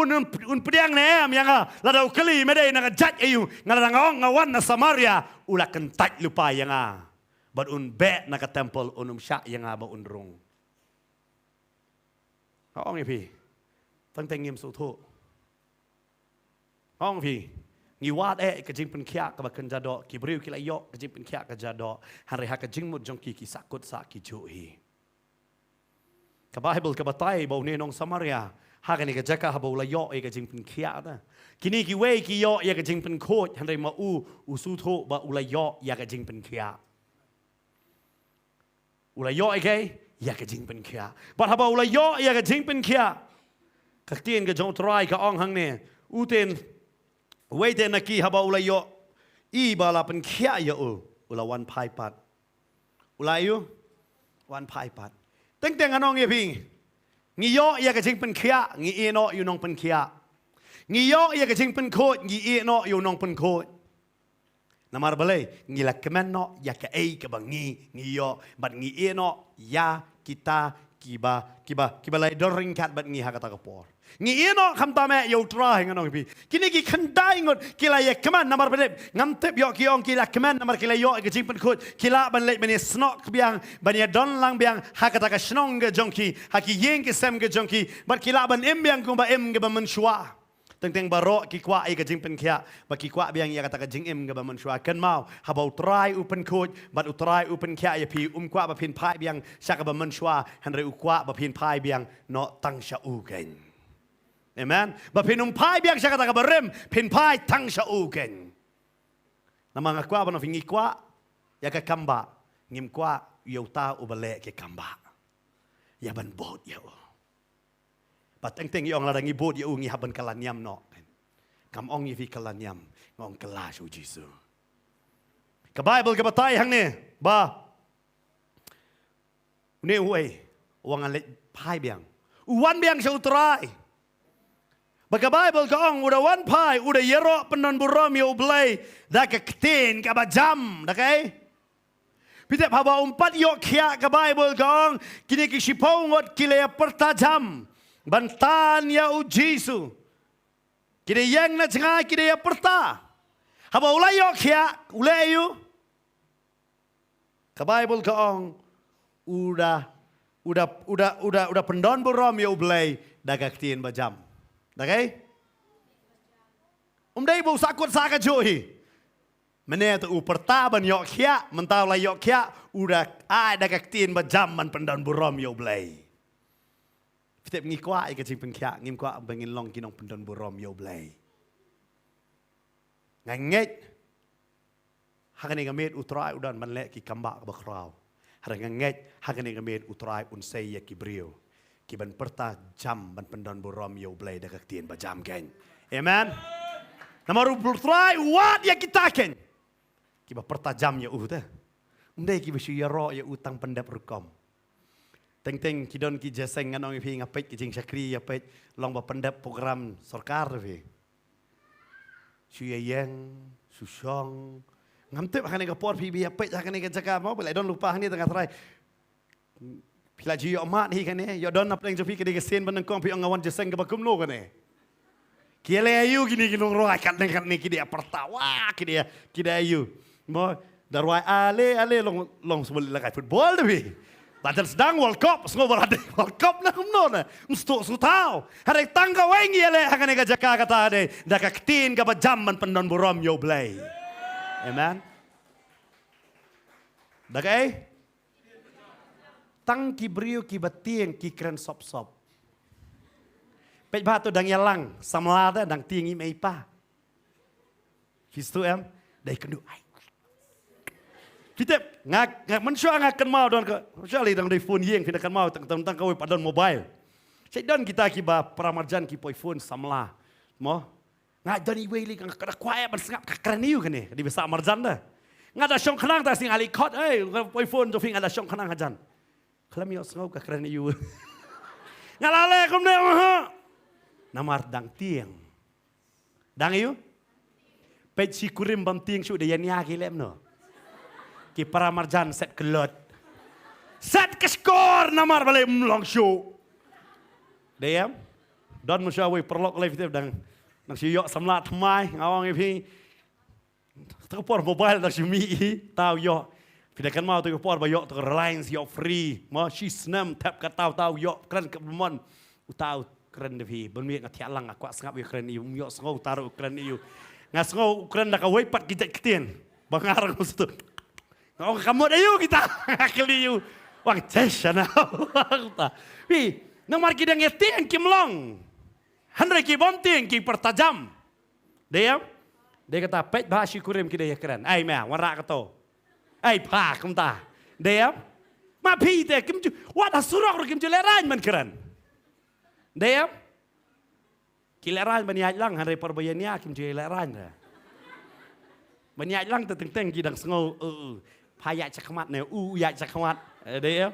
un pediang ne am yanga la dau kali me dei na jat ayu ngala ngong ngawan na Samaria ula kentat lupa yanga bat un be na ka temple un sya yanga ba un rung ong ye pi tang teng ngim su tho ong pi ngi wat ka jing pen kya ka ba kan jado ki briu ki la yo ka jing pen kya ka jado han re ha ka jing mut jong ki sakut sa ki jo hi ka Bible ka batai bau ne nong Samaria hak ni kejaka haba ula yo e kejing pen kia ta kini ki we ki yo ya kejing pen coach handai ma usu tho ba ula yo ya kejing pen kia ula yo e ke ya kejing pen kia but haba ula yo ya kejing pen kia ka tien ka jong try ka ong hang ne uten we te na ki haba ula yo I ba la pen kia ya ula wan pai pat ula yu wan pai pat teng teng anong ye ping ngi yo ya ka jing pen kia ngi e no yu nong pen kia ngi yo ya ka jing pen ko ngi e no yu nong pen ko namar balai ngi la kemen no ya ka e ka bang ngi yo bat ngi e no ya kita kiba lai doring kat bat ngi ha kata kapor ngi e no kham ta me yo try nganong pi kini ki khandai ngot kila ya kemen namar balai ngam tep yo ki ong kila kemen namar kila yo ka jing pen ko kila ban lai bani snok biang bani don lang biang ha kata ka snong ga jongki ha ki yeng ke sem ga jongki bat kila ban em biang ko ba em ga ba man shwa teng baro ki kwa ai ka jing pen kya ba ki kwa biang ya kata ka jing em ga ba man shwa kan mau ha ba try open coach but try open kya ya pi kwa ba pin pai biang sha ka ba man shwa han re kwa ba pin pai biang no tang sha u ken amen ba pin pai biang sha kata ka ba rem pin pai tang sha u ken na mga kwa ba no fingi kwa ya ka kamba ngim kwa yo ta u ba le ke kamba ya ban bot ya But teng yong la dangi bod ngi haban kalanyam no. Kam ong yi kalanyam ngong kelas u Jesu. Ka Bible ka batai hang ne ba. Ne huai wang ale pai biang. Wan biang sa utrai. Ba ka Bible ka ong uda wan pai uda yero penon burom yo blai da ka ktin ka ba jam da kai. Pite haba umpat yo kia ka Bible ka ong kini ki sipongot kile pertajam. Bantan ya u Jesu. Kira yang na cengai kira ya perta. Haba ulai yo kia ulai you. Ka Bible ka ong udah pendon borom ya ublai dagak tien bajam. Dagai? Dai bu sakut saka johi. Mene tu perta ban yo kia mentau la yo kia udah dagak tien bajam man pendon borom ya ublai. Setiap ngi kwa ai ka jing pen kya ngim kwa bangin long kinong pendon borom yo blai nganget hakane gamet utrai udan manle ki kamba ba kraw har nganget hakane gamet utrai unsei ya ki brio ki ban perta jam ban pendon borom yo blai da ka tien ba jam ken amen namaru utrai wat ya kita ken ki ba perta jam ya ta ndai ki ba ya ro ya utang pendap rukom Teng kidon ki jaseng nganong ipi ngapet ki jing sakri yapet long ba pendap program sarkar vi. Suyayeng susong ngamtep hakane ka por pi yapet hakane ka jaka mau belai don lupa ni tengah trai. Pila ji yo mat hi kane yo don apeng jopi ke de sen ban kong pi ngawan jaseng ka bakum no kane. Kiele ayu gini kinong ro akat ni ki dia pertawa ki dia ayu. Mo darwai ale long sebel lakai football tu Lajar sedang World Cup, semua berada World Cup nak kumno na, mesti tahu. Hari tangga wengi ele hakane ka jaka kata ade, dah kaktin ka jaman pendon borom yo blay. Amen. Dah kai? Tang ki brio ki batieng ki keren sop. Pej batu dang yalang, samlada dang tiengi meipa. Histu em, dai kendu ai. Kita ngak manusia ngak mau don ke sekali dang dari phone yeng kita kan mau tentang kau padon mobile. Saya don kita kiba pramarjan ki poi phone samla. Mo ngak doni weli ngak kada kuai bersengap keren iu kan ni di besar marjan dah. Ngak ada syong kenang tak sing ali kot poi phone tu fing ada syong kenang ajan. Kelam yo sengau ka keren iu. Ngak lale kum ne namar dang tieng. Dang iu. Pej si kurim bam tieng su de yania ki lem no. Ki para marjan set kelot. Set ke skor namar balik long show. Diam. Don musyawi perlok live tu dang nang si yok samlat mai ngawang ipi. Tu por mobile dak si mi tau yok. Pidakan mau tu por ba yok tu Reliance yok free. Mo si snam tap ka tau yok keren ke mon. Utau keren depi. Ben mi ngatia lang aku sengap yo keren iu yok sengau taruh keren iu. Ngasengau keren dak awai pat kita ketien. Bangarang tu. Oh kamu ayo kita kali you wang cesana. Pi, nomor kita ngeti yang kimlong. Henry ki bonting ki pertajam. Dia kata pet bah syukurim kita ya keren. Ai meh warak kato. Ai pa kum ta. Dia ma pi te kim ju wat asurok kim ju leran man keren. Dia kileran baniat lang Henry perbayania kim ju leran. Baniat lang teng ki dang sngo payak cakmat ne yak cakmat. Dia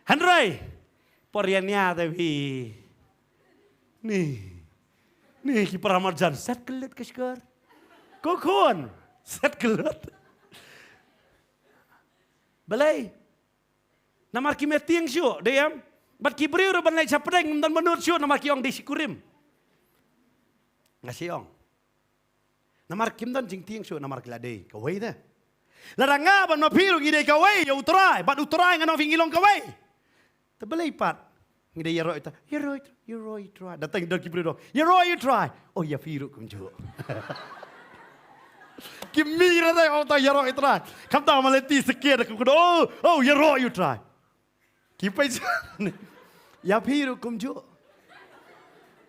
Henry perbayania tapi Nih ki Paramarjan set kelet keskar. Kokon set kelet. Balai. Namar ki meting syo dia. Bat ki beriu ro banai sapdeng dan menurut syo namar ki ong di sikurim. Ngasi ong. Namar kim dan jing tiang syo namar kilade kawai dah. Laranga ban ma piru gide kawai ya utrai, bat utrai ngano vingilong kawai. Tebalai pat. Ngide ya roi ta. You Roy try. Datang dan kibri dong. You Roy try. Oh ya firu kumju. Kimira dah oh tak ya Roy try. Kamu tahu maleti sekian aku kudo. Oh ya Roy you try. Kipai ya firu kumju.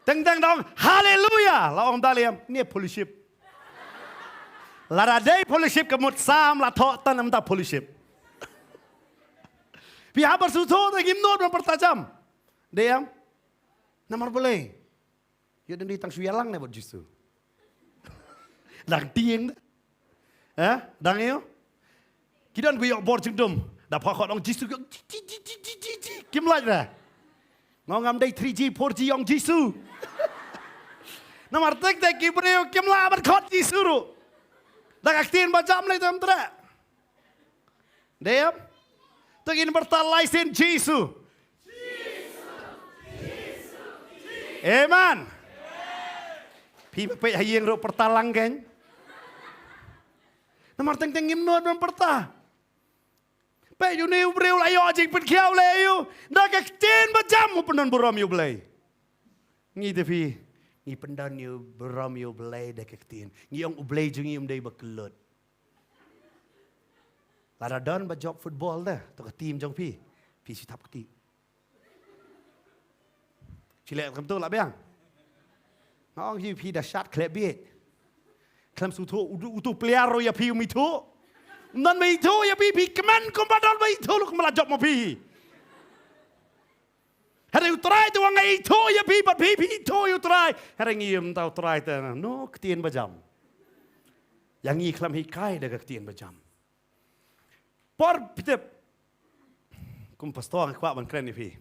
Teng dong. Haleluya. Lawan daliam. Ni poliship. Laradai poliship kemut sam la thok tanam tak poliship. Pihak bersuto tak gimnot mempertajam. Diam. Namar boleh. Ya dan ditang suyalang ne buat jisu. Dang tieng. Dang yo. Kidan gue yok bor jengdom. Dah pakot ong jisu. Kim laj dah. Ngam dai 3G 4G ong jisu. Namar tek kibreo kim la bar khot jisu ru. Dah aktin bajam le tam tra. Diam. Tagin bertalai sin jisu. Amen. Pi pe hayeng ro pertalang kan. Namar teng ngimnot man perta. Pe yu ni breu la yo jing pen khiao le yu. Da ka tin ba jam penon borom yu blai. Ngi de pi ngi pendan yu borom yu blai da ka tin. Ngi ong blai jung yum dei ba kelot. La don ba job football da to ka team jong pi. Pi si tap ti. Cilek kamu tu lah biang. Ngong you pi dah shot klep biet. Klem sutu utu pelihara ya pi umitu. Nan mai tu ya pi keman kompadal mai tu lu kemala job mo pi. Hari utrai tu wangai itu ya pi bat pi itu utrai. Hari ngiem tau utrai tu no ketien bajam. Yang ngi klem hikai dah ketien bajam. Por pitep. Kum pastor kuat ban keren ni pi.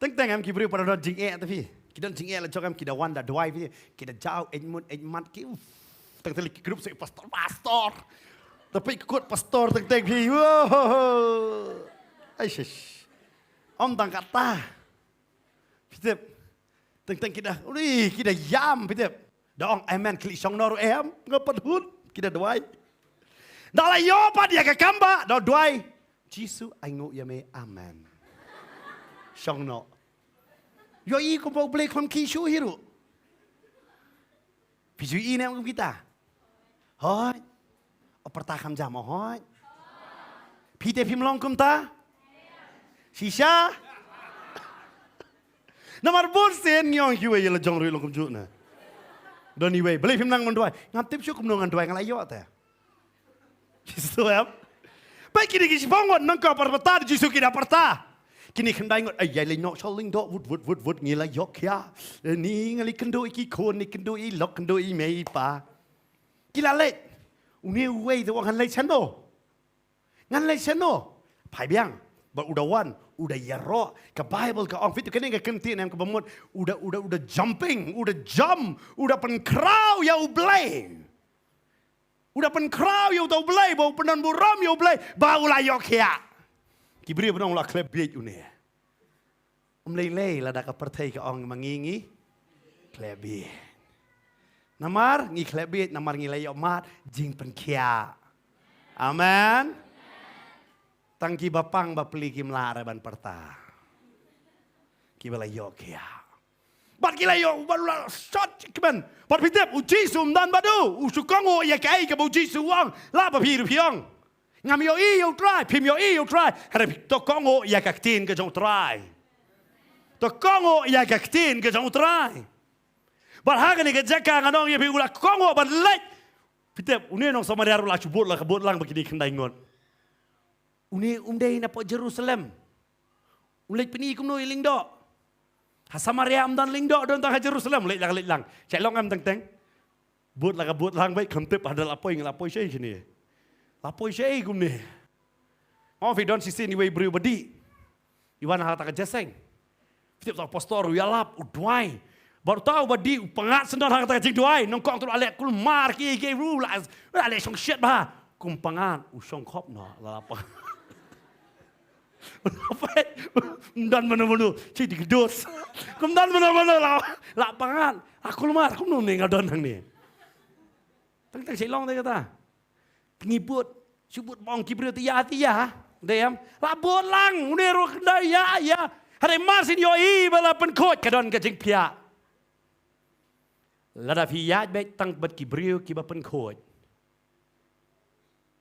Teng am kibri pada dah jing tapi kita jing la jogam kita wanda doai pi kita jauh mat ki teng teli grup saya pastor tapi ikut pastor teng pi wow aish om tang kata pitep teng kita uri kita yam pitep dong amen kli song noru ngapat hut kita doai dah la yo pa dia ke kamba dah doai jisu aingu ya me amen Song no. Yo i ko mau beli kon kishu hiru. Piju i ne ngum kita. Hoi. Operta kham jam hoi. Pite phim long kum ta. Shisha. Namar bol sen nyong hiwe yela jong ri long kum ju na. Doni we beli phim nang mon doi. Ngam tip shu kum no ngan doi ngalai yo ta. Jisu em. Pai kini ki sibongon nang ko perta jisu ki da perta. Kini kendai ngot ayai le nok choling dok wut ngila yok ya ni ngali kendo iki kon ni kendo i lok kendo i mei pa kila le uni wei de wang le chano ngan le chano pai biang ba udawan udah yaro ke bible ke ong fit kene ke kenti nem ke bemut udah jumping udah jump udah pen crow ya ublay udah pen crow ya ublay bau penan buram ya ublay bau la yok ya Kibri benong la klep biet une. Lei la dak pertai ke ong mangingi klep biet. Namar ngi klep biet namar ngi lay mat jing pen kia. Amen. Tangki bapang bapeli kim la ban perta. Kibala yo kia. Bat kila yo baru shot kemen. Bat pitep uji sum dan badu. Usukong ya kai ke uji suang la ba piru piong. Ngam yo i yo try, pim yo i yo try. Harap to kongo ya kaktin ke jong try. To kongo ya kaktin ke jong try. Barhaga ni kejaka nganong ye pi ulah kongo ban lek. Pitep une nong sama dia ulah cubut lah kebut lang begini kendai ngon. Une umdei na po Jerusalem. Ulek pini kumno iling do. Ha Samaria am dan ling do don ta Jerusalem lek lang. Cek long am teng. Buat lah kebut lang baik kentep ada lapoi ngelapoi syai sini. Lapoi syai kumne. Oh fi don sisi ni wei beri bedi. Iwan hata kejeseng. Pitep tak pastor ya lap udwai. Baru tahu bedi pengat sendal hata kejing duai. Nongkong tu alek kul mar ki ru la alek song shit bah. Kum pangan usong kop no lapoi. Dan mana-mana cik digedus. Kemudian mana-mana lapangan. Aku lemah, aku belum tinggal don ni. Tentang silong dia kata. Pengibut, sebut bong kibriu tiya. Diam. Labut lang, uniru kendai ya. Hari marsin yoi bala penkot kadon kajing pia. Lada pia baik tang bet kibriu kiba penkot.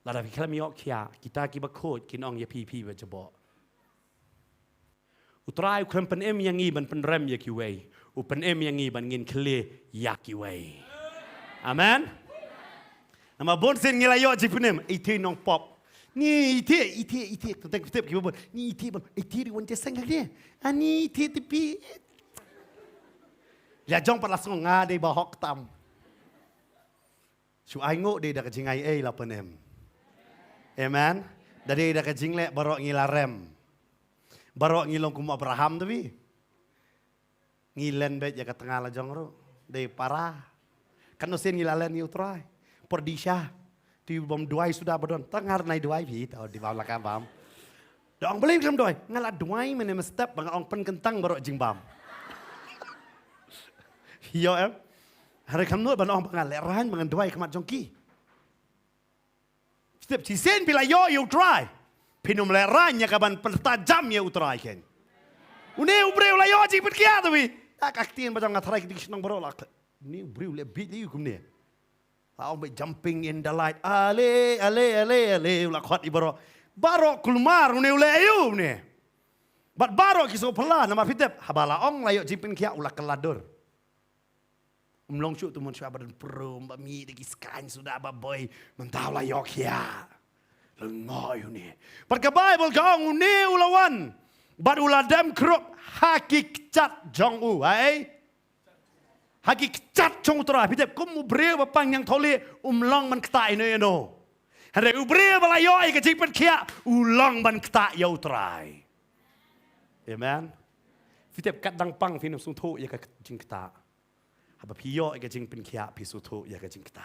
Lada pia kami ok kia, kita kiba kot kinong ya pipi berjebok. Utrai ukram pen em yang i ban pen rem ya kiwei. Upen em yang i ban ngin kle ya kiwei. Amen. Nama bon sen ngilayo jipunem iti nong pop. Ni iti tek kibon. Ni iti di wonte sengak dia. Ani iti tepi. Ya jong palasong ngade bahok tam. Su aingo de dak jingai la penem. Amen. Dari dak jingle barok ngilarem. Barok ngilong kum Abraham tapi ngilen bet ya ke tengah la jong ro de parah kan sen ngilalen ni utrai perdisha di bom duai sudah bodon tengar nai duai pi tau di bawah lakam bam dong beli kam duai ngala duai menem step bang ong pen kentang barok jing bam yo em hari kam nu ban ong pangal lerahan bang duai kemat jongki step si sen bila yo utrai Pinum leranya kaban pertajam ya utrai ken. Une ubreu la yoji perkia tu bi. Akaktiin macam ngatrai kita senang berolak. Ni ubreu le bit liu kumne. Lau be jumping in the light. Ale ulah kuat ibaro. Baro kulmar une ule ayu ne. Bat baro kiso pela nama fitep habala ong la yo jipin kia ulah keladur. Umlong syuk tu mun syuk badan perum bami degi skan sudah baboy mentau la yo kia. Lengoy ni. Perka Bible kau ni ulawan. Bad uladam krop hakikat jong u, ai. Hakikat jong utara. Pitep kum ubre bapang yang tole umlong man kta ino ino. Hare ubre balayoi ke jipen kia ulang man kta ya utara. Amen. Pitep kat dang pang finum sung thu ya ke jing kta. Haba piyo ke jing pen kia pisu thu ya ke jing kta.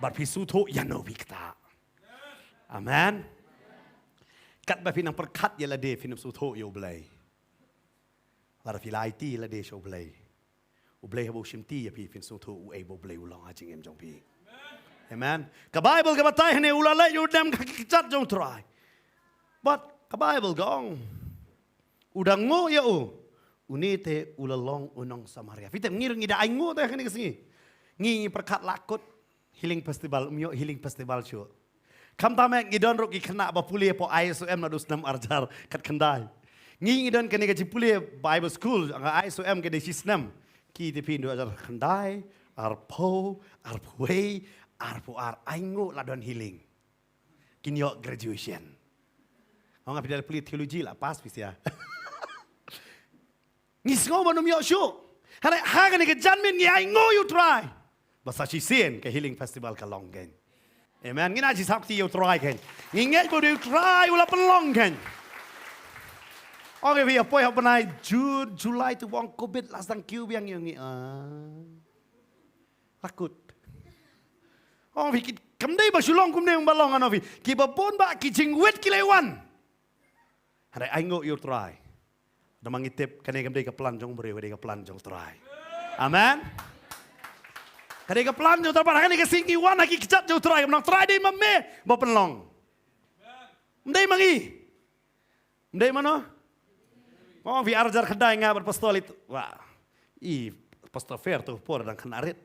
Bad pisu thu ya no pi kta. Amen. Kat ba pinang perkat ya lade finum sutho yo blai. Lara filai ti lade show blai. U blai habo shimti ya pi fin sutho u able blai ulang ajing em jong pi. Amen. Ka Bible ka batai hne ulala yo dam kichat jong try. But ka Bible gong. Udang ngo ya u. Unite ulalong unong Samaria. Fitem ngir ngida aingo ta hne kesingi. Ngi perkat lakut healing festival umyo healing festival show. Kam tamek ngidon roki kena bapuli po ISOM na dus nam arjar kat kendai. Ngi ngidon kene ke jipuli Bible school anga ISOM ke de sisnam ki te pindu ajar kendai arpo arpway arpo ar aingo ladon healing. Kinyo graduation. Anga pidal puli teologi lah pas pisia. Ngisngo manum yo shu. Hare hagane ke janmin ngi aingo you try. Basa sisen ke healing festival ka longgen. Amen. Ngina ji sakti yo try ken. Nginget bo you try ula pelong ken. Okay, we apoi hapanai June, July tu wong COVID last tang kiu biang yang takut. Oh, we kamdai ba sulong kumne ang balong ano vi. Kibapon ba kijingwet kilewan. Hari aingo you try. Damang itip kanay kamdai ka plan jong beri, ka plan jong try. Amen. Kanay ka plan jong try, kanay ka singi wan lagi kicat jong try. Menang try day mamme ba penlong. Mdai mangi. Mdai mano? Oh, vi arjar kedai nga berpastol itu. Wah, pastor fair tu por dan kenarit.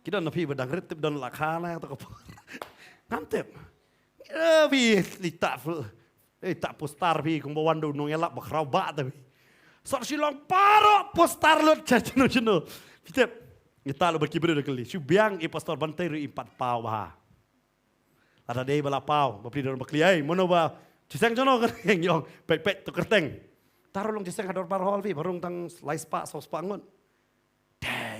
Kita napi bedang rit tip dan lakana atau apa. Ngantep. Vi tak tak postar vi kumbawan do nong elak bakrau ba tapi. Sor silong paro postar lot jenuh. Pitep kita lo berkibru dekali. Subiang pastor bantai ru 4 pau bah. Ada dei bala pau, bapri dorong bakli ai mono ba. Ciseng jono kan yang pek tu kerteng. Taruh long ciseng hador parhol vi barung tang lais pa sos pangon.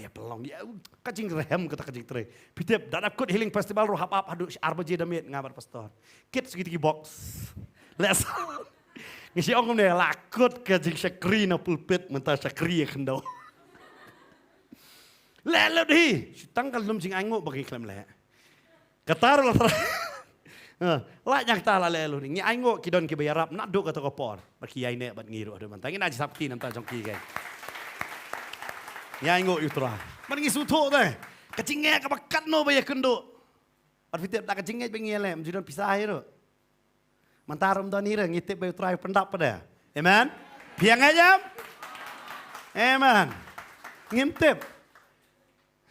Ya pelong ya kacing rehem kata kacing tre. Pitep dadap kut healing festival ro hap hadu arbaje damit ngabar pastor. Kit segiti box. Les. Ngisi ongom ne lakut kacing sakri na pulpit mentah sakri kendo. Lelo di, tangkal lum sing ango bagi klem le. Katar lah. Lah nyak ta la lelo ni. Ngi ango kidon ki bayarap nak duk kata kopor. Bagi ai ne bat ngiru ado mantang ina sapti nam ta jongki kan. Ngi ango yutra. Man ngi suto deh. Kacing nge kabakat no bayar kendo. At fitep tak kacing nge bengi lem jidon pisah ro. Mantarum don ni ngitip bayu try pendap pada. Amen. Piang aja. Amen. Ngintip.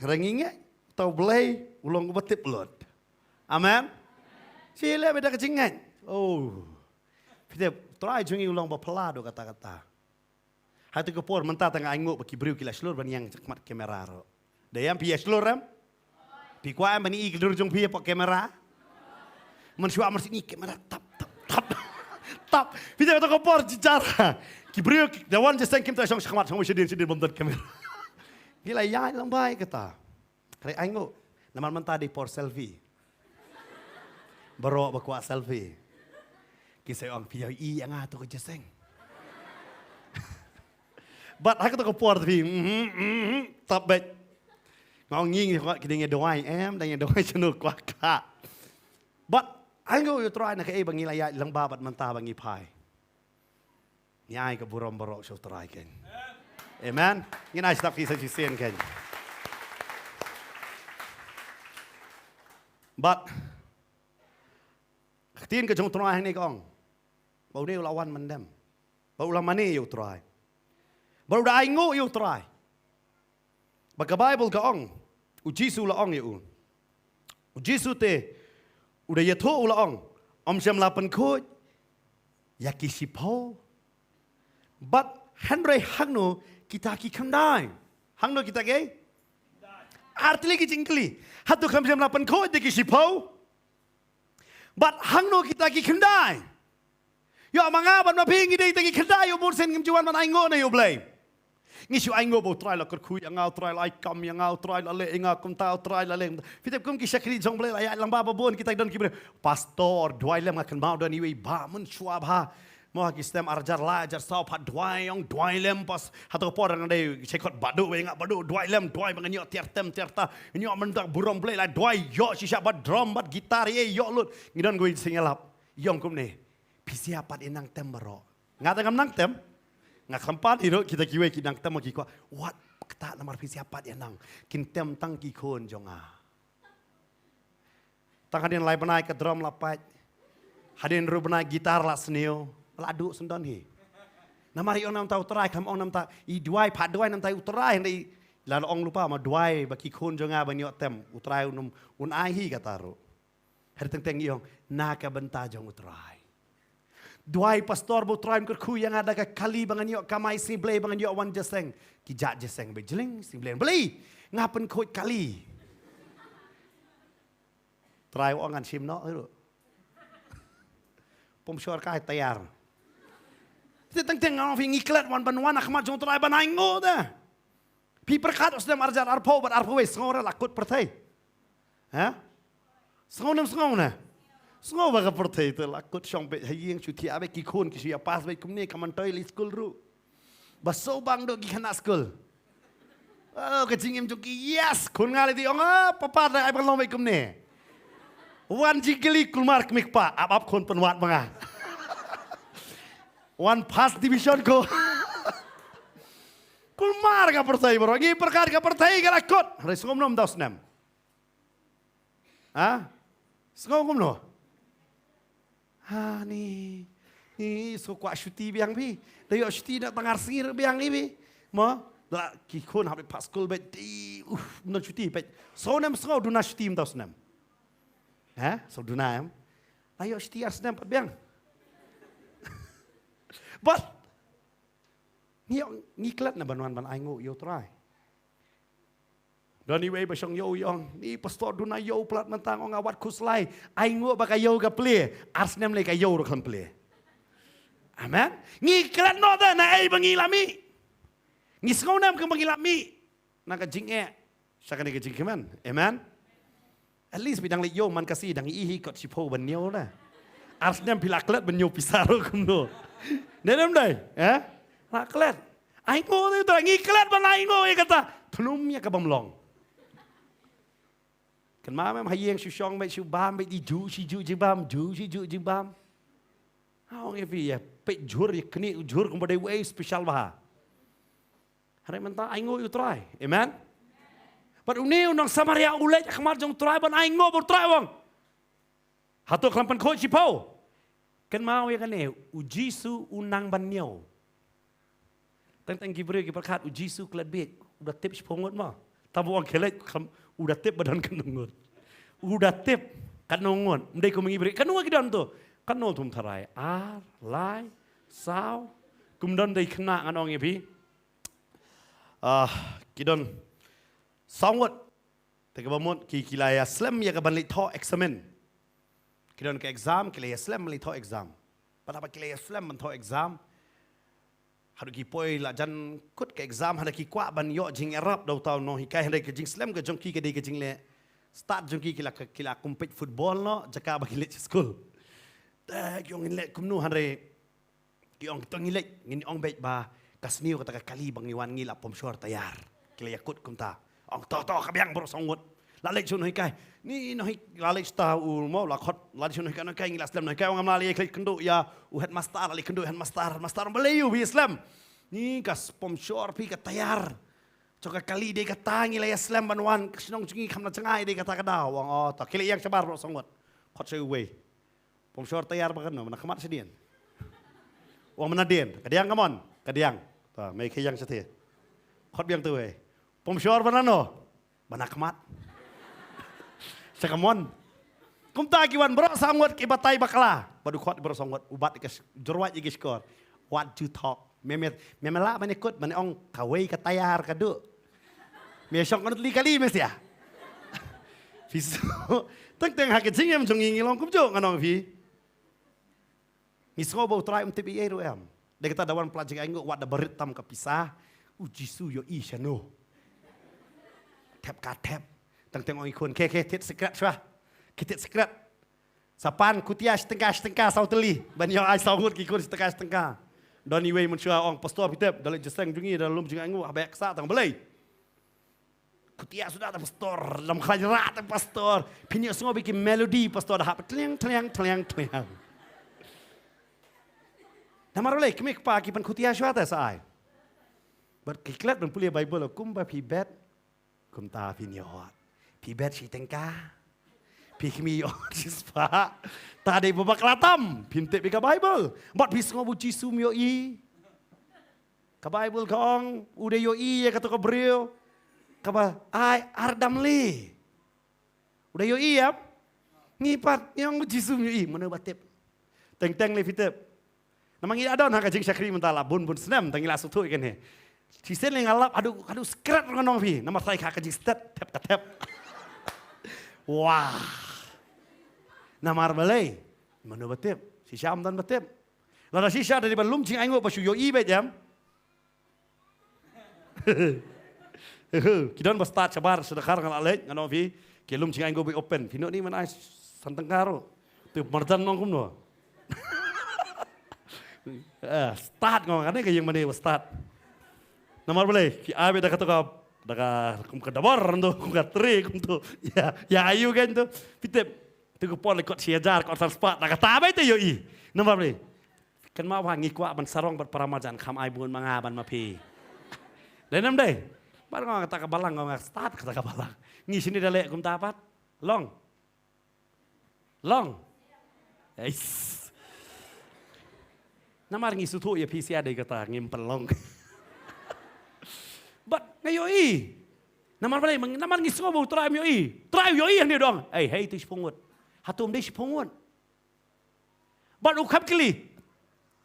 Renginge tau belai ulang betip lot. Amen. Sila beda kecingan. Oh. Kita try jungi ulang bapelado kata-kata. Hati kepor mentah tengah anguk bagi beriu kila seluruh bani yang cekmat kamera ro. Dayam pia seluruh ram. Pikwa bani ikidur jung pia pak kamera. Mensua mersi ni kamera tap. Kita kata kepor cicara. Kibriu dawan jeseng kim tak song cekmat song sedin bontot kamera. Gila ya lambai kata. Kare aingo naman mentah di por selfie. Baro bakwa selfie. Kisah orang piau yang atu ke jeseng. But aku tak por tapi tak bet. Ngau nging kau kidenge doai dan doai cenu kuaka. But aingo you try nak bangi laya lang babat mentah bangi pai. Nyai ke burom baro so try kan. Amen. Ngina stop kisah jisen kan. But tin ke jong try ni kong. Bau ni lawan mendem. Bau lamani you try. Bau dah ingo you try. Baka Bible kong. Ujisu la ong you. Ujisu te udah yato la ong. Syam lapan kod. Yakisipo. But Henry hangno kita ki kandai. Hangno kita ke? Artinya ki jingkli. Hatu kam syam lapan kod de ki sipo. But hangno kita ki kandai. Yo mangaban mapingi de ki kandai yo bursen ngim juan man aingo na yo blame. Ngisu aingo bo try la kerkui yang au try la ikam yang au try la le inga kum tau try la le. Fitep kum ki syakri jong blay la ya lang baba bon kita don ki pastor dwai lem akan mau don iwi ba mun suab ha. Mau kistem arjar la ajar sau pat dwai yong dwai lem pas hatu por nang dei cekot badu we ngak badu dwai lem dwai banganyo tiertem tierta nyo mendak burom blay la dwai yo sisa bat drum bat gitar ye yo lut ngidon go singelap yong kum ne pisia pat inang tem baro ngata ngam nang tem ngak kampan iro kita kiwe kidang tem ki ko what kata namar pisia pat inang kin tem tang ki kon jonga tang hadin lai banai ke drum lapat hadin ru banai gitar la sneo ladu sendon hi. Namari on nam tau terai kam on nam ta I duai pat duai nam tai uterai ndai la ong lupa ma duai baki khun jonga banyo tem uterai un ai hi kataro. Har teng teng iong naka benta jong uterai. Duai pastor bo uterai ker khu yang ada ka kali banganyo kamai si blay banganyo wan jeseng kijak jeseng be jeling si blay beli ngapen khoi kali. Try ongan sim no ero. Pom syar kai tayar. Teng-teng orang fi ngiklat wan banwan akhmat jong trai banai ngo dah. Pi perkat osdem arjar arpo bat arpo wes ngora lakut pertai. Ha? Sngona. Sngo ba ka pertai tu lakut syong be haying cuti abe ki khun ki sia pas be kumni kaman toy li school ru. Baso bang do ki kana school. Oh kecingim cuki yes kun ngali di onga papa da ai balong be kumni. Wan jigeli kulmar kemik pa ap khun penwat manga. One pass division ko. Kulmar ka pertai bro. Ngi perkar ka pertai ka lakot. Hari sengom nom daus nem. Ha? Sengom no. Ha ni. Ni so kwa syuti biang bi. Dayo syuti nak tangar singir biang ni bi. Mo la ki khon habe pas school bet di no syuti bet. So nem sengom duna syuti daus nem. Ha? So duna em. Ayo syuti ars nem biang. But Ni kelat na banuan ban ai ngo yo try. Doni wei ba song yo yong ni pastor duna yo plat mentang ong awat kuslai ai ngo ba ka yo ka ple arsnem le ka yo ro kan ple. Amen. Ngi kelat no da na ai bangi lami. Ngi sngonam ka bangi lami. Na ka jing e. Saka ni ka jing keman. Amen. At least bidang le yo man kasi dang ihi kot sipo ban nyo na. Arsnem pila kelat ban nyo pisaro kum no. Nenam dai, na kelat. Ai ngo tu ngi kelat ban ai ngo e kata. Penum ya ka bamlong. Kan mama hayeng syong mai syu bam mai di ju si ju jibam ju si ju jibam. Hao nge vi ya pe jur ya kni jur kum badai way special bah. Hare menta ai ngo you try. Amen. But uneu nang Samaria ulej khamar jong try ban ai ngo bon try wong. Hatu klampan ko chipo. Kan mau ya kan uji su unang ban nyo. Tang Gibril ki berkat uji su klat bek udah tip pongot mah. Tabu orang kelek udah tip badan kanungut. Udah tip kanungut. Mendai ku mengibri kanungut kidan tu. Kanung tum tarai lai saw. Kemudian dai kena kan orang ibi. Kidan sawat. Teka bamut ki kilaya slam ya ka banlik tho examen. Kidan ke exam kilaya slam banlik tho exam. Pada apa kilaya slam ban tho exam. Hadu ki poi la jan kut ke exam hada ki kwa ban yo jing Arab dau tau no hikai hada ke jing slam ke jongki ke de ke jing le start jongki kila compete football no jaka ba ki le school ta ki ong le kumnu hare ki ong tong le ngin ong bet ba kasniu kata kali bang iwan ngila pom shor tayar kila yakut kum ta ong to ka biang bro songut la le chun hikai ni no hik la le sta u mo la khot la chun hikai no kai ngila slam no kai ong am la le klik kendu ya u het master ali kendu het master belayu bi islam ni kas pom shor pi ka tayar coka kali de ka tangi la islam banwan kasnong chingi khamna changai de kata kada wang oh ta kili yang sabar ro songot khot sei we pom shor tayar ba kan no na khamat sedien wang mana dien kadiang kamon kadiang ta mai khiyang sathe khot biang tu we pom shor banano bana khamat sakamon kum ta kiwan bro sangot ki batai bakla badu khot bro sangot ubat ke jorwat iki skor what you talk memela mane kot mane ong kawai ka tayar ka du me syong kan li kali mes ya fiso teng ha ke jingem jong ngi long kum jo nganong fi misgo bo try tbi ero em de kata dawan pelajang aingo wat da berit tam ka pisah uji su yo i shano tap ka tap teng ong ikun ke tit secret swa kitit secret sapan kutia setengah sauteli ban yo ai saugut ki kun setengah doni wei mun shua ong pastor pitep dalam jeseng jungi dalam jungi angu abek sa tang belai kutia sudah ada pastor dalam khajrat pastor pinyo semua bikin melodi pastor dah tliang namar lei kemik pa ki pan kutia shua ta sai berkiklat dan pulia bible kum ba pi bet kum ta pinyot pi bet si tengka pi kimi yo sispa tadi babak latam pinte pi ka bible bat bis ngobu jisum yo i ka bible kong ude yo i ya kata ka brio ka ba ai ardam li ude yo i ya ngipat yang jisum yo i mana batep teng le pitep namang ida don ha ka jing sakri mentala bun senam tangila sutu ikan he si sen le ngalap aduh skrat ngonong pi nama sai ka jing stet tep ka tep wah namar balai mana batep si syam dan batep lada sisa dari balum cing aingo pasu yo i bet jam kidan bastat sabar sedekar ngal alej ngano fi kelum cing aingo be open pino ni man ai santeng karo tu mardan nong kum no start ngong kan ke yang mana start namar balai ki abe da kata kum ka dabar ndo kum ka tri kum tu ya ayu kan tu pitep tu pon le kot siajar kot transpat nak kata apa itu yo i nomor beli kan ma wa ngi kwa ban sarong bat paramajan kham ai bun manga ban ma pi lenam deh bar ngong kata kabalang ngong start kata kabalang ngi sini dale kum tapat long ais namar ngi sutu ya pi sia de kata ngimpel long bat ngayo i namar beli namar ngi sobo try yo i ni dong hey tu pungut hatum dei pungut bat ukap kili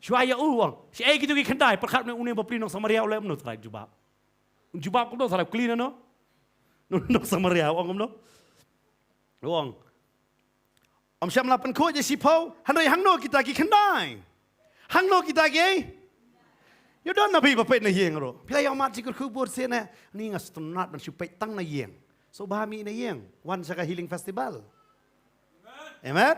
Syuaya uang. Si ay gitu kendai perkat na unin bapli nong Samaria oleh menurut saya jubab. Jubab ko salah clean no. Nong Samaria uang no. Uang. Om syam lapan ko je si pau. Handai hangno kita ki kendai. Hangno kita ki. You don't nabi bapet na yeng ro. Pila yang mat jikur kubur sena. Ni ngas tunat man supet tang na yeng. So bahami na yeng. One saka healing festival. Amen.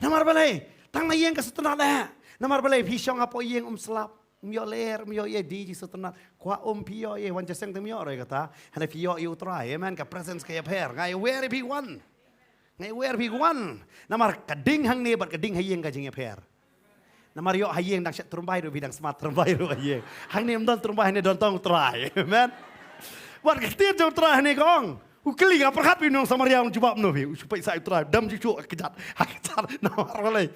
Namar balai. Tang na yeng ka tunat na. Namar balai pisong apo yeng selap. Myo ler myo ye di ji tunat. Kwa pio ye wan jaseng te myo re kata. Hana pio ye utrai. Amen ka presence ka per. Ngai where be one. Ngai where be one. Namar kading hang ne bat kading hayeng ka jing per. Namar yo hayeng dang set terumbai ro bidang smart terumbai ro hayeng. Hang ni mdon terumbai ni don tong try. Amen. Wat ketir jong try ni kong. U keli ngap perhat pinong Samaria ung jubab no bi. Supaya sai try dam jicu kejat. Kejat namar balai.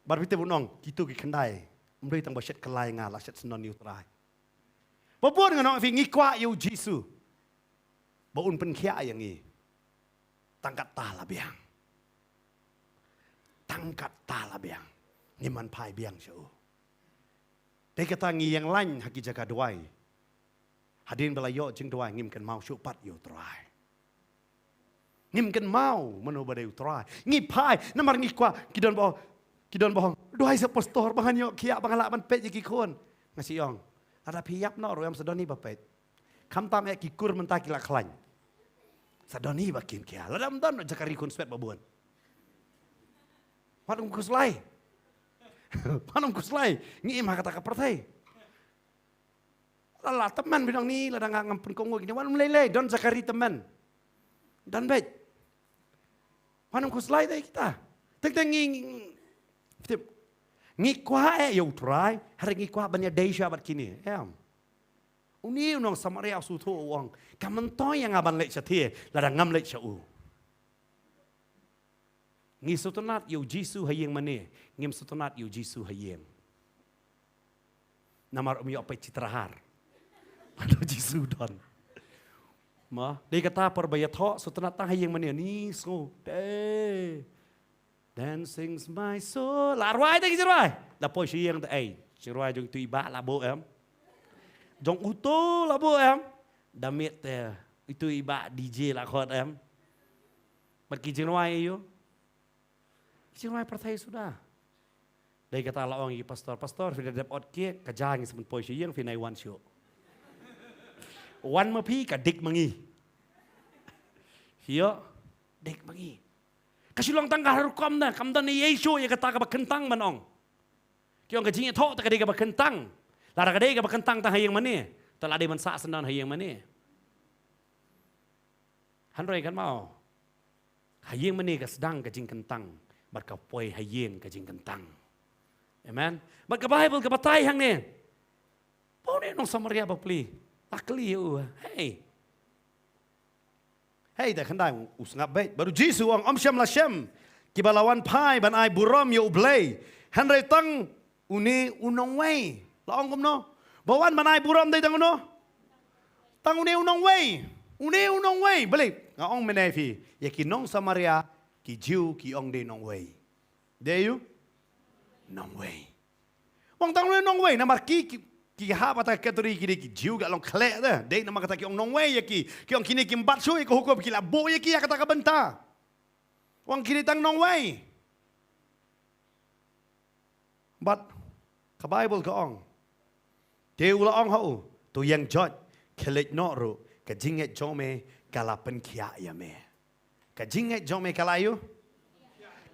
Bar pite bunong kitu ki kendai. Mdoi tang baset kelai ngala set senon ni try. Babon nganong fi ngikwa yu Jisu. Baun pen khia yang ni. Tangkat tala biang. Tangkat tala biang. Ni man pai biang siu. Dei kata ngi yang lain haki jaga duai. Hadin belayo jing duai ngim kan mau syupat yu try. Ngim kan mau menu badai try. Ngi pai namar ngi kwa kidon bohong. Duai se pastor bangan yo kia bangalak man pet ki kon. Ngasi yong. Ada piyap no royam sedoni bapet. Kam tam ek kikur mentah kila klan. Sedoni bakin kia. Ladam don jakari kon spet babuan. Wadung kuslai. Panam kuslai, ngi mah kata kapertai. Lala teman bilang ni, ladang ngampun kongo gini, wan meleleh, don zakari teman, don bet. Panam kuslai deh kita, teng ngi kuah yo try, hari ngi kuah banyak desya bat kini, Uni unong Samaria sutu uang, kamentoi yang aban lek setie, ladang ngam lek seu. Ngi sutunat yu Jisu hayeng mane, ngim sutunat yu Jisu hayeng. Namar umyo pe citrahar. Pada Jisu don. Ma, dia kata perbaya tho sutunat tang hayeng mane ni so. Dancing's my soul. Larwai te jirwai. La poi sieng te ai. Jirwai jong tu iba la bo em. Jong uto la bo em. Damit te itu iba DJ la khot em. Pergi jirwai yo. Jirwai pertai sudah. Dari kata Allah orang pastor, kita dapat ke kajang semen poisi yang finai wan show. Wan mepi kadik mengi. Hiyo dik mengi. Kasih long tangga harukom na, kamdan ni Yesu yang kata kabak kentang manong. Kiyong kajingnya tok tak kadek kabak kentang. Lara kadek kabak kentang tang hayang mani. Telah dia mensak sendan hayang mani. Hanroi kan mau. Hayang mani ka sedang kajing kentang. Berkapoi hayeng kajing kentang. Amen. Berka Bible ke batai hang ni. Pone nong Samaria bapli. Takli u. Hey dah kendai usngap baik. Baru Jisu ang syam la syam. Kibalawan pai ban ai buram yo ublay. Hanrei tang uni unong wei. Laong kumno. Bawan ban ai buram dai tang uno. Tang uni unong wei. Uni unong wei. Balik. Ngaong menefi. Yakinong Samaria. Ki jiu ki ong de nong wei. Deyu nong wei. Wang tang nong wei namar ki ha pata katori ki jiu ga long khle da. De namar kata ki ong nong wei ki ong kini ki mbat sui ko hukum ki la bo ki kata ka benta. Wang kini tang nong wei. But ka Bible ka ong. Deu la ong ho tu yang jot khelek no ro ka jinget jome kala pen kia ya me. Kajingat jome kalayu.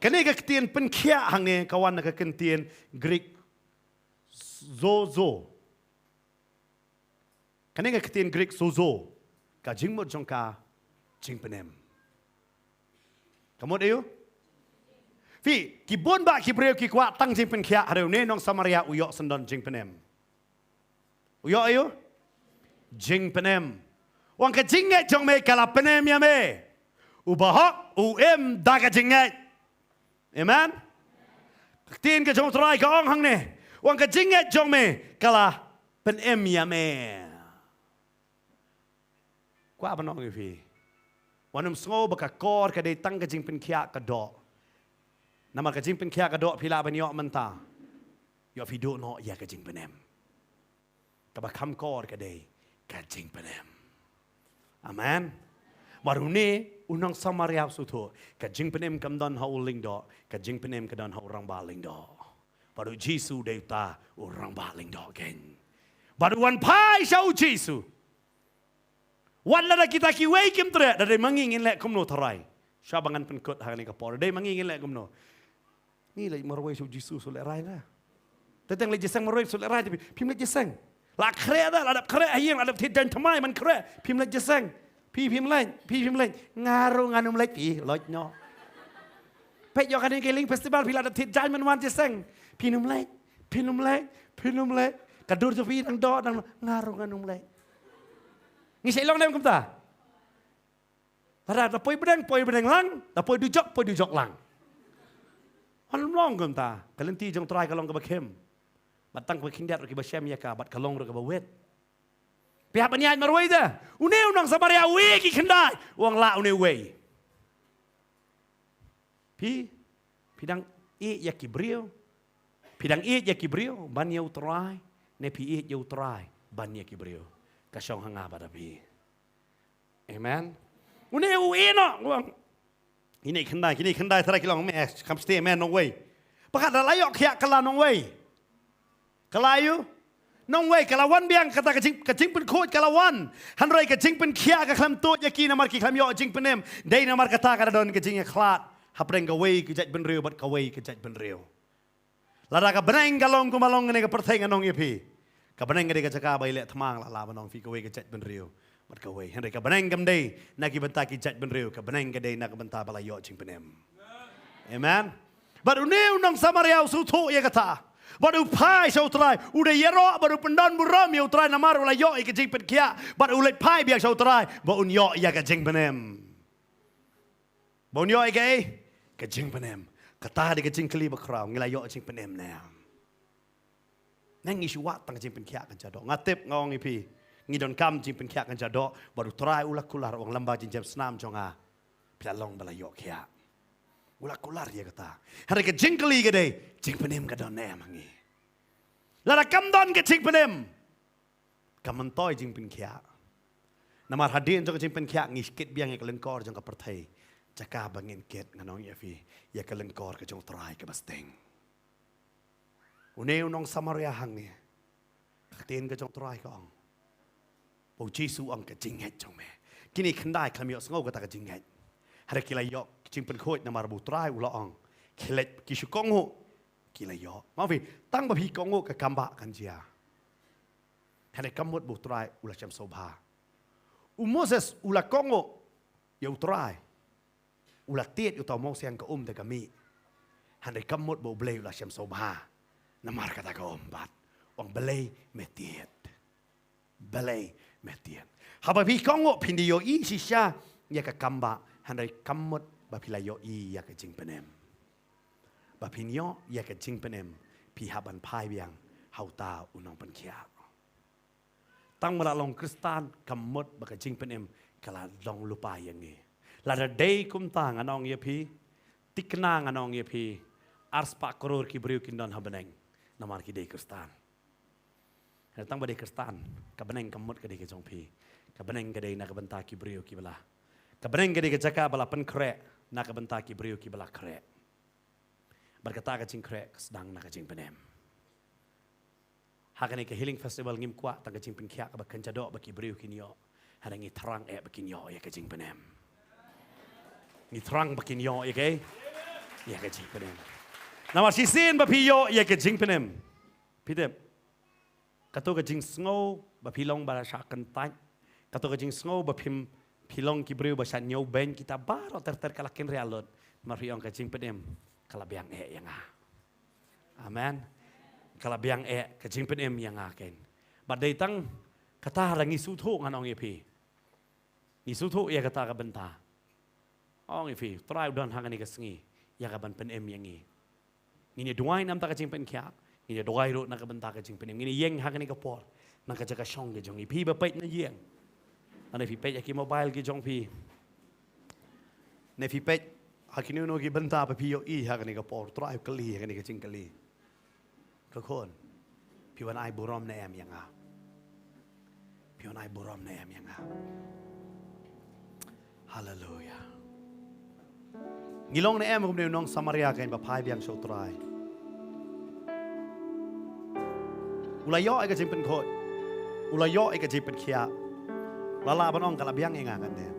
Kene ka ketien penkia hang ne kawan na ka ketien Greek zozo. Kene ka ketien Greek zozo. Ka jingmot jong ka jingpenem. Kamu ayo? Fi kibon ba kibreu ki kwa tang jingpen kia hareu ne nong Samaria uyok sendon jingpenem. Uyok ayo? Jingpenem. Wang ka jingat jome kala penem ya me. Ubahak daga jingat. Amen. Tin ke jong trai ka ong hang ne. Wang ka jingat jong me kala pen ya me. Kwa banong ifi. Wanum sngo baka kor ka de tang ka jing pen kia ka do. Nama ka jing pen kia ka do pila ban yok menta. yo video no ya ka jing penem ka ba kham kor ka dei ka jing penem amen baru ni unang Samaria su tho ka jing penem kam don hau ling do ka jing penem ka don hau rang ba ling do baru Jesu dei ta urang ba ling do ken baru wan pai sau Jesu wan la kita ki wei kim tre da mangingin le kum no tharai syabangan penkut hang ni ka por dei mangingin le kum no ni le marwai sau Jesu so le rai la tetang le jesang marwai so le rai tapi pim le jesang la kre da la dap kre ayeng la dap thit dan thamai man kre pim le jesang pi pim le ngaru nganum le pi loj no pe yo kan ke ling festival pi la dap thit jan man wan jesang pinum le kadur tu pi dang do dang ngaru nganum le ngi sei long nem kum ta ta poi bedeng lang ta poi du jok lang han long kum ta kalen ti jong trai kalong ka ba khem bat tang ba king dat ki ba shem ya ka bat kalong ro ka ba wet pihak penyanyi marwai dah uneu nang Samaria we ki kendai wang la uneu we pidang ya kibrio pidang ya kibrio ban ya utrai ne pi ya utrai ban ya kibrio kasong hanga pada pi amen uneu no wang ini kendai tara kilong me kam stay man no way pakat da layok khia kala no way kalayu nong way kalawan biang kata kecing pen khoj kalawan hanroi kecing pen khia ka khlam tot yaki namar ki khlam yo jing penem dei namar kata kada don kecing ya khlat hapreng ka way ki jaj ben riu bat ka way ki jaj ben riu lara ka beneng galong ku malong ne ka pertheng anong yepi ka beneng ka jaka bai le thmang la banong fi ka way ki jaj ben riu bat ka way hanroi ka beneng gam dei na ki benta ki jaj ben riu ka beneng ka dei na ka benta bala yo jing penem amen baru new nong Samaria su tho ye kata baru pai sau trai udah yero baru pendon buram yo trai namar ula yo ke jing pen kia baru ulet pai biak sau trai ba un yo ya ke jing penem ba un yo ke jing penem kata di ke jing kli ba kraw ngila yo jing penem na nang isu wat tang jing pen kia kan jado ngatep ngong ipi ngidon kam jing pen kia kan jado baru trai ula kular wang lamba jing jam snam jonga pialong bala yo kia ula kular ya kata hari ke jing kli ke dei jing penem ka don na mangi lara kam don ke jing penem kam toy jing pen kia namar hadin jong jing pen kia ngi skit biang ke lengkor jong ka perthai jaka bangin ket nganong ya fi ya ke lengkor ke jong trai ke basteng uneu nong Samaria hang ni tin ke jong trai ka ong bo Jesu ong ke jing het jong me kini khandai khamyo sngo ka ta ke jing het hari kila yok jing pen khoj namar bu trai ula ong khilet kisu kongo kila yok ma vi tang ba phi kongo ka kamba kan jia hari kamut bu trai ula cham sobha Moses ula kongo ya utrai ula tiet u tamo siang ka te kami hari kamut bu blei ula cham sobha namar kata ka bat ong blei metiet haba phi kongo phindi yo I sisha ya ka kamba hanai kamut ba pilayo I ya ka jing penem ba pinyo ya ka jing penem pi haban pai biang hauta unong pen kia tang mala long Kristan kamut ba ka jing penem kala long lupa yang ni la da dei kum tang anong ye pi tiknang anong ye pi ars pa koror ki briu kindon habaneng namar ki dei Kristan tang ba dei Kristan ka baneng kamut ka dei ka jong pi ka baneng ka dei na ka banta ki briu ki bala kabeneng gede jaka bala pen kre na ka benta ki briu ki bala kre berkata ka jing kre sedang na ka jing penem hakane ke healing festival ngim kwa ta ka jing pen khia ka ba kan jado ba ki briu ki nyo harangi terang ba ki nyo ya ka jing penem ni terang ba ki nyo ya ka jing penem nama sisin ba pi yo ya ka jing penem pidem kato ka jing sngo ba pilong ba sha kan tai kato ka jing sngo ba pim pilong ki briu basan nyau ben kita baro ter kalakin realot mariong ka jing pedem kala biang yang amen kala biang ka jing pedem yang ken badai tang kata rangi su tho nganong epi ni su tho ya kata ka benta ong epi try don hangani ka sngi ya ka ban pedem yang ni duai nam ta ka jing pen kya ni duai ro na ka benta ka jing pedem ni yeng hangani ka por na ka jaka shong ge jong epi ba pet na yeng ane fi pej aki mobile ki jong pi ne fi pej hakinu no ki benta pa pi yo I hakani ka por trai kali hakani ka jing kali ทุกคนพี่วันไอบุรอมในแอมยังไงพี่วันไอบุรอมในแอมยังไงฮาเลลูยางี้ลงในแอมผมเดียวน้องสมาริยากันแบบพายเบียงโชตรายอุลายย่อไอ้กระจิมเป็นโคตรอุลายย่อไอ้กระจิมเป็นเขียลาลาบันองกะลาเบียงเองกันเนี่ย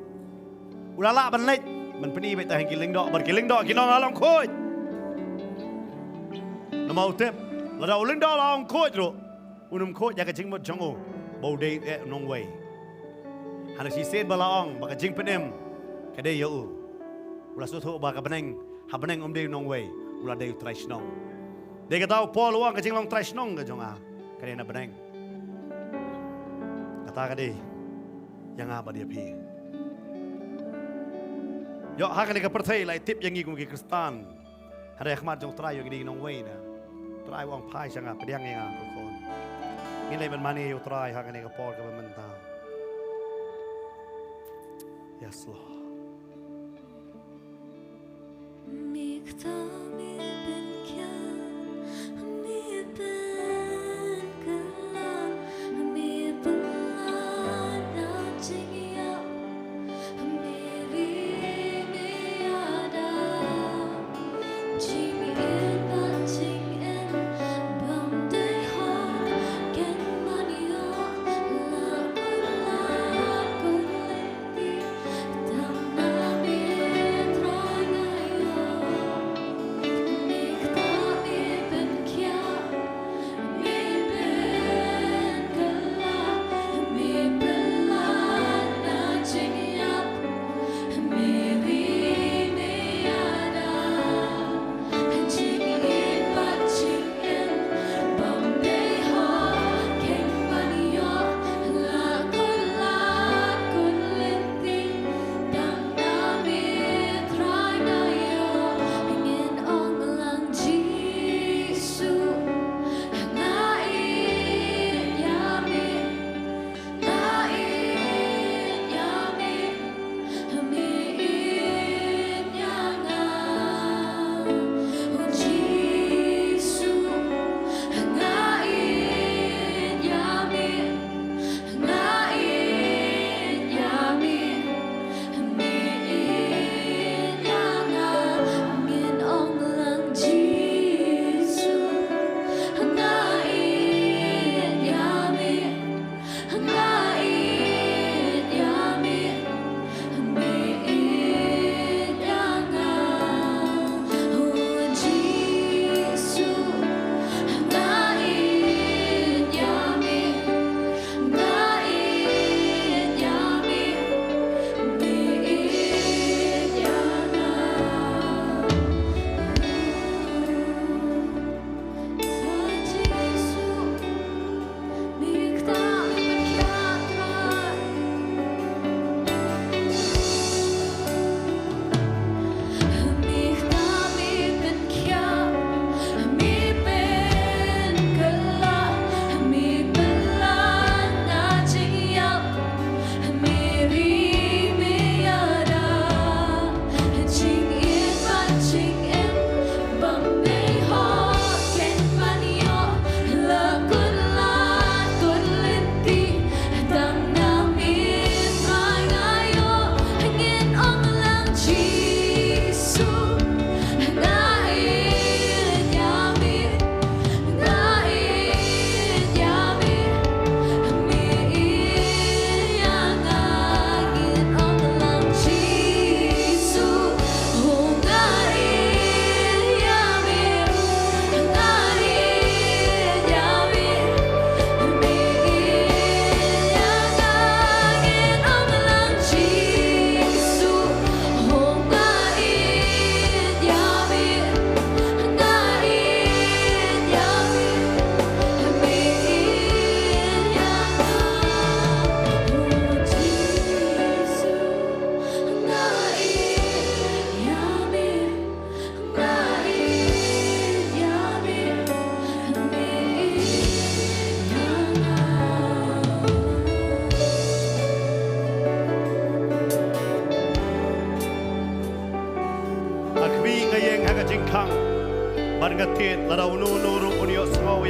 อุลาลาบันเล็กมันเป็นอีไปแต่ให้กินลิงดอกบันกินลิงดอกกินน้องลองโคตรน้ำเอาเต็มแล้วเราลิงดอกลองโคตรรู้อุณมโคตรอยากกระจิงหมดจังโอบ่าวเดย์น้องเวยฮันซีเซนบาลาองบักกระจิงเป็นเอ็มแค่ได้เยอะอุลาสุดโตบักกระเบนฮับเบนเดย์น้องเวยอุลาเดย์ทรัชน้องเด็กก็เต้าพอลว่างกระจิงลองทรัชน้องก็จงKarena beneng, kata kadi, yang apa dia pi? Yo hak ni kepercayai lah tip yang ikut Kristen, hari akhmat jong try yang di nongway na, try wang pai sangat pediang yang aku kon. Ini ben mana yo try hak ni kepol ke mentah. Yes Lord.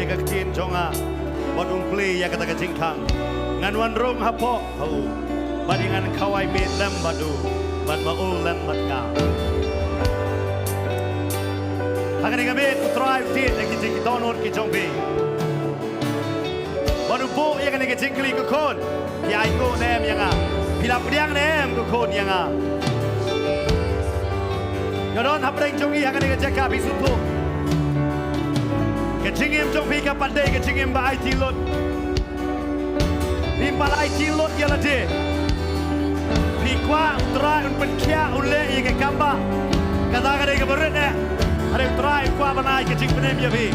ya kakin jonga wadung play ya kata kecingkang ngan wan rong hapo hau badingan kawai bet lem badu bad maul lem badga hakan ni kami try tit ya kecing donor ki jongbi badu bo ya kan ni kecing kli ko kon ya iko nem yang a pilap diang nem ko kon yang a yodon hapreng jongi hakan ni keceka bisutu kecingim jongbi ka pandai kecingim ba IT lot Pimpal IT lot ya lade Pikwa utara un penkia ule ye ke kamba kata kade ke berit ne ada utara kwa banai ke cing penem ya bi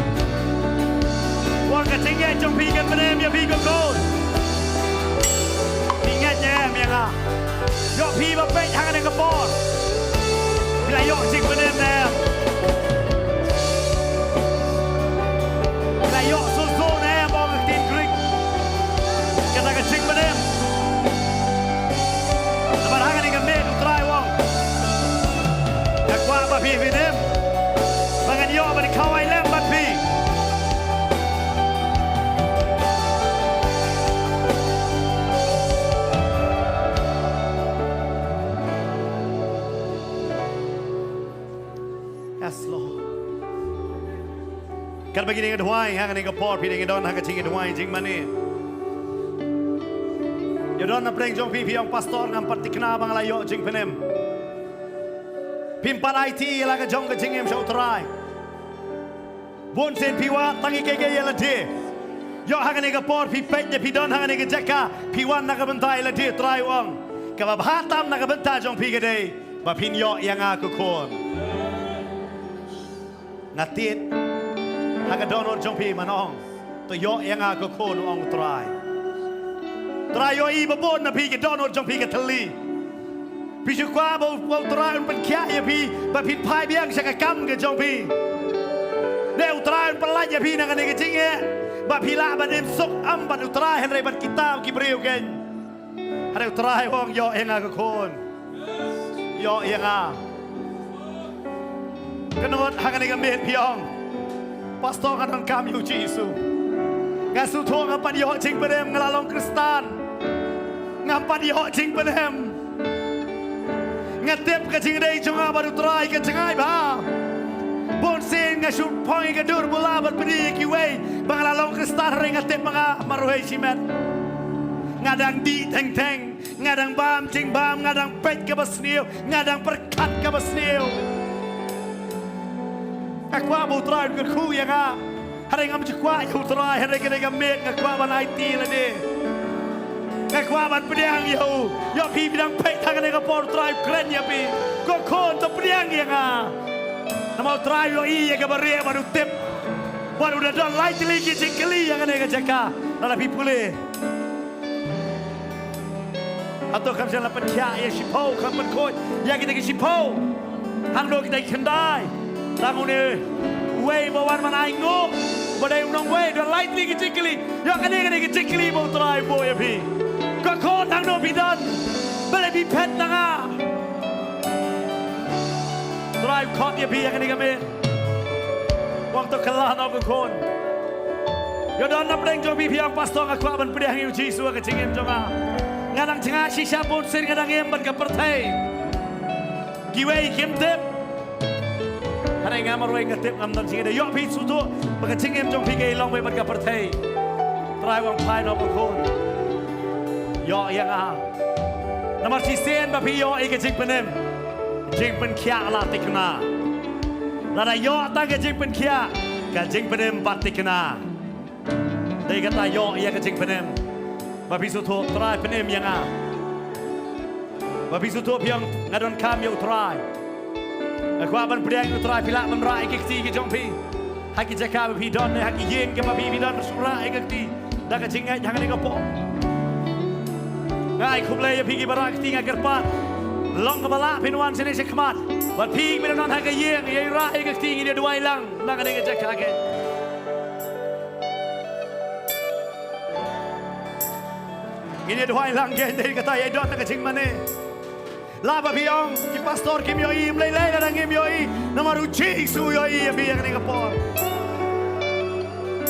wa ke cing ye jong pi ke penem ya bi ko kon ingat nya mianga yo pi ba pe hang ne ke por bila yo cing penem ne bila yo sul ne ba ke tin krik kata ke cing penem Barang ni kami utrai wong. Yakwa babi vidim. Bangan yo bani kawai lem babi. Yes Lord. Kan bagi ni kedua, hang ni kepor, pilih kedon, hang kecing kedua, jing mana? Yodon na preng jong pipi ang pastor ngam patikna bang layo jing penem. Pimpal IT la ka jong ka jingem show try. Bon sen piwa tangi kege yela de. Yo hangane ka por pi pet de pi don hangane ka jaka piwan na ka bentai la de try wang. Ka ba hatam na ka bentai jong pi gede. Ba pin yo yang aku kon. Ngatit hanga donor jong pi manong. To yo yang aku kon ong try. Trayo i babon na pi ke donor jong pi ke tali. Pi ju kwa bo trai un pen kya ya pi ba pin pai biang sa ka kam ke jong pi. Ne utrai un pelaj ya pi na ka ne ke jinge. Ba pi la ba dem sok am ba utrai hen re ba kitab ki breu ken. Hare utrai wong yo enga ka kon. Yo enga. Kanot hakane ka met piong. Pastor kan kam yu Jesu. Ngasu thong apa di hok jing pedem ngalalong Kristan. Ngapa di hok jing pedem. Ngatep ka jing dei jonga baru trai ka jangai ba. Bon sen ngasu poi ka dur bola bat pedi ki wei bangalalong Kristan re ngatep mga maruhei simet. Ngadang di teng teng, ngadang bam jing bam, ngadang pet ka basniu, ngadang perkat ka basniu. Aku abu trai ka ku ya ga. Hari ngam cikwa yu trai hari kene ngam mek ngakwa ban IT la de ngakwa ban pediang yo pi bidang pek thang ne ka por trai kren ya pi ko kon to pediang ya nga namau trai yo i ya ka bare baru tip baru dah don light li ki cikli ya ne ka jaka la pi pule atau kam jala pen kya ya sipo kam pen ko ya kita ki sipo hang do kita kendai tangune way bawan manai ngo badai unang way do light li kicikli yo kane kicikli bo try bo ya pi ko ko nang no bidan bale bi pet nanga drive khot ya pi ya kane kame waktu kalah no ko kon yo don na pleng jo pi piang pastor ka kwa ban pediang yu Jesu ka cingem jonga ngadang cenga sisa bon sir ngadang em ban ka pertai giwei kimtep Hari ngamar wei ngatip ngam dan singede yo pi sutu baka cingem jong pi ke long wei barka pertai try wang pai no kon yo yang a namar si sen ba pi yo e ke jing penem jing pen kya la tikna nana yo ta ke jing pen kya ka jing penem batikna dei kata yo ya ke jing penem ba pi sutu try penem yang a ba pi sutu piang ngadon kam yo try Aku akan beriang utara pilak menrai kekti ke jompi. Haki jaka babi don ne haki yeng ke babi bidon surah kekti. Dah kecingai jangan dikopo. Ngai kublai ya pigi barak kekti ngagerpat. Long kepala pinuan sini sekmat. Bat pig bidon haki yeng ya rai kekti ini dua hilang. Dah kene jaka ke. Ini dua hilang ke dari kata ya don nak kecing mana. Laba biong ki pastor kim yoi mlei lei na ngim yoi namaru Jesu yoi bi yang ni kapor.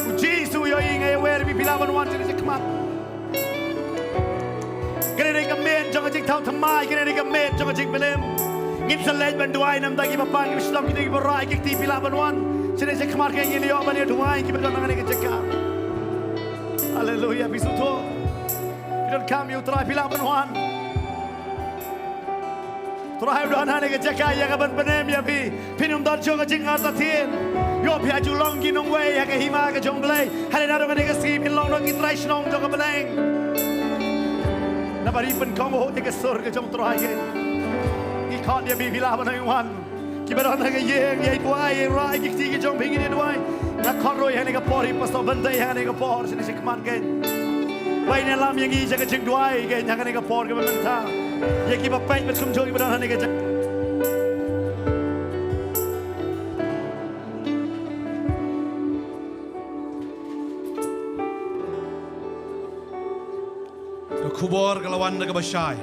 Uji wer bi pilaban wan sini sekmat. Kene ga men jong jing thau thamai kene ga men jong jing belem. Ngin selej ban duai nam dagi bapang ki Islam ki berai ki ti pilaban wan sini sekmat ke ngili yo ban duai ki beton ngane ke jeka. Haleluya bisuto. Bidon kami utrai pilaban wan. Terakhir doa hanya ke jeka ya kaban penem ya pi pinum dan jong jing atatin yo pi aju long gi nong way ya ke hima ke jong blay hale na dong ke ski pin long dong itrai snong jong ke beleng na bari pen kong ho ke sur ke jong terakhir i khat ya bi bila ban wan ki baron ke yeng ye tuai rai ki ti ke jong ping ni tuai na khon roi hane ke pori pasto bandai hane ke por sini sikman ke wai ne lam yang i ja ke jing tuai ke hane ke por ke benta ya ki bapai betum jogi badan hane ke kubor kalawan na kabashay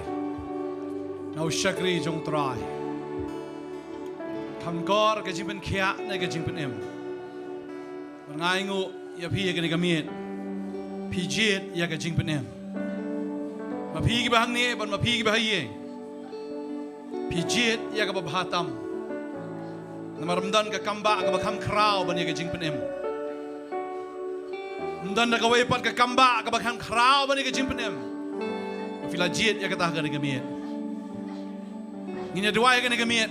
na usyakri jong try kamkor ka jimpen khia na ka jimpen em ngai ngu ya phi ka ni kamien phi jet ya ka jimpen em ma phi ki bahang ni ban ma phi ki bahaye phi jet ya ka bahatam na maramdan ka kamba ka bakham kraw ban ya ka jimpen em mdan na ka waipat ka kamba ka bakham kraw ban ya ka jimpen em Fila jet ya kata kan kamiet. Ngine dua ya kan kamiet.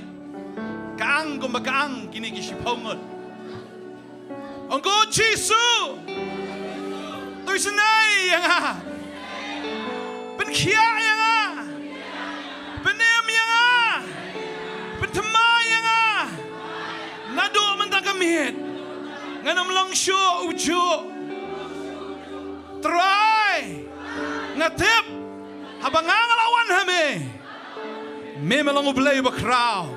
Kaang kumba kaang kini kisipongod. Angko Jisu. Tôi senai yang ah. Penkia yang ah. Penem yang ah. Pentema yang ah. Nado mentang kamiet. Nganam langsyo ujo. Try. Ngatep. Habang ngalawan hame, me melang ublay ubakraw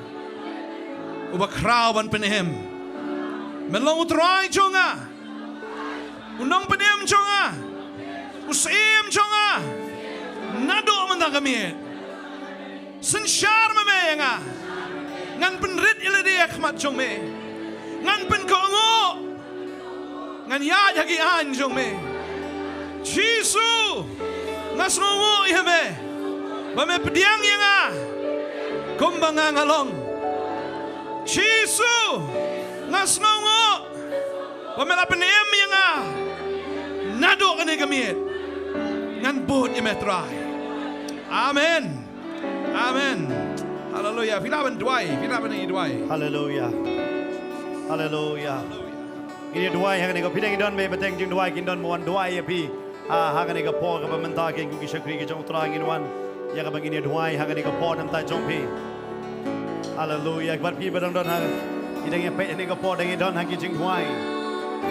ban penem, melang utray jonga, unang penem jonga, usim jonga, nado mentang kami, sensyar me nga, ngan penrit iladi akmat jong me, ngan penkongo, ngan ya jagi an jong me, Jisu. Ngasngongo ihame bame pediang yanga kumbanga ngalong Jisu ngasngongo bame la penem yanga nado kane kamiet ngan bot imetrai amen amen haleluya filaban duai haleluya haleluya ini duai yang ko pidang don me beteng jing duai kin don mon duai ya pi hagani ka po ka bamenta ke ku kisakri ke jong trangin wan ya ka bangini duai hagani ka po nam ta jong pi haleluya kbar pi badang don ha idang ya pe ni ka po dang don hagi jing duai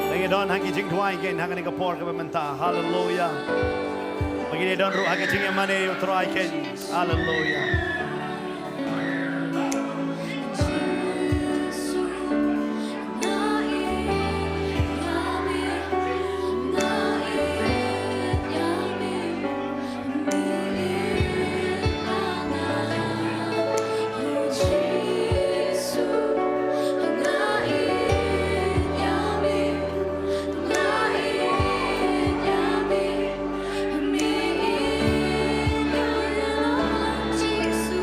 dang don hagi jing duai ke hagani ka po ka bamenta haleluya bangini don ru hagi jing mane utrai ke haleluya Jesus.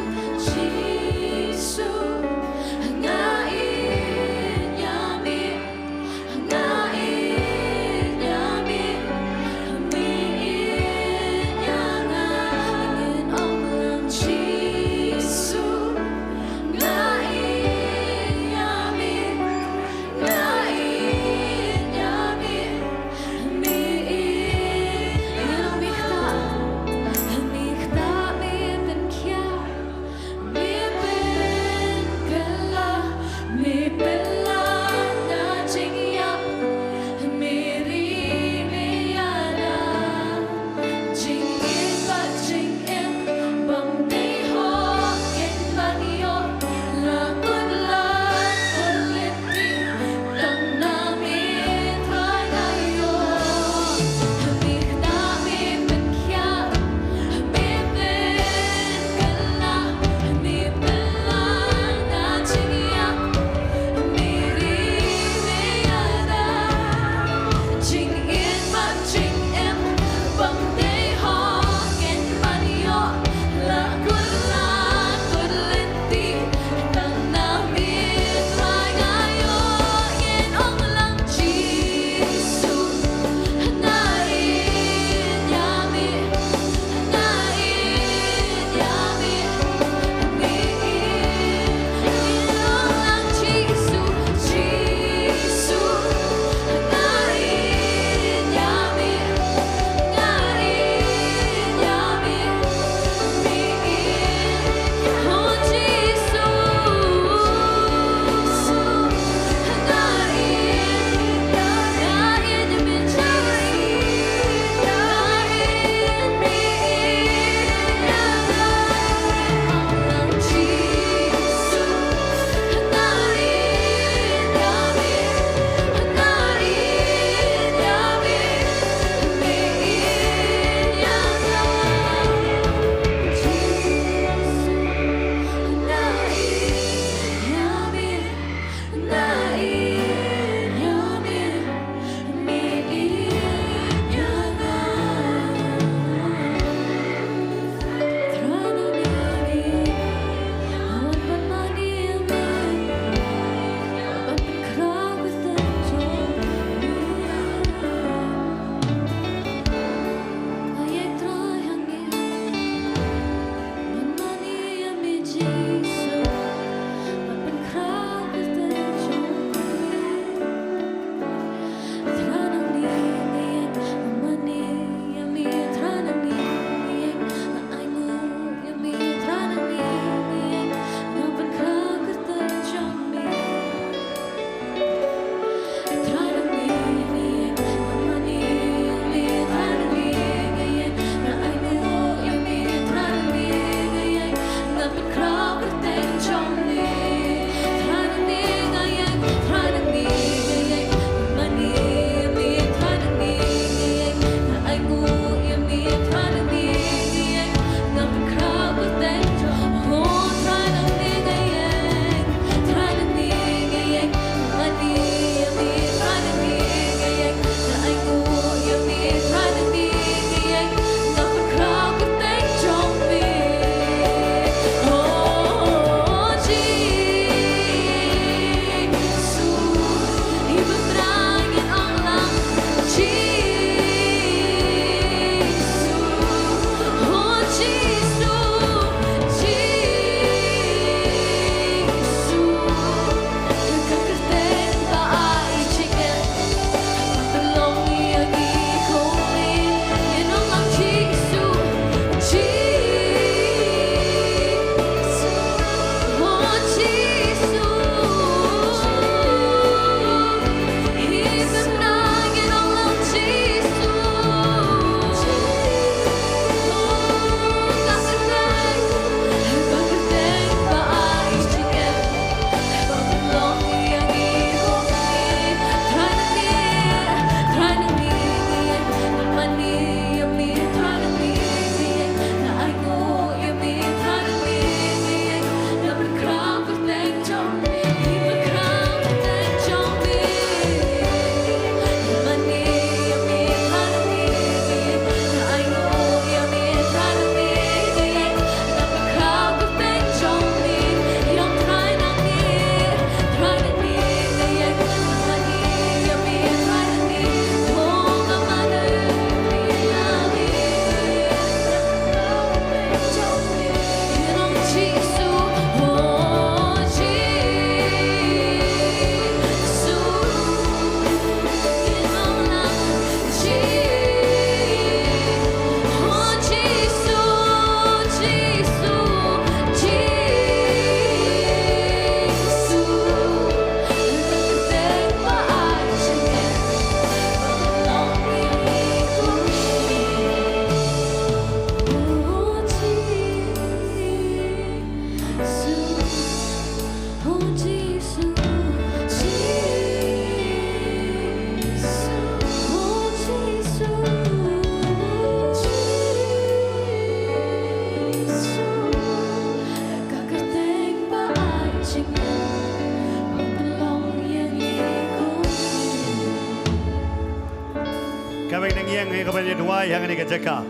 Kami nengiang kepada dua yang ini kejaka.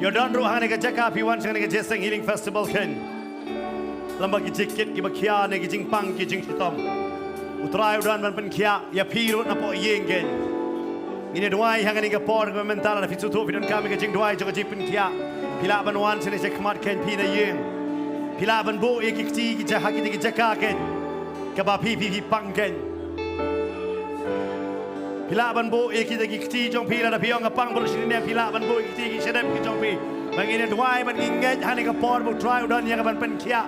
Yodan ruh yang ini kejaka piwan yang ini kejeseng healing festival ken. Lambak kijikit kibakia ne kijing pang kijing hitam. Utrai udan ban penkia ya pirut napo yeng ken. Ini dua yang ini kepor mental na fitutu pidon kami kijing dua joko jipin kia. Pila ban wan sini jekmat ken pina yeng. Pila ban bo ikikti kijah kita kejaka ken. Kaba pi pang ken. Pila ban bo kita kikti jong pila da piong apang bersini pila ban bo kikti kisedem ki jong pi. Bangine dwai ban inget hani ka por bu try udan ya ban pen kia.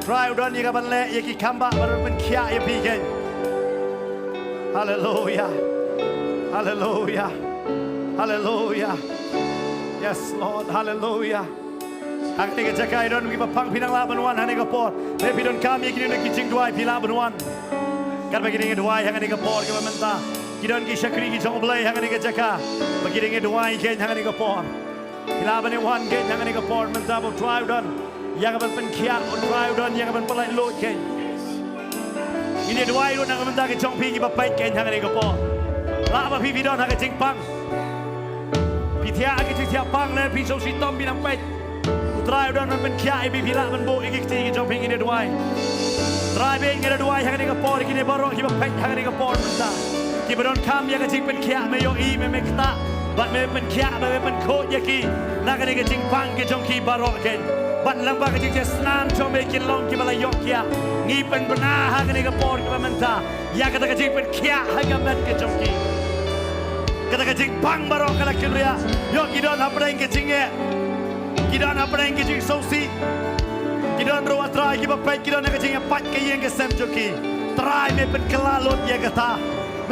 Try udan ya ban le ya ki kamba ban pen kia ya pi ken. Hallelujah. Hallelujah. Hallelujah. Yes Lord, hallelujah. Hang ni ka jakai don ki pang pinang la ban wan hani ka por. Le pi don kami ki ni kijing dwai pila ban wan. Kan bagi dengan dua yang ada kepor ke mentah, kita orang kisah kiri kita oblay yang ada kejaka, bagi dengan dua yang ada kepor, kita bani wan yang ada kepor mentah buat try dan yang akan penkiat, try dan yang akan pelai load ken. Ini dua itu yang mentah kita jompi kita baik ken yang ada kepor, lah apa pipi dan agak jengpang, pitia agak jengtiap pang le pisau sitom binang baik, try dan penkiat pipi lah menbo ikiti kita jompi ini dua. Try ingin ada dua yang ada kepor, kini baru kita pek yang ada kepor mentah. Kita don kam yang kecik penkia meyo i memekta, bat me penkia me penkot yaki, nak ada kecik pang kejong ki baru ken. Bat lambak kecik senan jom mekin long kita la yok ya. Ngi pen benar yang ada kepor kita mentah. Ya kata kecik penkia harga met kejong ki. Kata kecik pang baru kalau kira. Yok kita nak apa yang keciknya, kita nak apa yang kecik sosi. Kita orang try kita baik kita nak kecing empat kaya yang kesem joki. Try me pen kelalot ya kata.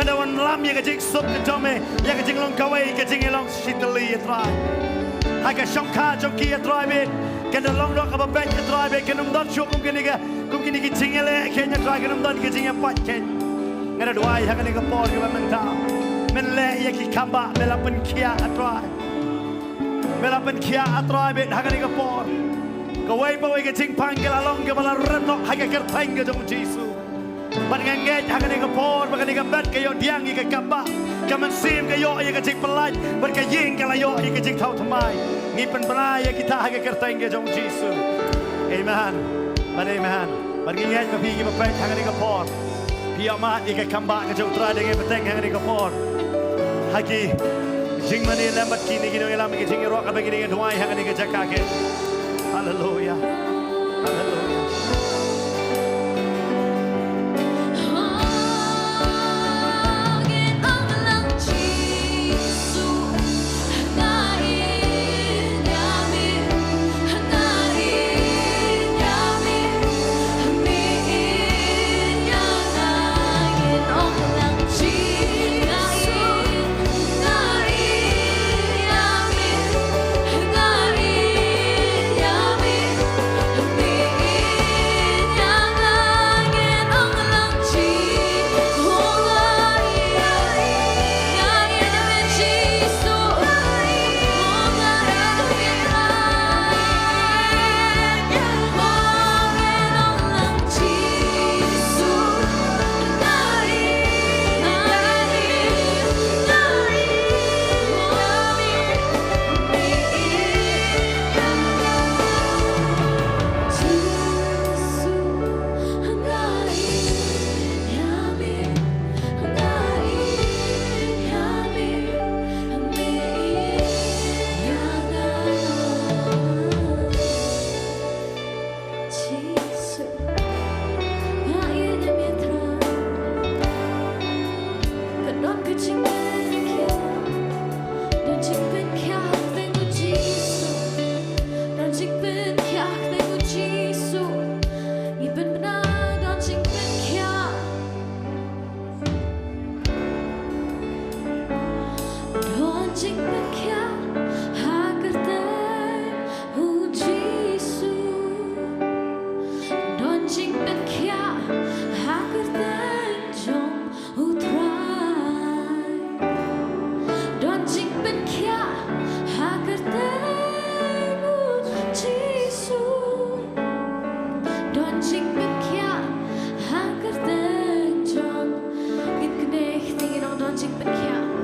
Menawan lam ya kecing sup kejome ya kecing long kawai kecing long shitali ya try. Agak syongka joki ya try me. Kena long dok apa baik ya try me. Kena umdan syuk mungkin ni kecing ele kena try kena umdan kecing empat ken. Kena dua yang kena kepor kita mental. Menle ya ki kamba melapen kia try. Melapen kia try me hak kena kepor. Kawai bawa kecing panggil along ke bala renok haga kerteng ke jong Jesu. Ban ngengej haga ni kepor, baga ni kembet ke yo diang ke kamba. Kamen sim ke yo ye kecing pelaj, ban ke ying ke la yo ye kecing tau temai. Ngipen benai kita haga kerteng ke jong Jesu. Amen. Ban amen. Ban ngengej mapi ke bapet haga ni kepor. Piamat ye ke kamba ke jong tra dengan beteng haga ni kepor. Hagi jing mani lambat kini kini ngelam ke jing rok abang kini duai haga ni ke jakake. Hallelujah. Hallelujah. Don't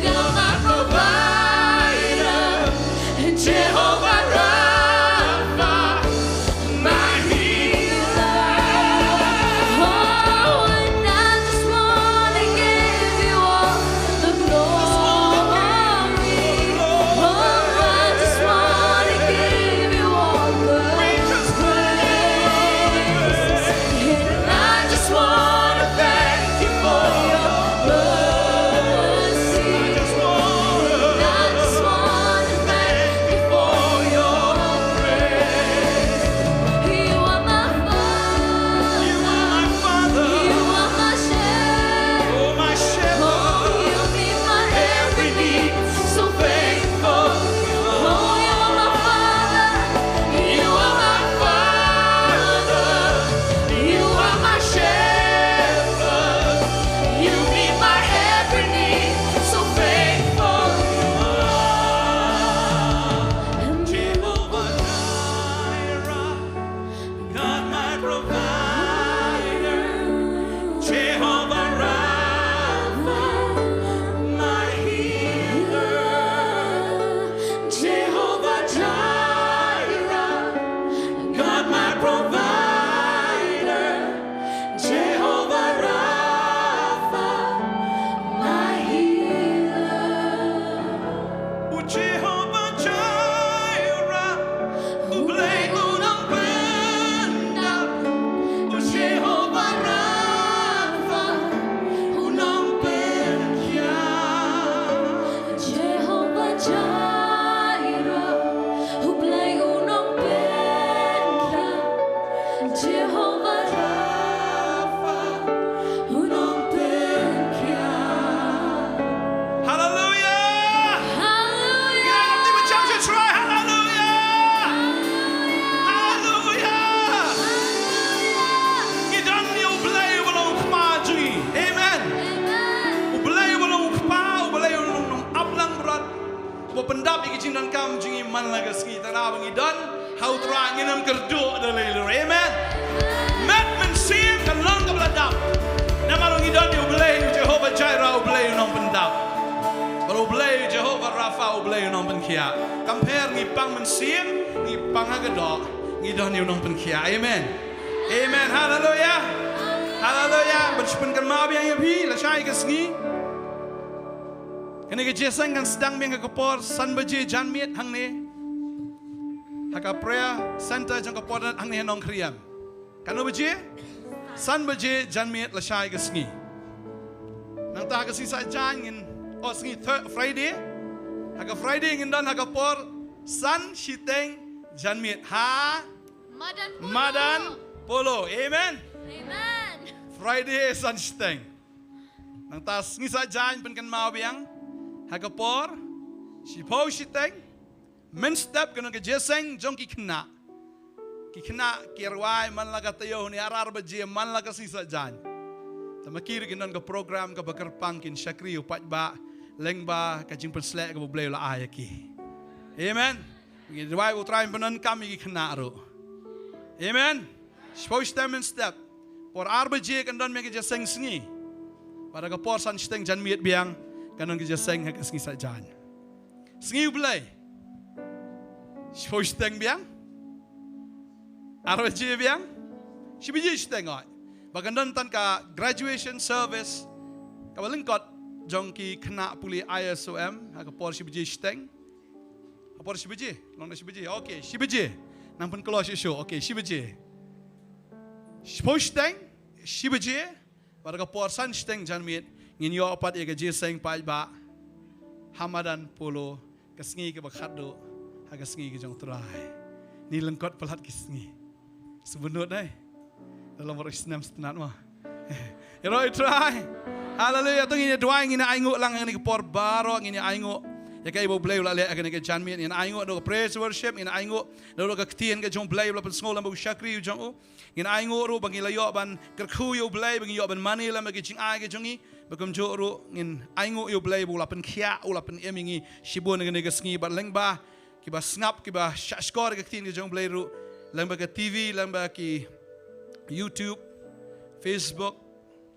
You're my provider, Jehovah Rapha, my healer. Oh, and I just wanna give you all the glory. Oh, I just wanna give you all the praise. And I just wanna thank you for your mercy. And I just wanna thank you for your grace. You are my Father. You are my shepherd. Oh, my shepherd. Oh, you meet my every need, so faithful. Oh, you are my Father. You are my Father. You are my shepherd. You meet my every need, so faithful. And Jehovah Jireh, God my provider. Jehovah Rapha, my healer. Jehovah Jireh, God my provider. Jehovah Rapha, my healer. O Jehovah Jireh, o blay unang banda. O Jehovah Rapha, unang benda. Jehovah Jireh, hublay unang benda. Jehovah Rapha, unang benda. Hallelujah! Hallelujah. Give him a chance to try. Hallelujah! Hallelujah! Idan ni ublay walang kmaji. Amen. Amen. Ublay walang kpa, ublay walang nung ablang berat. Bopendap ikijin dan kam jingi man laga ski tanah idan hau terang inam kerdo dalilur. Amen. Met mensim kan lang kabladap. Namalong idan ni ublay Jehovah Jireh ublay nong pendap. Baru ublay Jehovah Rapha ublay nong penkia. Compare ni pang mensim ni pang agadok idan ni nong penkia. Amen. Amen. Hallelujah. Hallelujah. Bersyukur maaf yang yapi la syai kesni. Kena kejesang kan sedang biang kekepor san baje janmiet hang ne. Haka prayer center jang kepor hang ne nong kriam. Kanu baje san baje janmiet la syai kesni. Nang ta kasi sa jan ngin os ngi Friday. Haka Friday ngin dan haka por san shiteng janmiet ha madan polo. Amen. Amen. Friday san shiteng. Nang ta ngi sa jan pen kan mau biang Hagapor, si pau shiteng, men step kena kejeseng jong ki kena kirwai man laga tayo ni arar baje man laga sisa jan. Tamakir kinon ka program ka bakar pangkin syakri upat ba lengba kajing penslek ka boleh la ayaki. Amen. Ngidwai utrai penon kami ki kena ro. Amen. Si pau shiteng men step. Por arbaje kendon me kejeseng sengi. Pada ka por san shiteng jan miet biang kanon kerja seng hak sengi sajan. Sengi belai. Shposh teng biang. Arwaje biang. Shibiji teng oi. Bagandon tan ka graduation service. Ka balingkot jongki kena puli ISOM hak por shibiji teng. Apor shibiji, long na shibiji. Okay, shibiji. Nampun keluar show. Okay, shibiji. Shposh teng shibiji. Pada ka por san teng jan miet. Ngin yo apat ye gaji seng pa ba Hamadan polo kasngi ke bakado ha kasngi ke jong trai ni lengkot pelat kisngi sebunut dai dalam orang Islam setenat mah ya roi try haleluya tu ngin dua ngin aingo lang ngin por baro ngin aingo ya kai bo blay la le akan ke janmi ngin aingo do praise worship ngin aingo do ka ktien ke jong blay la pen ngol lambu syakri jong o ngin aingo ro bangi la yo ban kerku yo blay bangi yo ban mani la ke jing ai ke jongi Bakum joro ngin aingo yo blay bula pen kia ula pen emingi shibon ngene gesngi bat lengba kiba snap kiba shashkor ke tin ke jong blay ru lengba ke TV lengba ki YouTube Facebook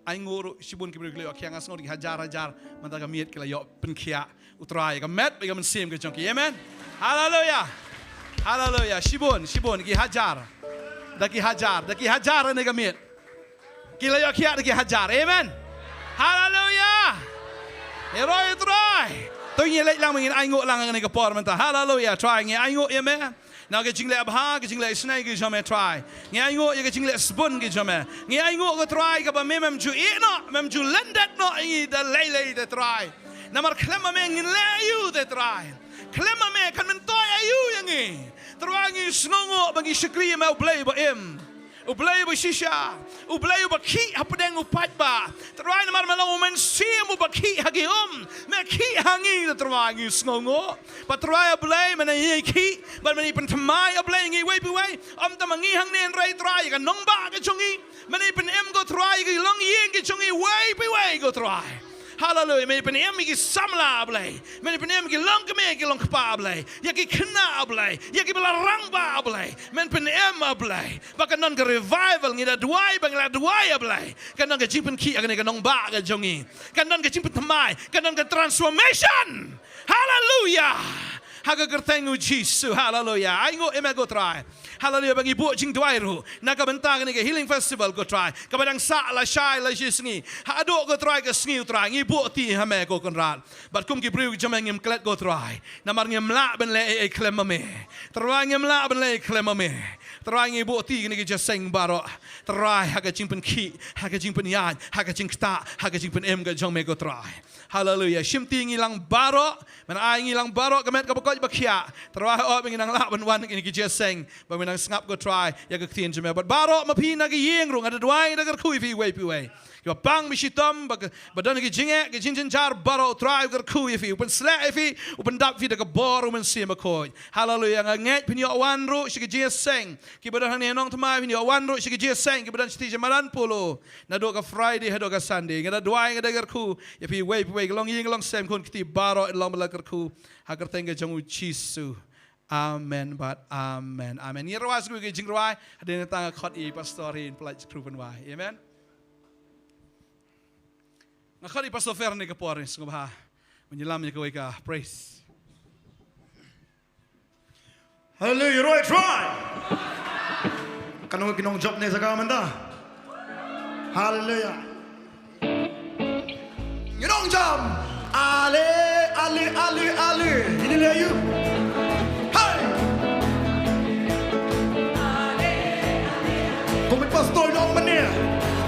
ai nguru sibun ki brilio ki angas ngori hajar manta ka miet ki la yo pen kia utrai ka met be ka mensim ke jongki amen haleluya sibun ki hajar daki hajar ne ka miet ki la yo kia daki hajar amen haleluya heroi utrai tôi nghe lại lang mình ai ngộ lang này cái por mình ta hallelujah try nghe ai ngộ amen nào cái chính lệ abha cái chính lệ snake cái cho mẹ try nghe ai ngộ cái chính lệ spoon cái cho mẹ nghe ai ngộ cái try cái bà mem chu ít nó mem chu lendet nó ai the lay the try namar klem mẹ nghe lệ you the try klem mẹ kan men toy ayu yang nghe try nghe snongo bagi shakri mau play ba em ublay ba shisha ublay ba ki hapadeng upat ba try namar malang men sim ba ki hagium me ki hangi try ngi sngongo ba try ublay man ai ki ba man pen thamai ublay ngi wei wei tamangi hang nen rai try ka nong ba ka chungi man pen em go try ki long yeng ki chungi wei go try hallelujah me pen em ki samla ublay me pen em ki long ke long pa ublay ya ki khna ublay ya ki bala rang ba ublay men pen em ublay ba ka non ka revival ngi da duai bang la duai ublay ka non ka jipen ki ka nong ba ka jongi ka non ka jipen thamai ka non ka transformation hallelujah haga gertengu Jesus hallelujah ai ngo em go try hallelujah bagi bu jing duai ru na ka bentang ni ke healing festival go try ka badang sa la shai la jisngi ha do go try ka sngi try ngi bu ti ha me go konrat bat kum ki briu jamang ngem klet go try na mar ngem la ben le e klem me try ngem la ben le klem me try ngi bu ti ni ke jaseng baro try ha ka jing pen ki ha ka jing pen yan ha ka jing sta ha ka jing pen em ga jong me go try hallelujah shim ti ngi lang baro man ai ngi lang baro ka met ka bokoj bakhia try o ben nang la ben wan ni ke jaseng ba nang ngap go try ya ka thin jeme but baro ma phi na ki yeng rung ada dwai da ka khui fi wei pi wei yo bang mi shitam ba don ki jinge ki jin jar baro try ka khui fi upen sla fi upen dap fi da ka bor men sim ko hallelujah nga nget pin yo wan ru shi ki jeseng ki ba don ne nong thmai pin yo wan ru shi ki jeseng ki ba don sti jamaran polo na do ka friday ha do ka sunday nga da dwai nga da ka khu ya fi wei pi wei long yeng long sem kon ki baro long la ka khu ha ka tenga jangu chisu amen but amen ni rawas gue jing rawai ada ni tanga khot I pastorin pelaj krupen wai amen ngakhari pastor fer ni ke por ngobha menyelamnya ke ka praise hallelujah roy try kanong kinong job ne sa kamanda hallelujah kinong job ale ini le you pastor nong mania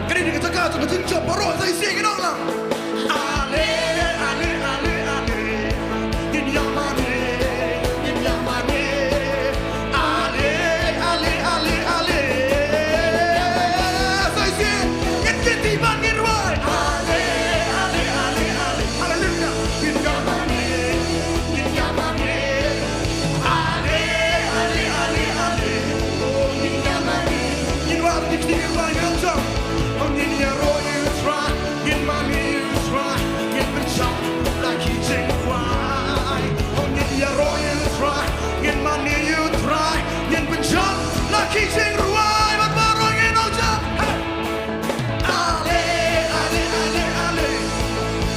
kini di kecaka tu kecing job baru saya sing nong lang ale in yang mane ale saya sing in kiti bangin wai ale hallelujah in yang mane Kicing ruai bat barong en oja ale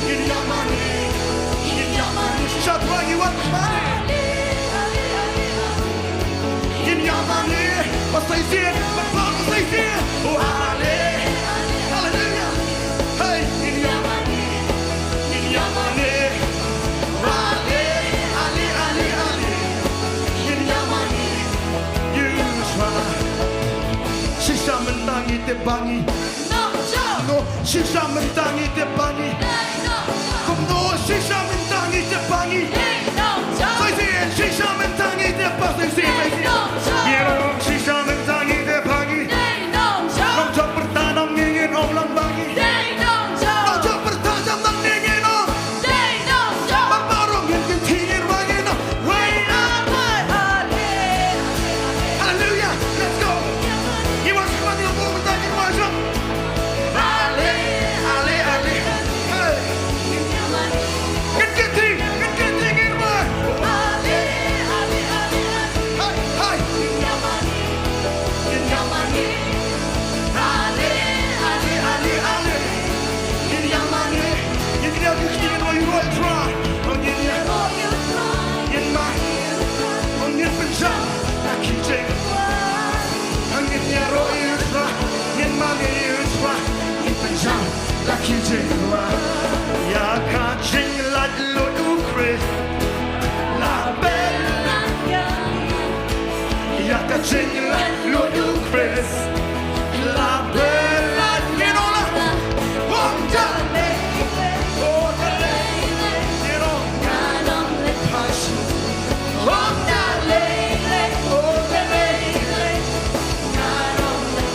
in yamani shot lagi wat mane in yamani pasai sien bat pasai sien oh ale hallelujah hey in yamani ale in yamani shisha mentangi te bangi no shisha mentangi te bangi kom no shisha mentangi te bangi sai sien shisha mentangi te pasai sien yero shisha mentangi te bangi nom job bertanam ingin orang bangi nom job bertanam nang ingin om barong yang kentingin bangi no wait up hallelujah let's go you want to come on bertangi masuk ale hey Royal Try. Onion ya Royal Try. in my onion penjam. Laki jeng. Onion ya Royal Try. In my Royal Try. In penjam. Laki jeng. Ya kacing lat lo ukre. La bella. Ya kacing lat lo ukre. La bella. You know la. One time. Oh, you know. Passion. Oh,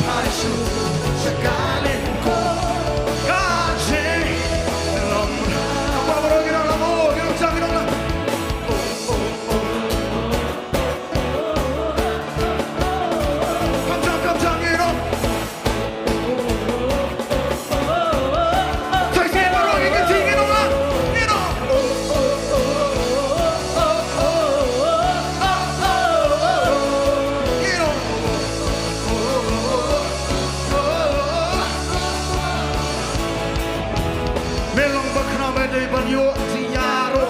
passion. Sekalin ko. Kacing. Melong bakrame de banyo tiyaro.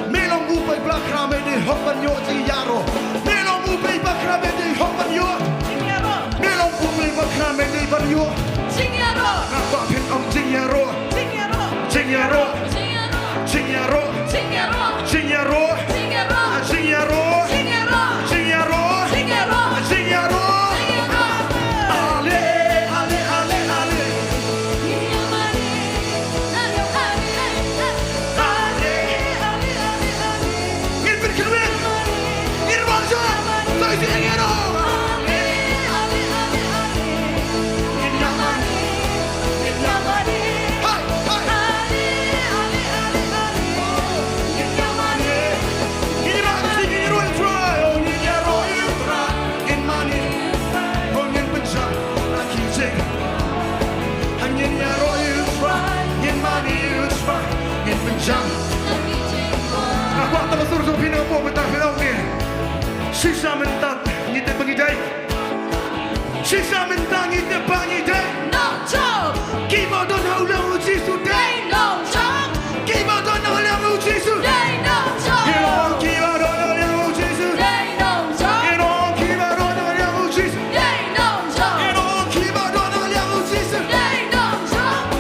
Melong upay bakrame de hopanyo tiyaro. Melong upay bakrame de hopanyo. Melong upay bakrame de banyo. Napapin ang tiyaro. Tiyaro. Tiyaro. Tiyaro. Tiyaro. Tiyaro. Ale, ale, ale, ale. Ngin berkewin. Ngin bangsa. Saya ingin Hai, hai. Ngin bangsa, ngin Royal Try. Oh, ngin ya Royal Try. Ngin money. Oh, ngin penjam. Laki jeng. Ngin ya Royal Try. Ngin money. Try. Ngin penjam. Aku akan bersuruh pinang po betah pinang ni. Sisa mentang ngite pangidai. Sisa mentang ngite pangidai. Kiba don haulang uji sudai. Kiba don haulang uji sudai. Kiba don haulang uji sudai. Kiba don haulang uji sudai. Kiba don haulang uji sudai.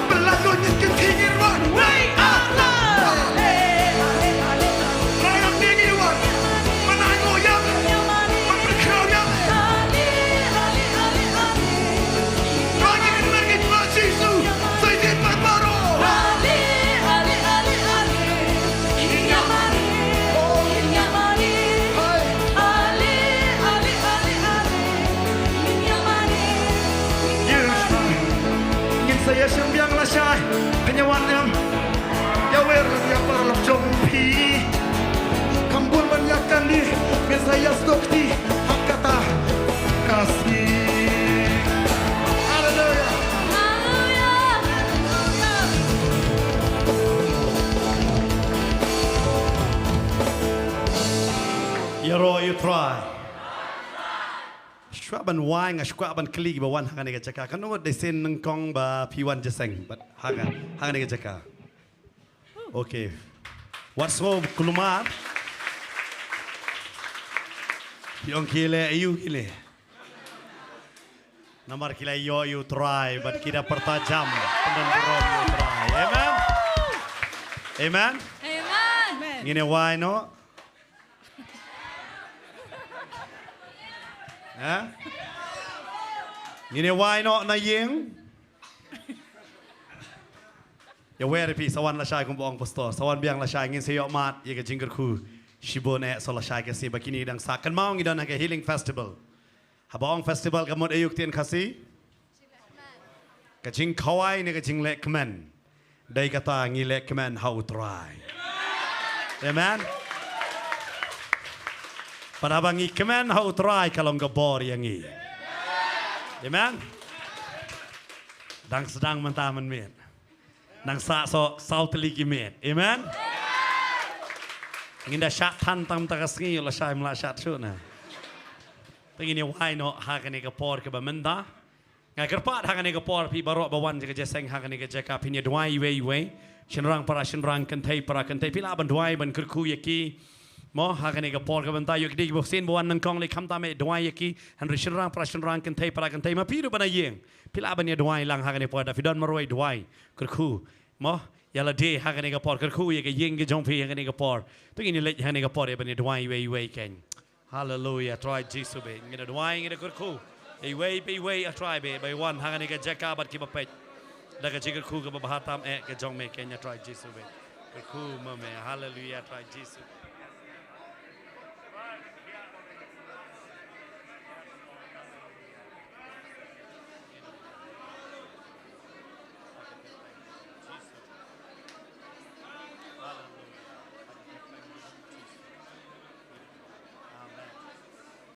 Pelakon yang ketingin one way Allah. Layang dingin one. Menangoyang. Berkeroyang. Langit-langit bersisu. Sejid berbaro. Ingin saya sembiang lasai penyawan yang yawer yang parlok jompi kambul menyakan di ingin saya stokti hak kata kasih haleluya Ya Roy Try. Shwaban wang shwaban kli ba wan hangane gachaka kanu de sen nang kong ba P1 jeseng but hangane gachaka. Okay. What's so kulumar? Yung kile ayu kile. Nomor kile yo you try but kita pertajam pendan berom you try. Amen. Amen. Ngine why no? Ha? Ngine why no na yeng? Ya where pi sawan la shai kum bong pastor. Sawan biang la shai ngin seyok mat ye ke jingger ku. Shibone so la shai ke si bakini dang sakan mau ngidan ke healing festival. Habong festival kamot ayuk tien kasi. Ke jing kawai ne ke jing lek kemen. Dai kata ngilek kemen how try. Amen. Pada bangi kemen how try kalau ngebor yang i. Amen. Dang sedang mentaman men. Dang sa so sauteli men. Amen. Nginda shat tan tam tagasngi la shay mla shat shuna. Pengini why no hakane ke por ke bamenda. ngai kerpat hangane ke por pi barok bawan je seng hangane ke jaka pinya duai we shenrang para shenrang kentai pila ban duai ban kerku yaki mo hangane ke por ke banta yuk di bosin bawan nan kong le khamta me duai yaki han shenrang para shenrang kentai ma piru bana yeng pila ban ya duai lang hangane por da fidon maroi duai kerku mo yala de hangane ke por kerku yaki yeng ke jong pi hangane ke por tu ini le hangane ke por ban ya duai we ken hallelujah try Jesus be ngina duai ngina kerku be way a try be by one hangani ke jaka bat ki bapet daga jigar khu ke bahatam ke jong me kenya try Jesus be ku mame hallelujah try Jesus